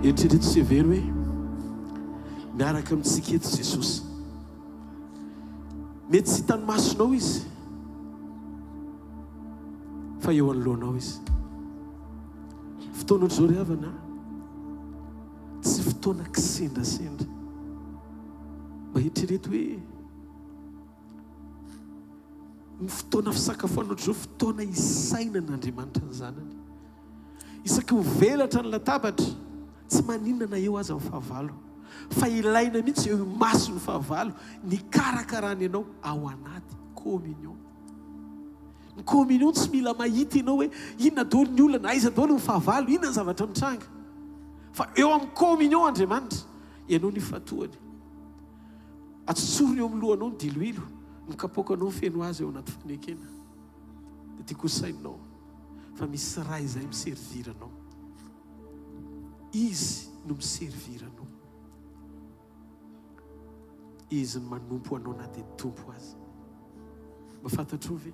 Eritrereto sy hevery hoe miaraka amintsika eto Jesosy. Mety tsy hitany masonao izy fa eo anoloanao izy. Fotoana zao ry havana tsy fotoana kisendrasendra. Mba eritrereto hoe ny fotoana fisakafoanao zao fotoana isaina n'Andriamanitra ny zanany. Isaky mivelatra ny latabatra tsy maninana eo aza amin'ny fahavalo fa ilaina mihitsy eo maso ny fahavalo ny karakarany ianao ao anaty communion. Ny communion tsy mila mahita ianao hoe inona daholo ny olana, aiza daholo ny fahavalo, inona ny zavatra mitranga, fa eo amin'ny communion Andriamanitra ianao ny fatohany. Atsotsorony eo amin'ny lohanao ny diloilo, mikapokanao ny feno azy eo anaty fanekena. Dia tiako sainao fa misy raha izay miserviranao. Izy no miserviranao. izy ny manompo anao na dia tompo azy. Mafantatro ve?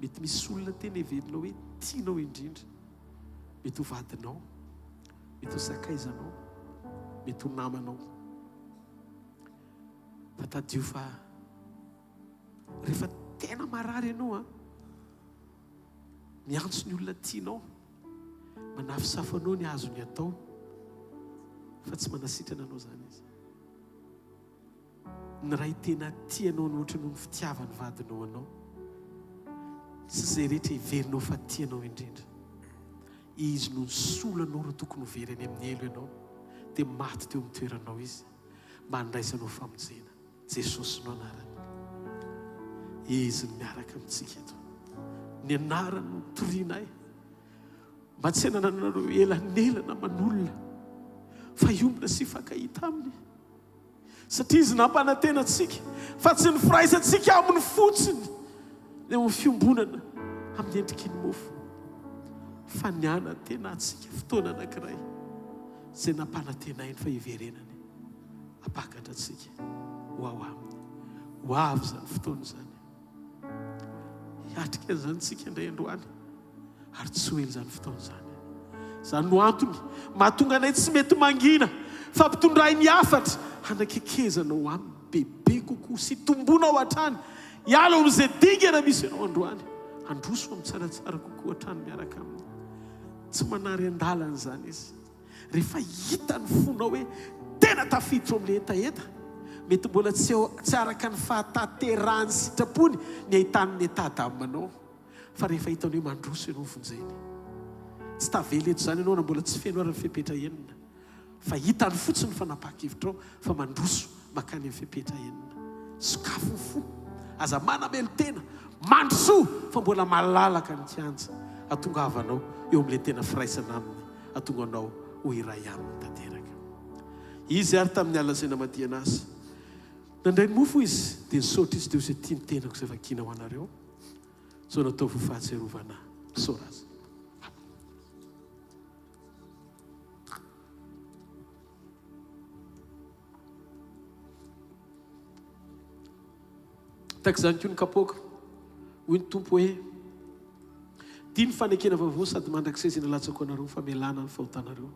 Mety misy olona tena heverina hoe tianao indrindra, mety ho vadinao, mety ho sakaizanao, mety ho namanao. Fa tadio fa rehefa tena marary ianao miantso ny olona tianao, manafisafo anao ny azony atao, fa tsy manasitrana anao zany izy. Ny ray tena tianao ny ohatranao ny fitiavany vadinao anao, tsy izay rehetra hiverinao fa tianao indrindra. Izy no nisolanao raha tokony ho very any amin'ny elo ianao, dia maty teo amin'ny toeranao izy, mba handraisanao famonjena. Jesosy no anarany. Izy no miaraka amintsika eto. Ny anarany no torianay, mba tsy hananareo elanelana manolona, fa iombona sy fakahita aminy. Satria izy nampanantena antsika, fa tsy ny firaisantsika amin'ny fotsiny, dia amin'ny fiombonana amin'ny endriky ny mofo, fa ny anantena antsika fotoana anankiray, izay nampanantenainy fa hiverenany, apakatra antsika ho ao aminy. Ho avy zany fotoana zany. Hiatrika an'izany tsika indray androany, ary tsy ho ela zany fotoana zany. Zany no antony mahatonga anay tsy mety mangina, fa mpitondray ny hafatra hanakekezanao aminy bebe kokoa, sy tombona ao hatrany. Hiala amin'izay dingana misy ianao androany, handroso amin'ny tsaratsara kokoa hatrany miaraka aminy. Tsy manary an-dalana zany izy. Rehefa hita ny fonao hoe tena tafiditra amin'ilay etaeta, mety mbola tsy araka ny fahatanterahany sitrapony ny ahitany ny etadamanao, fa rehefa hitanao hoe mandroso ianao vonjeny, tsy tavela eto zany ianao na mbola tsy feno ary ny fepetra enina, fa hitany fotsiny fa napaka-hevitrao fa mandroso makany amin'ny fepetra enina. Sokafo ny fo, aza manamelo tena, mandroso fa mbola malalaka ny kianja, atongavanao eo amin'ilay tena firaisana aminy, atonganao ho iray aminy tanteraka. Izy ary tamin'ny alasaina madiana azy, nandray ny mofo izy, dia nisaotra izy teo izay tia ny tenako izay vakina ho anareo, so natao ho fahatserovana misaora azy. Taka izany koa ny kapoaka, hoy ny tompo hoe tia ny fanekena vaovao sady mandrakizay izay nalatsako anareo, famelana ny fahotanareo.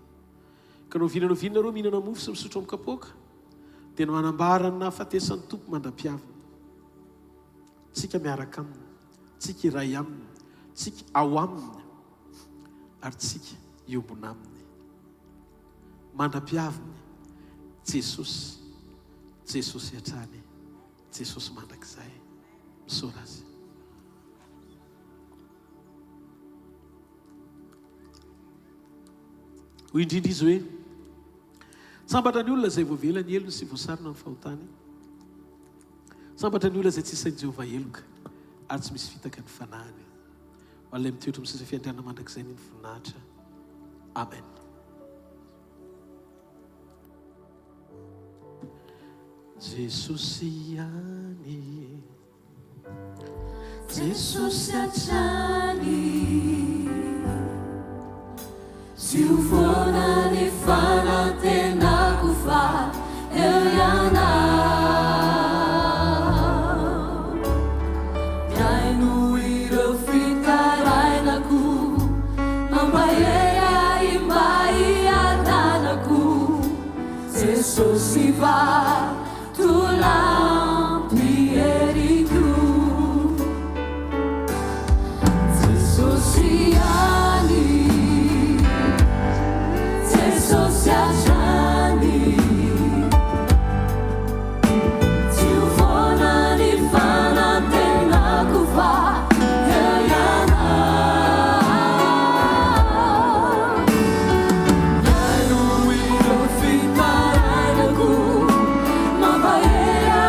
Ka nao vinanareo mihinana mofo sy misotro amin'ny kapoaka, dia manambara ny nahafatesan'ny tompo mandra-piavana. Tsika miaraka aminy, tsika iray aminy, tsika ao aminy, ary tsika iombona aminy. Mandra-piavany Jesosy, Jesosy hatrany, Jesosy mandrakizay. Misaora azy. Hoy indrindra izy hoe sambatra ny olona izay voavela ny elony sy voasarona ny fahotany, sambatra ny olona izay tsy isain'i Jehovah eloka ary tsy misy fitaka ny fanahany. Ho an'ilay mitoetra amin'ny sisa fiandriana mandrakizay ny voninahitra. Amen. Jesosy ihany, Jesosy hatrany, sy ho foana ny fanantenako fa eo ianao. Miaino ireo fitarainako, mampaheya imba iadanako. Jesosy va tulampy eriko, Jesosy ihany, Jesosy hatrany, tsy ho foana ny fanantenako fa eo ianao. Miaino ireo fitarainako, mampaheya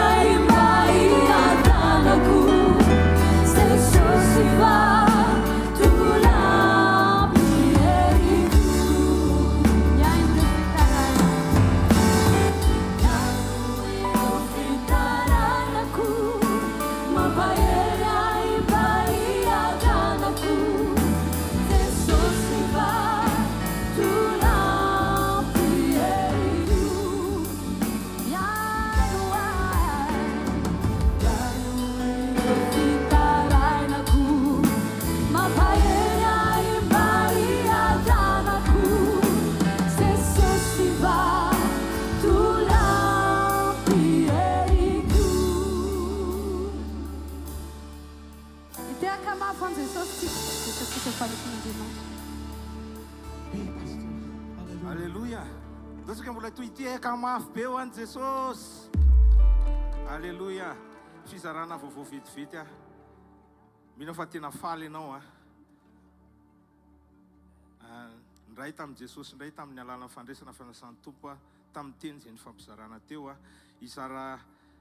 Betsaka mbola toy ity eka mafy be ho an'i Jesosy. Alleloia. Fizarana vaovao vetivety a. Mino fa tena faly ianao a. Ndray tamin'i Jesosy, ndray tamin'ny alalana fandraisana fanasan'ny tompo a, tamin'ny teny izay nifampizarana teo a. Izara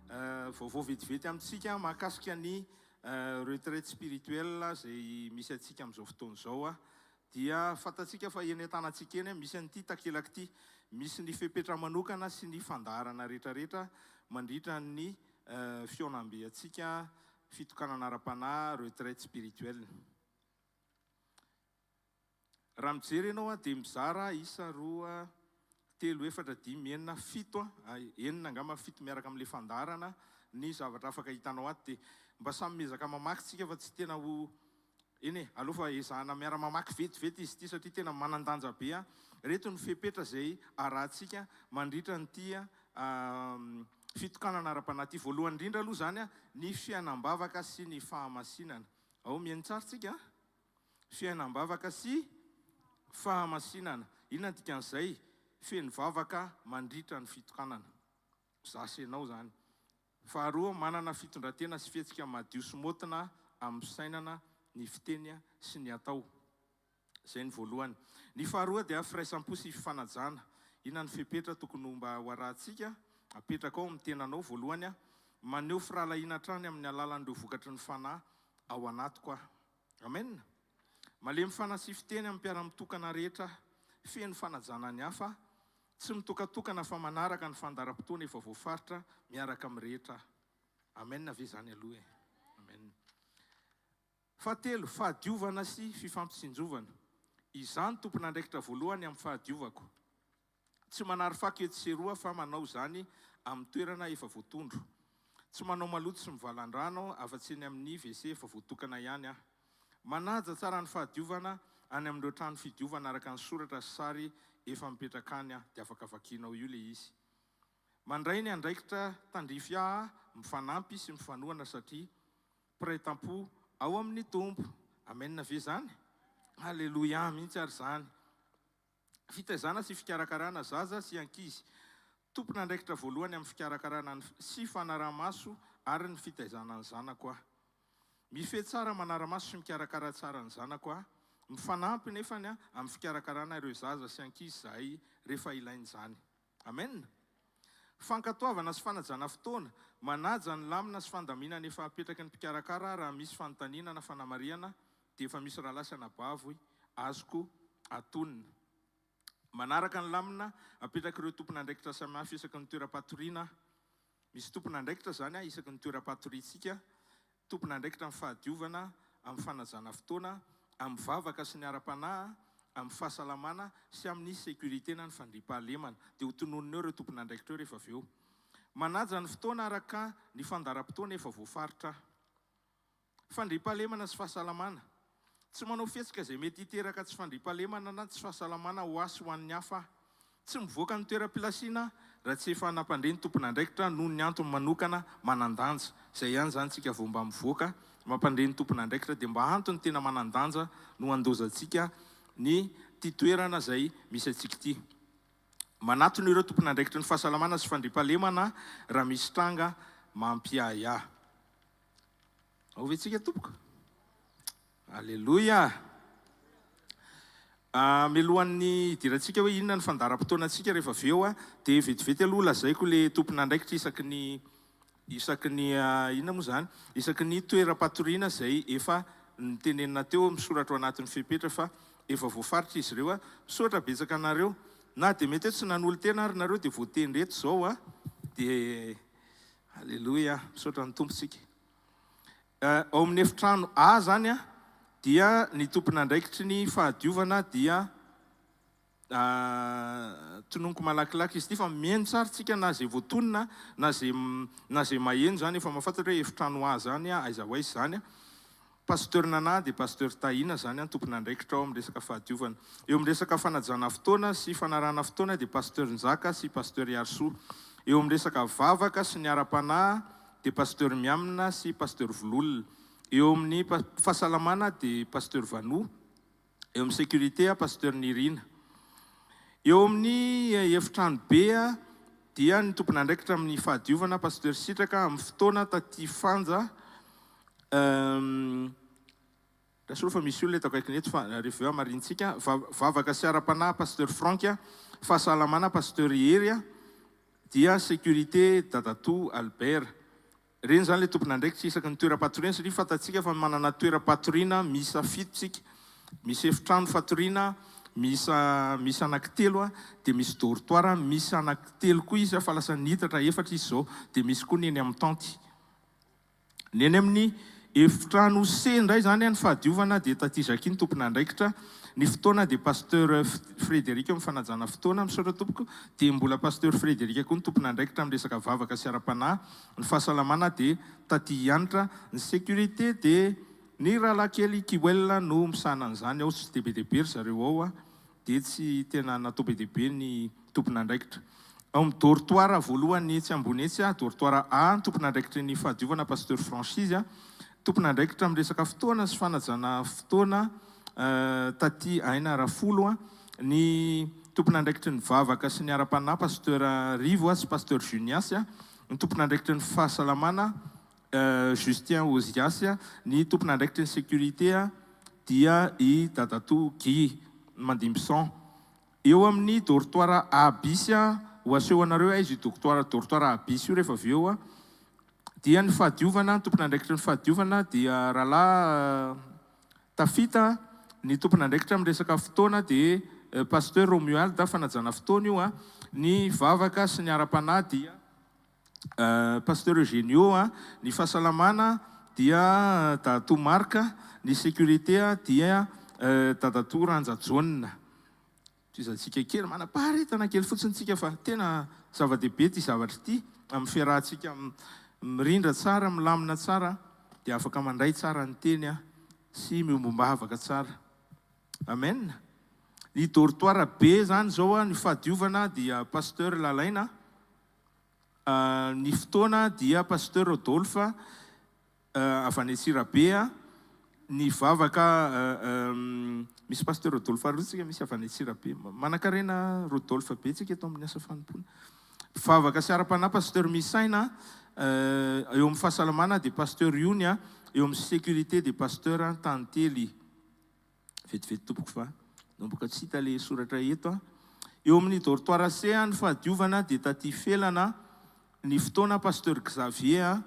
vaovao vetivety amintsika mahakasika ny retraite spirituelle izay misy atsika amin'izao fotoana izao a. Dia fantatsika fa eny an-tanantsika eny misy an'ity takelaka ity, misy ny fepetra manokana sy ny fandaharana rehetrarehetra mandritra ny fionambe atsika fitokanana ara-panahy retraite spirituelle. Raha mijery ianao a dia mizara isa 2, 3, 4, 5, 6, 7 enina angamba 7 miaraka amin'ilay fandaharana ny zavatra afaka hitanao aty. Dia mba samy mezaka mamaky tsika fa tsy tena ho eny e, aloha fa ezahana miara-mamaky vetivety izy ity satria tena manandanja be a. Reto ny fepetra izay arahantsika mandritra nyity fitokanana ara-panahy ty. Voalohany indrindra aloha zany a ny fiainam-bavaka sy ny fahamasinana. Ao mihaino tsara tsika a? Fiainam-bavaka sy fahamasinana. Inona dikan'izay? Feno vavaka mandritra ny fitokanana. Zasenao zany. Faharoa, manana fitondrantena sy fihetsika madio sy motina amin'ny sainana, ny fiteny sy ny atao. Izay ny voalohany. Ny faharoa dia firaisampo sy fifanajana. Inona ny fepetra tokony mba ho arahantsika? Apetraka ao amin'ny tenanao voalohany a. Maneho firalahiana hatrany amin'ny alalan'ireo vokatry ny fanahy ao anatiko a. Amen. Malemy fanahy sy fiteny amin'ny mpiara-mitokana rehetra, feno fanajana ny hafa, tsy mitokatokana fa manaraka ny fandaram-potoana efa voafaritra miaraka amin'ny rehetra. Amen ve zany aloha e. Amen. Fahatelo, fahadiovana sy fifampitsinjovana. Izany tompon'andraikitra voalohany amin'ny fahadiovako. Tsy manary faky eo tseroa fa manao zany amin'ny toerana efa voatondro. Tsy manao maloto sy mivalan-drano afa-tsy eny amin'ny WC efa voatokana ihany a. Manaja tsara ny fahadiovana any amin'ireo trano fidiovana araka ny soratra sy sary efa mipetraka any a, dia afaka vakianao io le izy. Mandray ny andraikitra tandrify mifanampy sy mifanohana satria piraitam-po ao amin'ny tompo. Amen ve zany? Alleluia, mihitsy ary zany. Fitaizana sy fikarakarana zaza sy ankizy. Tompon'andraikitra voalohany amin'ny fikarakarana sy fanaramaso ary ny fitaizana ny zanako a. Mifehy tsara manaramaso sy mikarakara tsara ny zanako a. Mifanampy nefany a amin'ny fikarakarana ireo zaza sy ankizy izay rehefa ilainy izany. Amen. Fankatoavana sy fanajana fotoana, manaja ny lamina sy fandaminana efa apetraky ny mpikarakara raha misy fanontaniana na fanamariana dia efa misy rahalasana bavo azoko atonina. Manaraka ny lamina apetraky ireo tompon'andraikitra samihafa isaky ny toeram-patoriana. Misy tompon'andraikitra zany a isaky ny toeram-patoriantsika. Tompon'andraikitra amin'ny fahadiovana, amin'ny fanajana fotoana, amin'ny vavaka sy ny ara-panahy, amin'ny fahasalamana sy amin'ny sécurité-na ny fandriam-pahalemana. Dia ho tononina eo ireo tompon'andraikitra eo rehefa avy eo. Manaja ny fotoana araka ny fandaram-potoana efa voafaritra. Fandriam-pahalemana sy fahasalamana. Tsy manao fihetsika izay mety hiteraka tsy fandriam-pahalemana na tsy fahasalamana ho asy ho an'ny hafa. Tsy mivoaka ny toeram-pilasiana raha tsy efa nampandre ny tompon'andraikitra noho ny antony manokana manandanja. Izay ihany zany tsika vao mba mivoaka mampandre ny tompon'andraikitra dia mba antony tena manandanja no andozantsika ny ty toerana izay misy atsika ity. Manatony ireo tompon'andraikitra ny fahasalamana sy fandriam-pahalemana raha misy tranga mampiaya. Ao ve tsika tompoko? Alleluia. Mialohan'ny hidirantsika hoe inona ny fandaram-potoanantsika rehefa avy eo a, dia vetivety aloha lazaiko le tompon'andraikitra isaky ny inona moa zany? Isaky ny toeram-patoriana izay efa nitenenina teo misoratra ao anatin'ny fepetra fa efa voafaritra izy ireo a. Misoratra betsaka anareo. Na dia mety hoe tsy nanolo tena ary nareo dia voateny reto izao a. Dia alleluia, misaotra ny tompontsika. Ao amin'ny efitrano A zany a, dia ny tompon'andraikitry ny fahadiovana dia tononoko malakilaky izy ity fa mihaino tsara tsika na zay voatonina na zay maheno zany efa mahafantatra hoe efitrano A zany a, aiza ho aiza zany a. Pasteur Nana dia pasteur Tahina zany a tompon'andraikitra ao amin'ny resaka fahadiovana. Eo amin'ny resaka fanajana fotoana sy fanarahana fotoana dia pasteur Nzaka sy pasteur Yarso. Eo amin'ny resaka vavaka sy ny ara-panahy dia pasteur Miamina sy pasteur Vololona. Eo amin'ny fahasalamana dia pasteur Vanou. Eo amin'ny sécurité pasteur Nirina. eo amin'ny efitrano be dia ny tompon'andraikitra amin'ny fahadiovana pasteur sitraka amin'ny fotoana taty fanja rasolo fa misy olona etako aiky neto fa rehefa eo amarintsika vavaka sy ara-panahy pasteur franka fahasalamana pasteur hery dia sécurité dadato albert reny zany le tompon'andraikitra isaky ny toera-patoriana satria fatatsika fa manana toera-patoriana misa fitotsika misy efitrano fatoriana misy anankitelo dia misy dortoir misy anankitelo koa izy fa lasa nitatra efatra izy zao dia misy koa neny amin'ny tanty neny amin'ny efitrano C ndray zany ny fahadiovana dia taty zakiny tompon'andraikitra ny fotoana dia pasteur Frédéric mifanajana fotoana misaotra tompoko dia mbola pasteur Frédéric koa ny tompon'andraikitra amin'ny resaka vavaka sy ara-panahy ny fahasalamana dia taty hianatra ny sécurité dia ny rahalahy kiwel no misana an'izany ao tsy dia be deabe ry zareo ao dia tsy tena natao be deabe ny tompon'andraikitra ao amin'ny dortoir voalohany tsy ambony etsy dortoir A ny tompon'andraikitra ny fahadiovana pasteur franchise tompon'andraikitra amin'ny resaka fotoana sy fanajana fotoana taty aina arafolo ny tompon'andraikitra ny vavaka sy ny ara-panahy pasteur rivo sy pasteur junias ny tompon'andraikitra ny fahasalamana Justin Ozias ny tompon'andraikitra ny sécurité dia i dadato Guy Mandimson eo amin'ny dortoir A bis ho aseho anareo izy dortoir A bis io rehefa avy eo dia ny fahadiovana ny tompon'andraikitra ny fahadiovana dia rahalahy tafita ny tompon'andraikitra amin'ny resaka fotoana dia pasteur Romuald fanajana fotoana io ny vavaka sy ny ara-panahy dia pasteur Eugenio ny fahasalamana dia dadato Marka ny sécurité dia dadato Ranjajaona izatsika kely manapaharetana kely fotsiny tsika fa tena zava-dehibe ty zavatra ity amin'ny fiarahantsika mirindra tsara milamina tsara dia afaka mandray tsara ny teny sy miombom-bavaka tsara amen ny dortoir B zany zao ny fahadiovana dia pasteur Lalaina ny fotoana dia pasteur Rodolphe avy any Antsirabe ny vavaka misy pasteur Rodolphe arotsika misy avy any Antsirabe manan-karena Rodolphe be tsika eto amin'ny asa fanompoana vavaka sy ara-panahy pasteur Misaina eo amin'ny fahasalamana dia pasteur Iony eo amin'ny sécurité dia pasteur Tantely vetivety tompoko fa nomboka tsy hita le soratra eto eo amin'ny dortoir C ny fahadiovana dia taty felana ny fotoana pasteur Xavier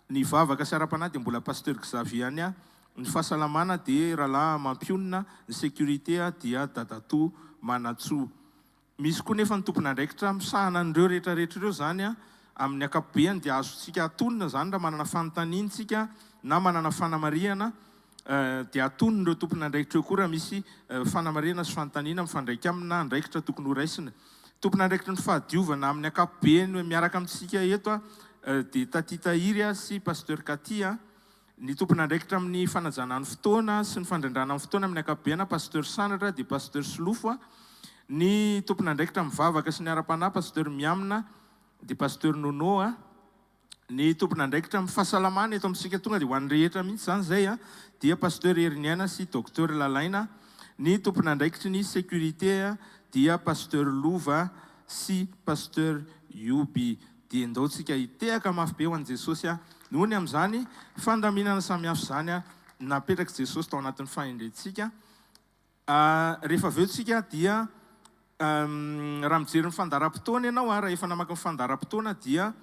ny vavaka sy ara-panahy dia mbola pasteur Xavier any ny fahasalamana dia rahalahy mampionina ny sécurité dia dadato Manatso misy koa nefa ny tompon'andraikitra misahana an'ireo rehetrarehetra ireo zany amin'ny akapobeany dia azontsika atonina zany raha manana fanontaniantsika na manana fanamariana dia atonina ireo tompon'andraikitra eo koa raha misy fanamariana sy fanontaniana mifandraika amina andraikitra tokony ho raisina tompon'andraikitra ny fahadiovana amin'ny akapobeany miaraka amintsika eto dia taty Tahiry sy pasteur Katy ny tompon'andraikitra amin'ny fanajana ny fotoana sy ny fandrandrana amin'ny fotoana amin'ny akapobeana pasteur Sanatra dia pasteur Solofo ny tompon'andraikitra mivavaka sy ny ara-panahy pasteur Miamina dia pasteur Nono ny tompon'andraikitra amin'ny fahasalamana eto amintsika tonga dia ho an'ny rehetra mihitsy zany zay dia pasteur Heriniana sy docteur Lalaina ny tompon'andraikitra ny sécurité dia pasteur Lova sy pasteur Yobi dia ndaotsika hitehaka mafy be ho an'i Jesosy noho ny amin'izany fandaminana samihafa zany napetraka Jesosy tao anatin'ny fahendrentsika rehefa avy eo tsika dia raha mijery ny fandaram-potoana ianao raha efa namaka ny fandaram-potoana dia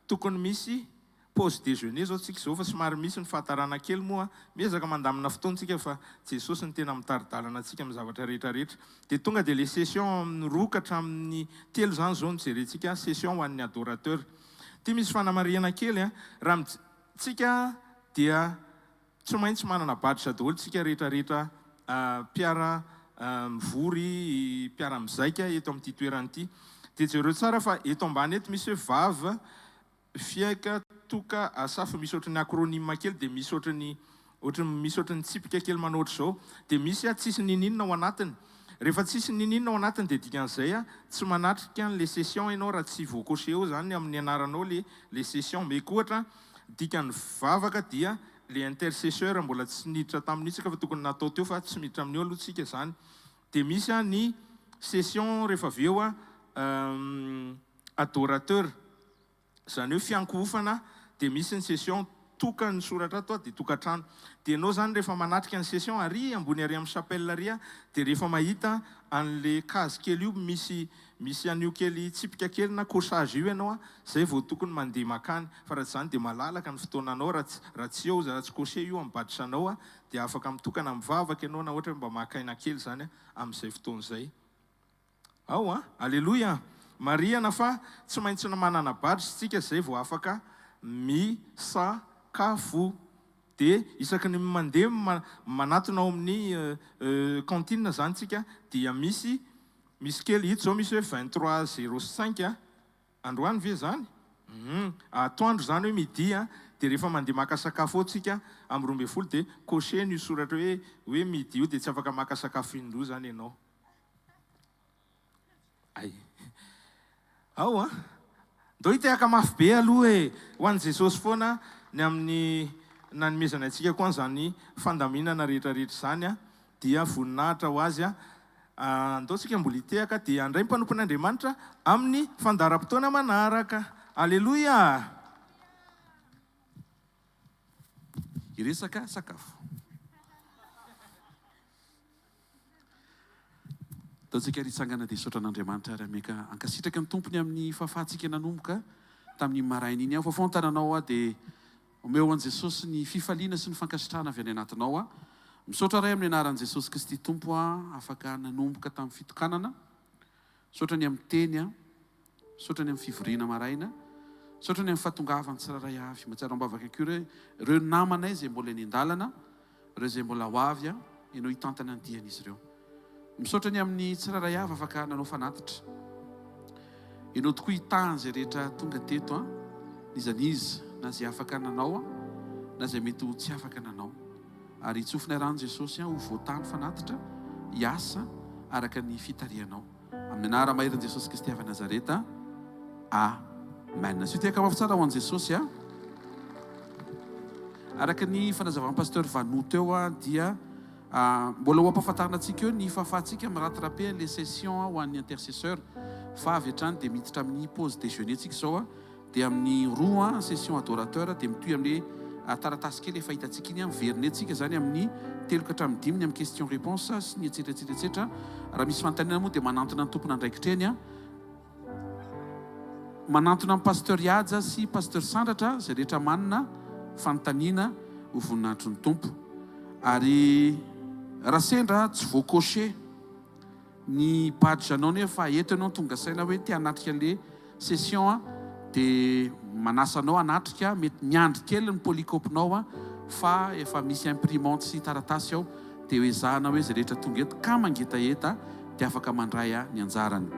tokony misy pause déjeuner zao tsika zao fa somary misy ny fahatarana kely moa miezaka mandamina fotoantsika fa Jesosy ny tena mitaridalana antsika amin'ny zavatra rehetrarehetra dia tonga dia le session rokatra amin'ny telo zany zao nijerentsika session ho an'ny adorateur ty misy fanamariana kely raha tsika dia tsy maintsy manana baditra daholo tsika rehetrarehetra mpiara mivory mpiara mizaika eto amin'ity toerana ity dia jereo tsara fa eto ambany eto misy hoe vava fiaika toka asafa misy ohatran'ny acronyme kely dia misy ohatran'ny tsipika kely manoatra zao dia misy tsisy nininona ao anatiny rehefa tsisy nininona ao anatiny dia dikan'izay tsy manatrika le session ianao raha tsy voakosé eo zany amin'ny anaranao le session mais ohatra dikan'ny vavaka dia le intercesseur mbola tsy niditra tamin'itsika fa tokony natao teo fa tsy miditra amin'io aloha tsika zany dia misy ny session rehefa avy eo adorateur zany hoe fiankofana dia misy ny session toka ny soratra ato dia tokantrano dia anao zany rehefa manatrika ny session ary ambony ary amin'ny chapelle ary dia rehefa mahita an'le case kely io misy an'io kely tsipika kely na cochage io ianao zay vao tokony mandeha makany fa raha tsy zany dia malalaka ny fotoananao raha tsy eo raha tsy coché io amin'ny badisanao dia afaka mitokana mivavaka ianao na ohatra mba makaina kely zany amin'izay fotoan'izay ao alleloia mariana fa tsy maintsy manana badge tsika zay vao afaka misakafo dia isaky ny mandeha manatona ao amin'ny cantine zany tsika dia misy kely hito zao misy hoe 23:05 androany ve zany atoandro zany hoe midi dia rehefa mandeha maka sakafo ao tsika amin'ny 12 dia coché ny soratra hoe midi io dia tsy afaka maka sakafo indroa zany ianao ao ndao hitehaka mafy be aloha ho an'i Jesosy foana ny amin'ny nanomezana antsika koa zany fandaminana rehetrarehetra zany dia voninahitra ho azy ndao tsika mbola hitehaka dia andray mpanompon'Andriamanitra amin'ny fandaharam-potoana manaraka alleloia iresaka sakafo taontsika ritsangana dia sotra an'Andriamanitra ary ameka ankasitraka ny tompony amin'ny fahafahantsika nanomboka tamin'ny maraina iny fa fontananao dia omeo an' Jesosy ny fifaliana sy ny fankasitrahana avy any anatinao misaotra ray amin'ny anaran'i Jesosy Kristy tompo afaka nanomboka tamin'ny fitokanana sotra ny amin'ny teny sotra ny amin'ny fivoriana maraina sotra ny amin'ny fahatongavany tsiraray avy mahatsiaro ambavaka koa ireo namanay zay mbola ny an-dalana ireo zay mbola ho avy ianao hitantana ny dian'izy ireo misaotra ny amin'ny tsiraray avy afaka nanao fanatitra ianao tokoa hitahany zay rehetra tonga teto nizanizy na zay afaka nanao na zay mety ho tsy afaka nanao ary itsofina rano Jesosy ho voatany fanatitra hiasa araka ny fitarianao amin'ny anara maherin' Jesosy Kristy avy Nazareta amen. Sy tiaka mafy tsara ho an'i Jesosy araka ny fanazavan'ny pasteur Vanout teo dia mbola ho ampahafantarina antsika eo ny fahafahantsika mirattrape les sessions ho an'ny intercesseur fa avy hatrany dia miditra amin'ny pause déjeuner tsika zao dia amin'ny roa session adorateur dia mitoy amin'ny taratasy kely efa hitantsika iny verine tsika zany amin'ny 3 ka hatramin'ny 5 amin'ny question réponse sy ny etsetretsetretra raha misy fanontaniana moa dia manantona ny tompona andraikitreny manantona amin'ny pasteur Iadza sy pasteur Sandratra zay rehetra manana fanontaniana ho voninahitry ny tompo ary raha sendra tsy voacoché ny badge anao nefa eto ianao tonga saina hoe tia hanatrika le session dia manasanao hanatrika mety miandry kely ny polycopinao fa efa misy imprimante sy taratasy ao dia hoezahana hoe zay rehetra tonga eto ka mangetaeta dia afaka mandray ny anjarany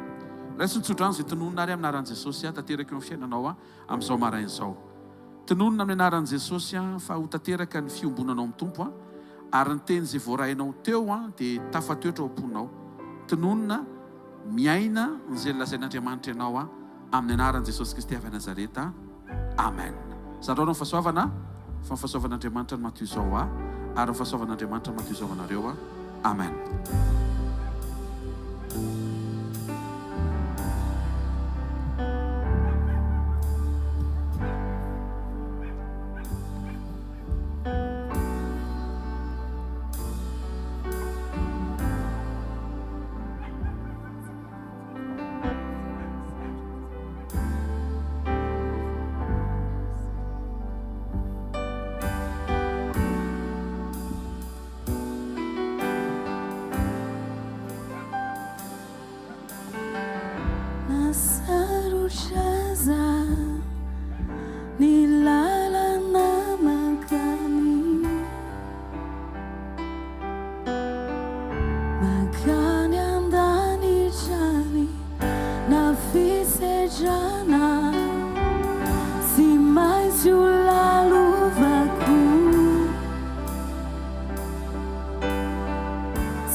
raisy nitsodrano zay tononona ary amin'ny anaran'i Jesosy tanteraka eo amin'ny fiainanao amin'izao marain'izao tononona amin'ny anaran'i Jesosy fa ho tanteraka ny fiombonanao amin'ny tompo ary ny teny zay voarainao teo dia tafatoetra ao am-ponao tononona miaina zay lazain'Andriamanitra ianao amin'ny anaran'i Jesosy Kristy avy Nazareta amen. Zandrao ny fahasoavana fa ny fahasoavan'Andriamanitra no mato izao ary ny fahasoavan'Andriamanitra no mato izao anareo amen.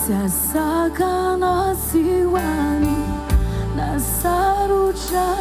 Sasaka nasiwani nasarucha